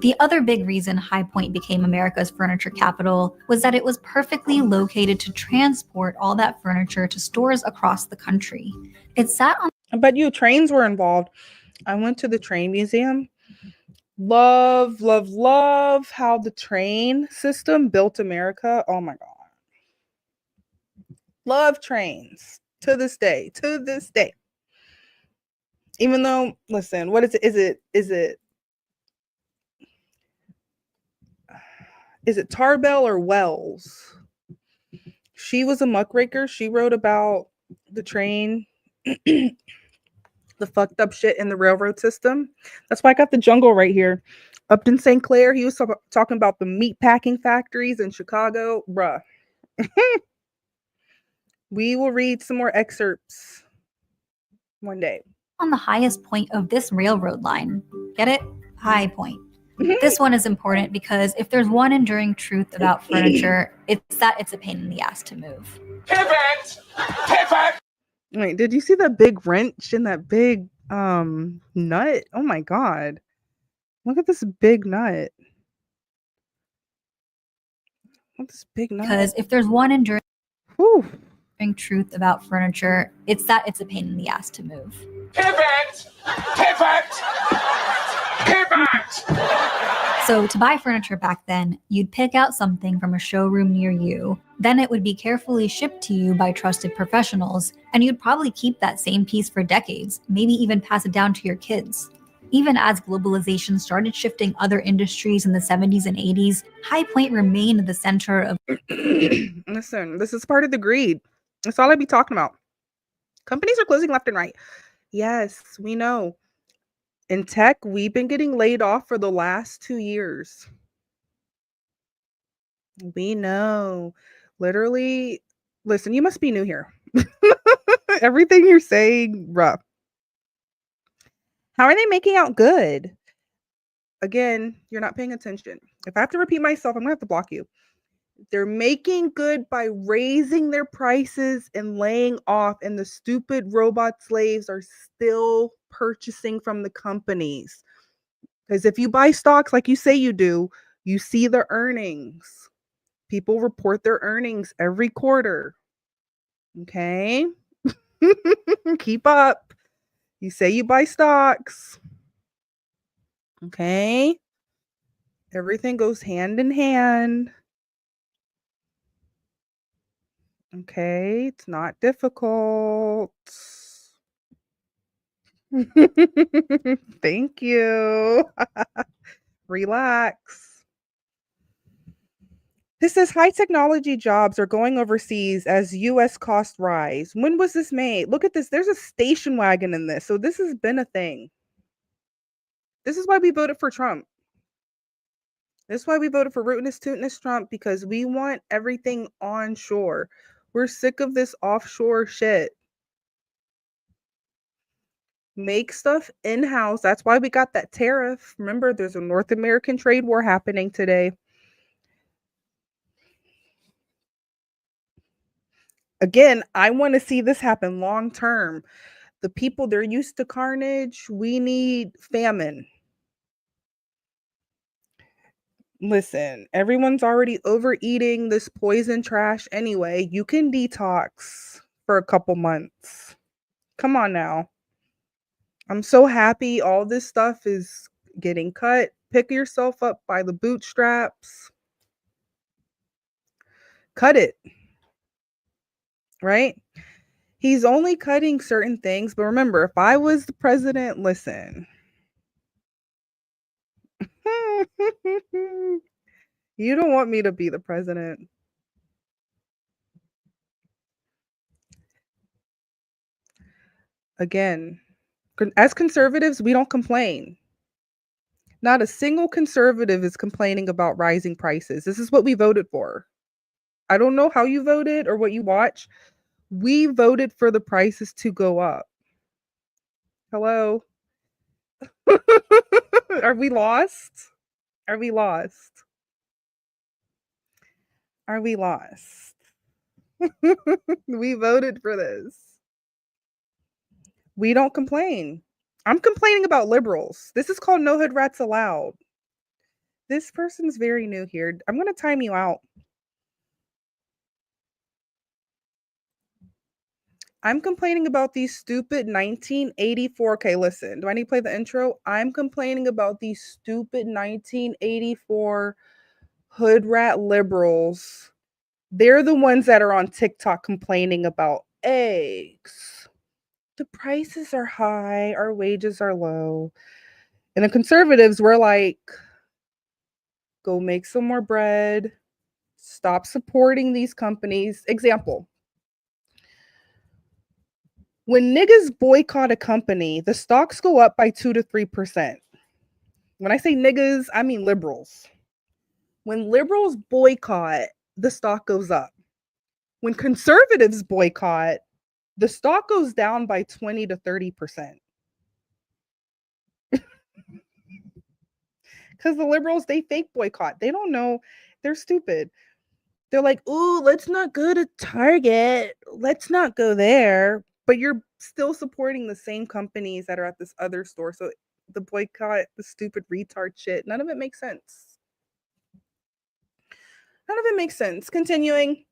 The other big reason High Point became America's furniture capital was that it was perfectly located to transport all that furniture to stores across the country. It sat on... I bet you trains were involved. I went to the train museum. Love, love, love how the train system built America. Oh my God. Love trains to this day. To this day. Even though, listen, what is it? Is it Tarbell or Wells? She was a muckraker. She wrote about the train, the fucked up shit in the railroad system. That's why I got the jungle right here. Upton St. Clair, he was talking about the meat packing factories in Chicago. Bruh. We will read some more excerpts one day. On the highest point of this railroad line. Get it? High Point. This one is important because if there's one enduring truth about furniture, it's that it's a pain in the ass to move. Pivot! Pivot! Wait, did you see that big wrench and that big nut? Oh my God. Look at this big nut. Look at this big nut. Because if there's one enduring Whew. truth about furniture, it's that it's a pain in the ass to move. Pivot! Pivot! Pivot! So to buy furniture back then, you'd pick out something from a showroom near you. Then it would be carefully shipped to you by trusted professionals, and you'd probably keep that same piece for decades, maybe even pass it down to your kids. Even as globalization started shifting other industries in the 70s and 80s, High Point remained the center of... Listen, this is part of the greed. That's all I be talking about. Companies are closing left and right. Yes, we know. In tech, we've been getting laid off for the last 2 years. We know. Literally, listen, you must be new here. Everything you're saying, rough. How are they making out good? Again, you're not paying attention. If I have to repeat myself, I'm going to have to block you. They're making good by raising their prices and laying off, and the stupid robot slaves are still purchasing from the companies. Because if you buy stocks like you say you do, you see the earnings. People report their earnings every quarter. Okay? Keep up. You say you buy stocks. Okay? Everything goes hand in hand. Okay, it's not difficult. Thank you. Relax. This says high technology jobs are going overseas as US costs rise. When was this made? Look at this. There's a station wagon in this. So this has been a thing. This is why we voted for Trump. This is why we voted for Rootin'est Tootin'est Trump, because we want everything onshore. We're sick of this offshore shit. Make stuff in-house. That's why we got that tariff. Remember, there's a North American trade war happening today. Again, I want to see this happen long term. The people, they're used to carnage. We need famine. Listen, everyone's already overeating this poison trash anyway. You can detox for a couple months. Come on now. I'm so happy all this stuff is getting cut. Pick yourself up by the bootstraps. Cut it. right? He's only cutting certain things. But remember, if I was the president, listen. You don't want me to be the president. Again, as conservatives, we don't complain. Not a single conservative is complaining about rising prices. This is what we voted for. I don't know how you voted or what you watch. We voted for the prices to go up. Hello? Are we lost? Are we lost? Are we lost? We voted for this. We don't complain. I'm complaining about liberals. This is called No Hood Rats Allowed. This person's very new here. I'm going to time you out. I'm complaining about these stupid 1984. Okay, listen. Do I need to play the intro? I'm complaining about these stupid 1984 hood rat liberals. They're the ones that are on TikTok complaining about eggs. The prices are high. Our wages are low. And the conservatives were like, go make some more bread. Stop supporting these companies. Example. When niggas boycott a company, the stocks go up by 2 to 3%. When I say niggas, I mean liberals. When liberals boycott, the stock goes up. When conservatives boycott, the stock goes down by 20 to 30%. Because the liberals, they fake boycott. They don't know. They're stupid. They're like, ooh, let's not go to Target. Let's not go there. But you're still supporting the same companies that are at this other store. So the boycott, the stupid retard shit, none of it makes sense. None of it makes sense. Continuing.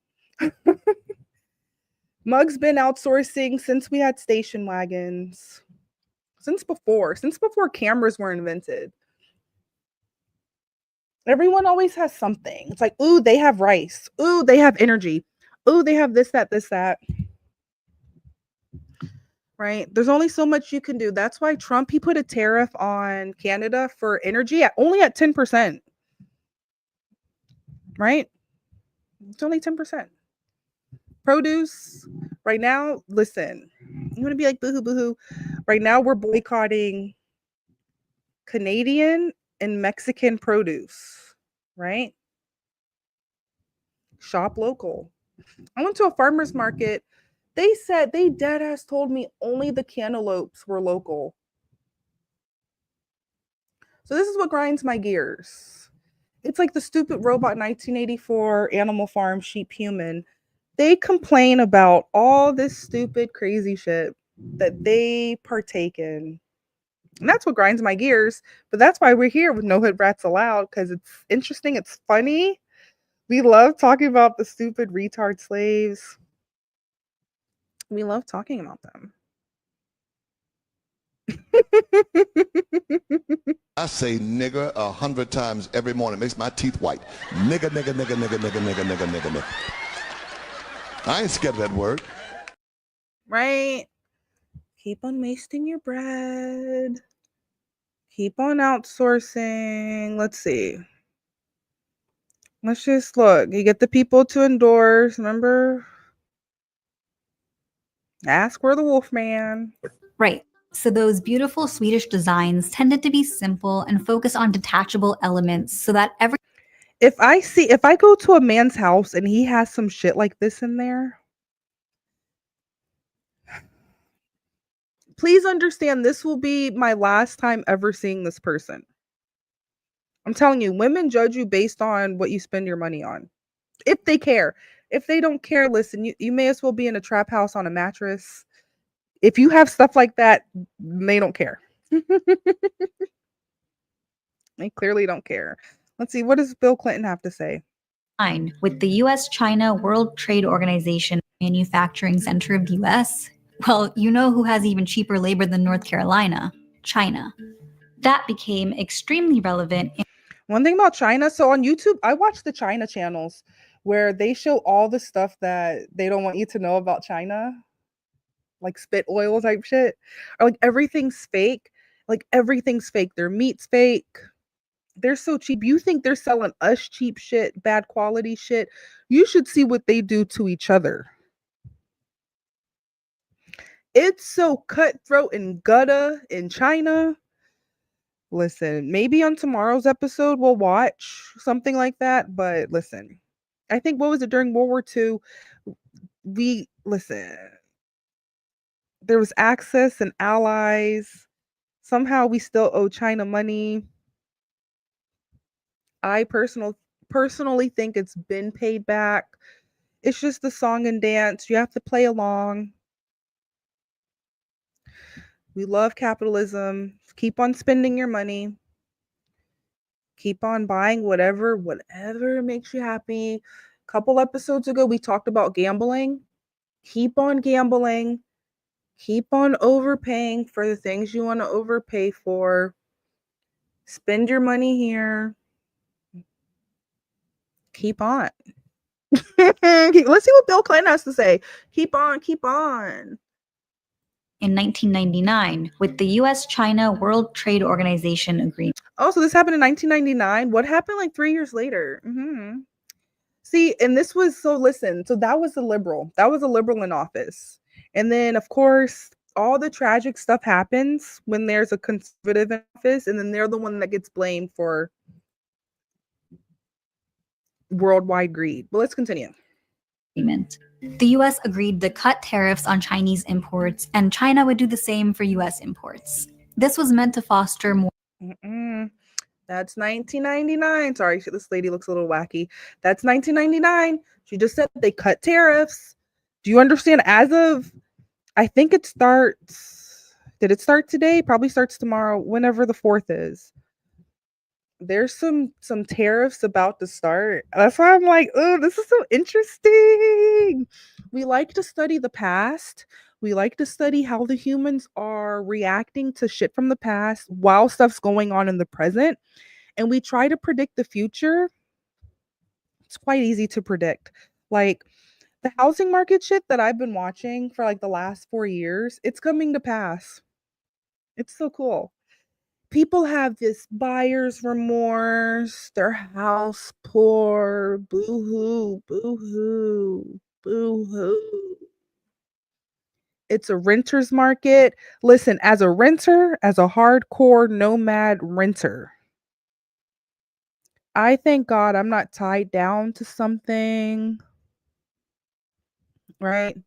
Mug's been outsourcing since we had station wagons. Since before cameras were invented. Everyone always has something. It's like, ooh, they have rice. Ooh, they have energy. Ooh, they have this, that. Right? There's only so much you can do. That's why Trump, he put a tariff on Canada for energy only at 10%. Right? It's only 10%. Produce, right now, listen, you want to be like boohoo, boohoo. Right now, we're boycotting Canadian and Mexican produce, right? Shop local. I went to a farmer's market. They said, they dead ass told me only the cantaloupes were local. So this is what grinds my gears. It's like the stupid robot 1984 Animal Farm sheep human. They complain about all this stupid, crazy shit that they partake in. And that's what grinds my gears. But that's why we're here with No Hood Rats Allowed, because it's interesting. It's funny. We love talking about the stupid retard slaves. We love talking about them. I say nigger 100 times every morning. It makes my teeth white. Nigger, nigger, nigger, nigger, nigger, nigger, nigger, nigger, nigger. I ain't scared of that word. Right? Keep on wasting your bread. Keep on outsourcing. Let's see. Let's just look. You get the people to endorse. Remember? Ask where the Wolfman. Right. So those beautiful Swedish designs tended to be simple and focus on detachable elements so that if I go to a man's house and he has some shit like this in there, please understand this will be my last time ever seeing this person. I'm telling you, women judge you based on what you spend your money on. If they care. If they don't care, listen, you may as well be in a trap house on a mattress. If you have stuff like that, they don't care. They clearly don't care. Let's see, what does Bill Clinton have to say? with the U.S.-China World Trade Organization Manufacturing Center of the U.S., well, you know who has even cheaper labor than North Carolina? China. That became extremely relevant. One thing about China, so on YouTube, I watch the China channels. where they show all the stuff that they don't want you to know about China, like spit oil type shit, or like everything's fake. Like everything's fake. Their meat's fake. They're so cheap. You think they're selling us cheap shit, bad quality shit? You should see what they do to each other. It's so cutthroat and gutta in China. Listen, maybe on tomorrow's episode we'll watch something like that. But listen, I think what was it during World War II? There was Axis and allies. Somehow we still owe China money. I personally think it's been paid back. It's just the song and dance. You have to play along. We love capitalism. Keep on spending your money. Keep on buying whatever makes you happy. A couple episodes ago, we talked about gambling. Keep on gambling. Keep on overpaying for the things you want to overpay for. Spend your money here. Keep on. Let's see what Bill Clinton has to say. Keep on, keep on. In 1999, with the US-China World Trade Organization agreement. Oh, so this happened in 1999. What happened like 3 years later? See, and this was so that was a liberal. That was a liberal in office. And then, of course, all the tragic stuff happens when there's a conservative in office, and then they're the one that gets blamed for worldwide greed. But let's continue. The US agreed to cut tariffs on Chinese imports, and China would do the same for US imports. This was meant to foster more. That's 1999. Sorry, this lady looks a little wacky. That's 1999. She just said they cut tariffs. Do you understand? As of, I think it starts. Did it start today? Probably starts tomorrow, whenever the 4th is. There's some tariffs about to start. That's why I'm like, oh, this is so interesting. We like to study the past. We like to study how the humans are reacting to shit from the past while stuff's going on in the present. And we try to predict the future. It's quite easy to predict. Like the housing market shit that I've been watching for like the last 4 years, it's coming to pass. It's so cool. People have this buyer's remorse, their house poor, boo-hoo, boo-hoo, boo-hoo. It's a renter's market. Listen, as a renter, as a hardcore nomad renter, I thank God I'm not tied down to something, right?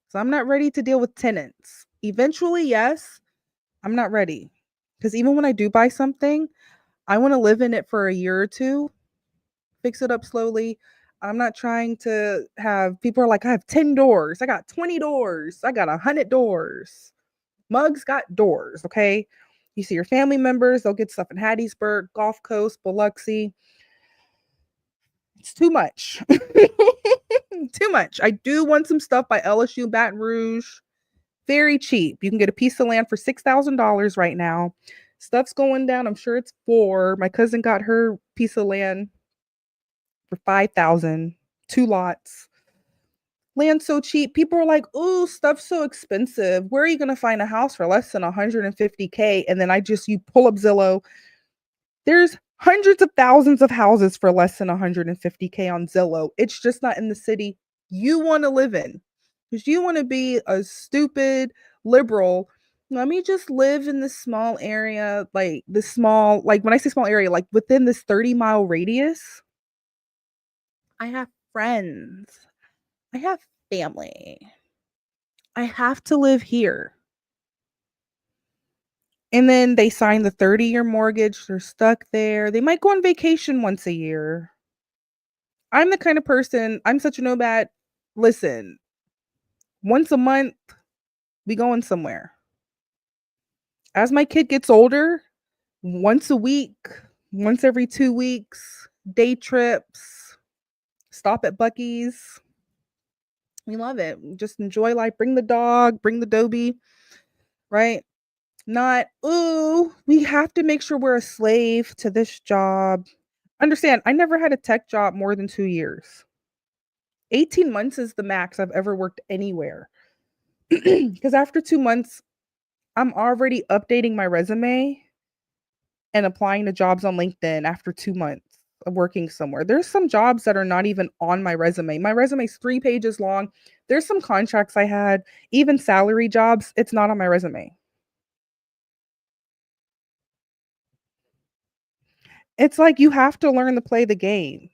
So I'm not ready to deal with tenants. Eventually, yes, I'm not ready. Because even when I do buy something, I want to live in it for a year or two, fix it up slowly. I'm not trying to have people are like, I have 10 doors. I got 20 doors. I got 100 doors. Mugs got doors. Okay. You see your family members, they'll get stuff in Hattiesburg, Gulf Coast, Biloxi. It's too much. Too much. I do want some stuff by LSU Baton Rouge. Very cheap. You can get a piece of land for $6,000 right now. Stuff's going down. I'm sure it's 4. My cousin got her piece of land for $5,000. 2 lots. Land so cheap. People are like, "Ooh, stuff's so expensive. Where are you going to find a house for less than $150K?" And then you pull up Zillow. There's hundreds of thousands of houses for less than $150K on Zillow. It's just not in the city you want to live in. Because you want to be a stupid liberal. Let me just live in this small area, like when I say small area, like within this 30-mile radius. I have friends. I have family. I have to live here. And then they sign the 30-year mortgage. They're stuck there. They might go on vacation once a year. I'm the kind of person, I'm such a nomad. Listen, once a month, we going somewhere. As my kid gets older, once a week, once every 2 weeks, day trips, stop at Buc-ee's. We love it. Just enjoy life. Bring the dog, bring the Dobie, right? Not, ooh, we have to make sure we're a slave to this job. Understand, I never had a tech job more than 2 years. 18 months is the max I've ever worked anywhere. Because after 2 months, I'm already updating my resume and applying to jobs on LinkedIn after 2 months of working somewhere. There's some jobs that are not even on my resume. My resume is 3 pages long. There's some contracts I had, even salary jobs, it's not on my resume. It's like you have to learn to play the game.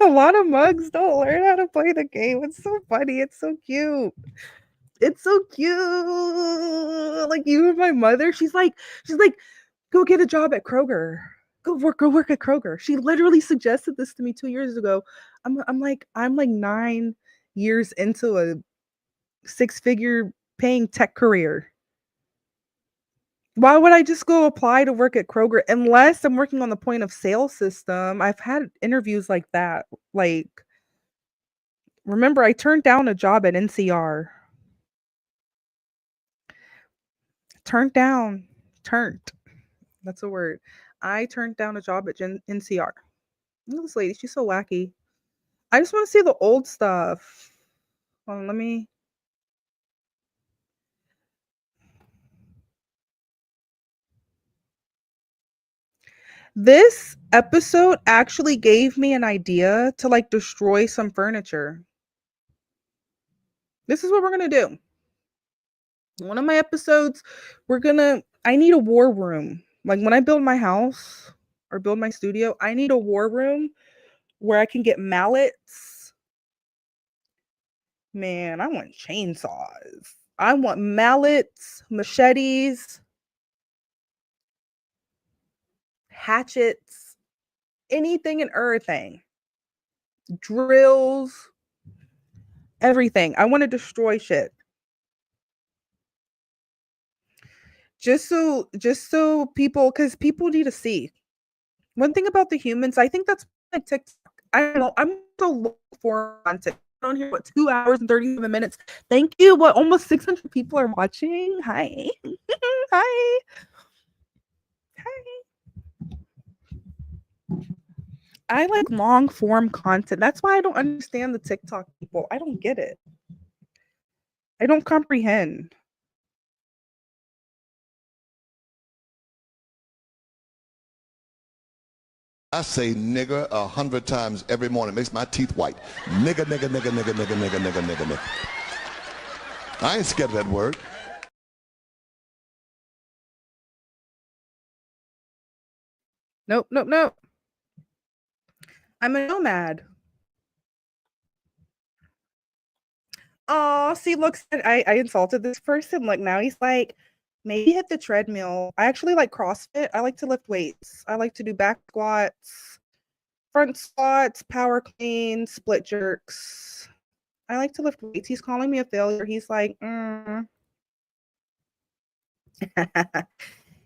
A lot of mugs don't learn how to play the game. It's so funny. It's so cute. It's so cute. Like you and my mother, she's like, go get a job at Kroger. Go work at Kroger. She literally suggested this to me 2 years ago. I'm like 9 years into a 6-figure paying tech career. Why would I just go apply to work at Kroger unless I'm working on the point of sale system? I've had interviews like that. Like, remember, I turned down a job at NCR. Turned. That's a word. I turned down a job at NCR. Look at this lady. She's so wacky. I just want to see the old stuff. Hold on, let me. This episode actually gave me an idea to like destroy some furniture. This is what we're going to do. One of my episodes, I need a war room. Like when I build my house or build my studio, I need a war room where I can get mallets. Man, I want chainsaws. I want mallets, machetes, hatchets, anything and everything. Drills, everything. I want to destroy shit. Just so people, because people need to see. One thing about the humans, I think that's like TikTok. I don't know. I'm so low for content. On here, 2 hours and 37 minutes. Thank you. Almost 600 people are watching. Hi. Hi. I like long form content. That's why I don't understand the TikTok people. I don't get it. I don't comprehend. I say nigger 100 times every morning. Makes my teeth white. Nigger, nigger, nigger, nigger, nigger, nigger, nigger, nigger, nigger. I ain't scared of that word. Nope. I'm a nomad. Oh, see, look, I insulted this person. Look, now he's like, maybe hit the treadmill. I actually like CrossFit. I like to lift weights. I like to do back squats, front squats, power cleans, split jerks. I like to lift weights. He's calling me a failure. He's like,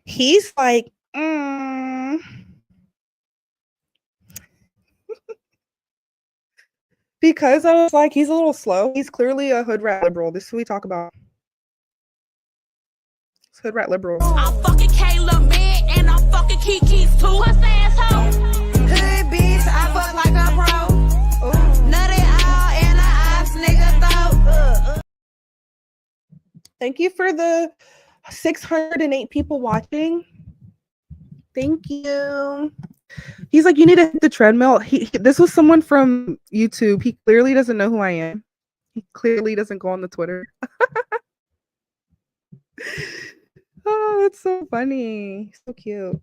he's like, Because I was like, he's a little slow. He's clearly a hood rat liberal. This is what we talk about. It's hood rat liberal. I'm fucking Kayla man and I'm fucking Kiki's too. What's the asshole? Hood bitch, I fuck like a pro. Nutty all in the eyes, nigga throat. Thank you for the 608 people watching. Thank you. He's like, you need to hit the treadmill. This was someone from YouTube. He clearly doesn't know who I am. He clearly doesn't go on the Twitter. Oh, that's so funny. So cute.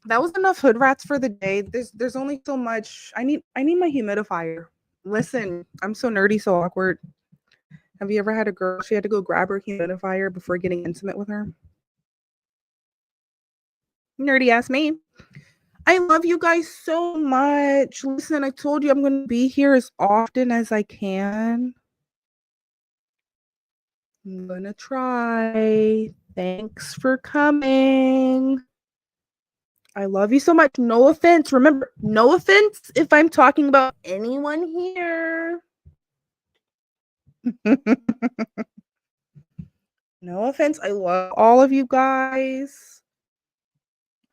That was enough hood rats for the day. There's only so much. I need my humidifier. Listen, I'm so nerdy, so awkward. Have you ever had a girl, she had to go grab her humidifier before getting intimate with her? Nerdy ass me. I love you guys so much. Listen, I told you I'm going to be here as often as I can. I'm going to try. Thanks for coming. I love you so much. No offense. Remember, no offense if I'm talking about anyone here. No offense. I love all of you guys.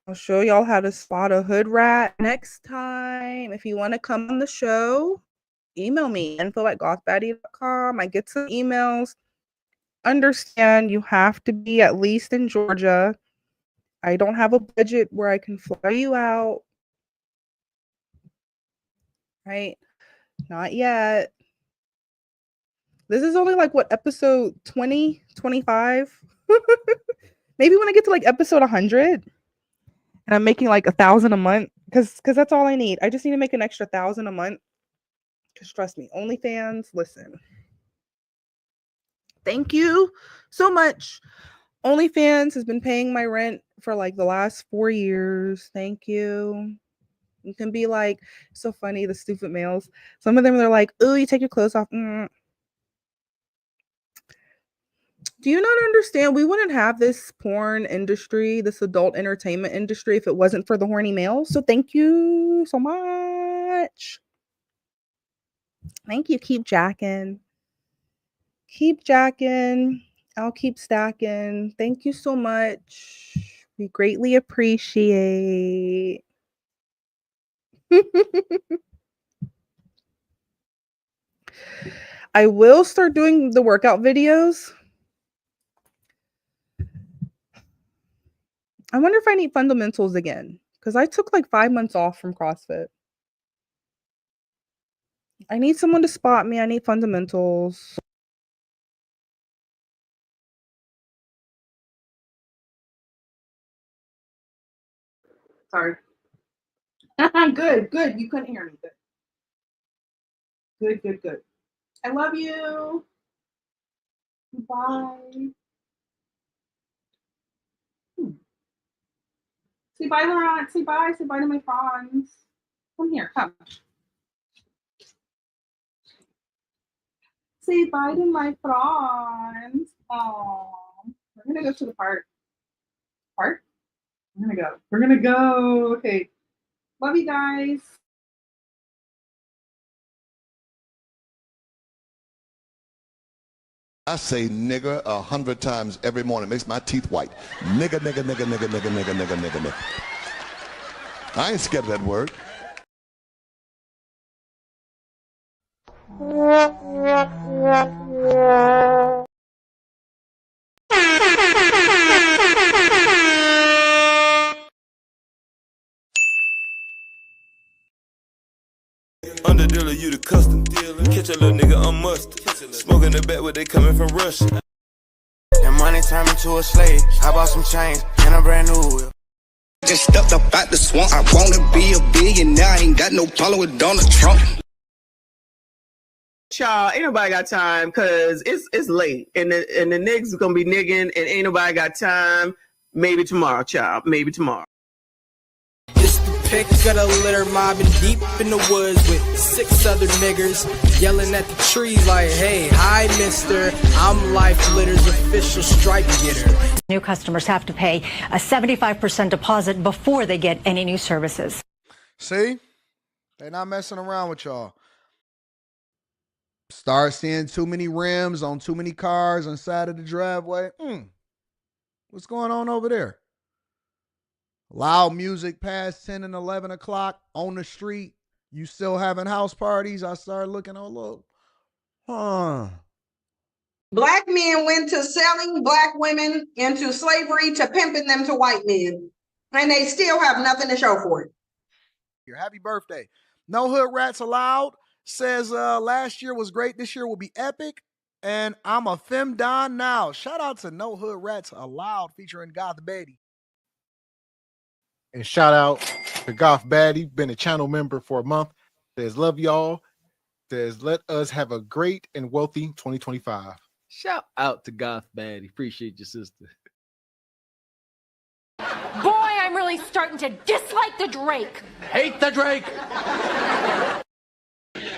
I'll show y'all how to spot a hood rat next time. If you want to come on the show, email me, info@gothbaddie.com. I get some emails. Understand you have to be at least in Georgia. I don't have a budget where I can fly you out. Right? Not yet. This is only like what, episode 20, 25? Maybe when I get to like episode 100 and I'm making like 1,000 a month, because that's all I need. I just need to make an extra 1,000 a month. Because trust me, OnlyFans, listen. Thank you so much. OnlyFans has been paying my rent for like the last 4 years. Thank you. You can be like, so funny, the stupid males. Some of them, they're like, oh, you take your clothes off. Do you not understand? We wouldn't have this porn industry, this adult entertainment industry, if it wasn't for the horny males. So thank you so much. Thank you. Keep jacking. Keep jacking. I'll keep stacking. Thank you so much. We greatly appreciate. I will start doing the workout videos. I wonder if I need fundamentals again, because I took like 5 months off from CrossFit. I need someone to spot me. I need fundamentals. Sorry. Good, good. You couldn't hear me. Good. Good, good, good. I love you. Bye. Say bye, Laurent. Say bye. Say bye to my friends. Come here. Come. Say bye to my friends. Oh, we're gonna go to the park. Park? We're gonna go. We're gonna go. Okay. Love you guys. I say nigger 100 times every morning. It makes my teeth white. Nigger, nigger, nigger, nigger, nigger, nigger, nigger, nigger, nigger. I ain't scared of that word. Under dealer, you the custom dealer. Catch a little nigga on mustard. Smoking the back where they coming from Russia. That money turned me to a slave. I bought some chains and a brand new whip. Just stepped up out the swamp. I wanna be a billionaire. I ain't got no problem with Donald Trump. Child, ain't nobody got time because it's late and the niggas gonna be nigging and ain't nobody got time. Maybe tomorrow, child. Maybe tomorrow. It's the pick of the litter mobbing deep in the woods with 6 other niggers yelling at the trees like, hey, hi, mister, I'm Life Litter's official stripe getter. New customers have to pay a 75% deposit before they get any new services. See? They're not messing around with y'all. Start seeing too many rims on too many cars on the side of the driveway. What's going on over there? Loud music past 10 and 11 o'clock on the street. You still having house parties? I started looking a little, Black men went to selling black women into slavery to pimping them to white men. And they still have nothing to show for it. Your happy birthday. No hood rats allowed. Says last year was great. This year will be epic. And I'm a femdon now. Shout out to No Hood Rats Allowed featuring Goth Baddie. And shout out to Goth Baddie, been a channel member for a month. Says love y'all. Says let us have a great and wealthy 2025. Shout out to Goth Baddie. Appreciate your sister. Boy, I'm really starting to dislike the Drake. Hate the Drake.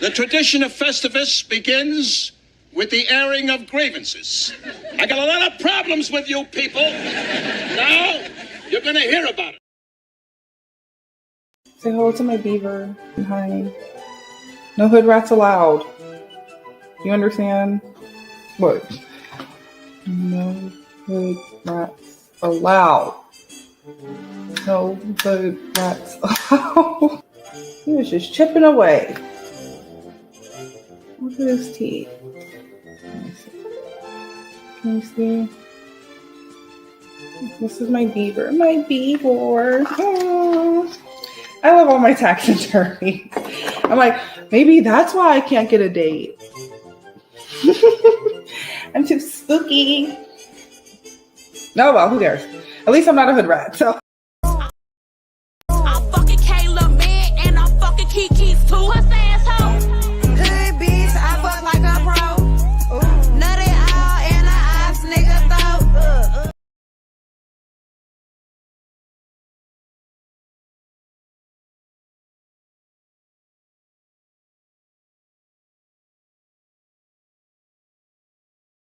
The tradition of Festivus begins with the airing of grievances. I got a lot of problems with you people. Now, you're going to hear about it. Say hello to my beaver. Hi. No hood rats allowed. You understand? What? No hood rats allowed. No, the rats. He was just chipping away. Look at his teeth. Can you see? This is my beaver. My beaver. Oh. I love all my taxidermy. I'm like, maybe that's why I can't get a date. I'm too spooky. No, well, who cares? At least I'm not a hood rat, so. I'm fucking Kayla, man, and I'm fucking Kiki's too.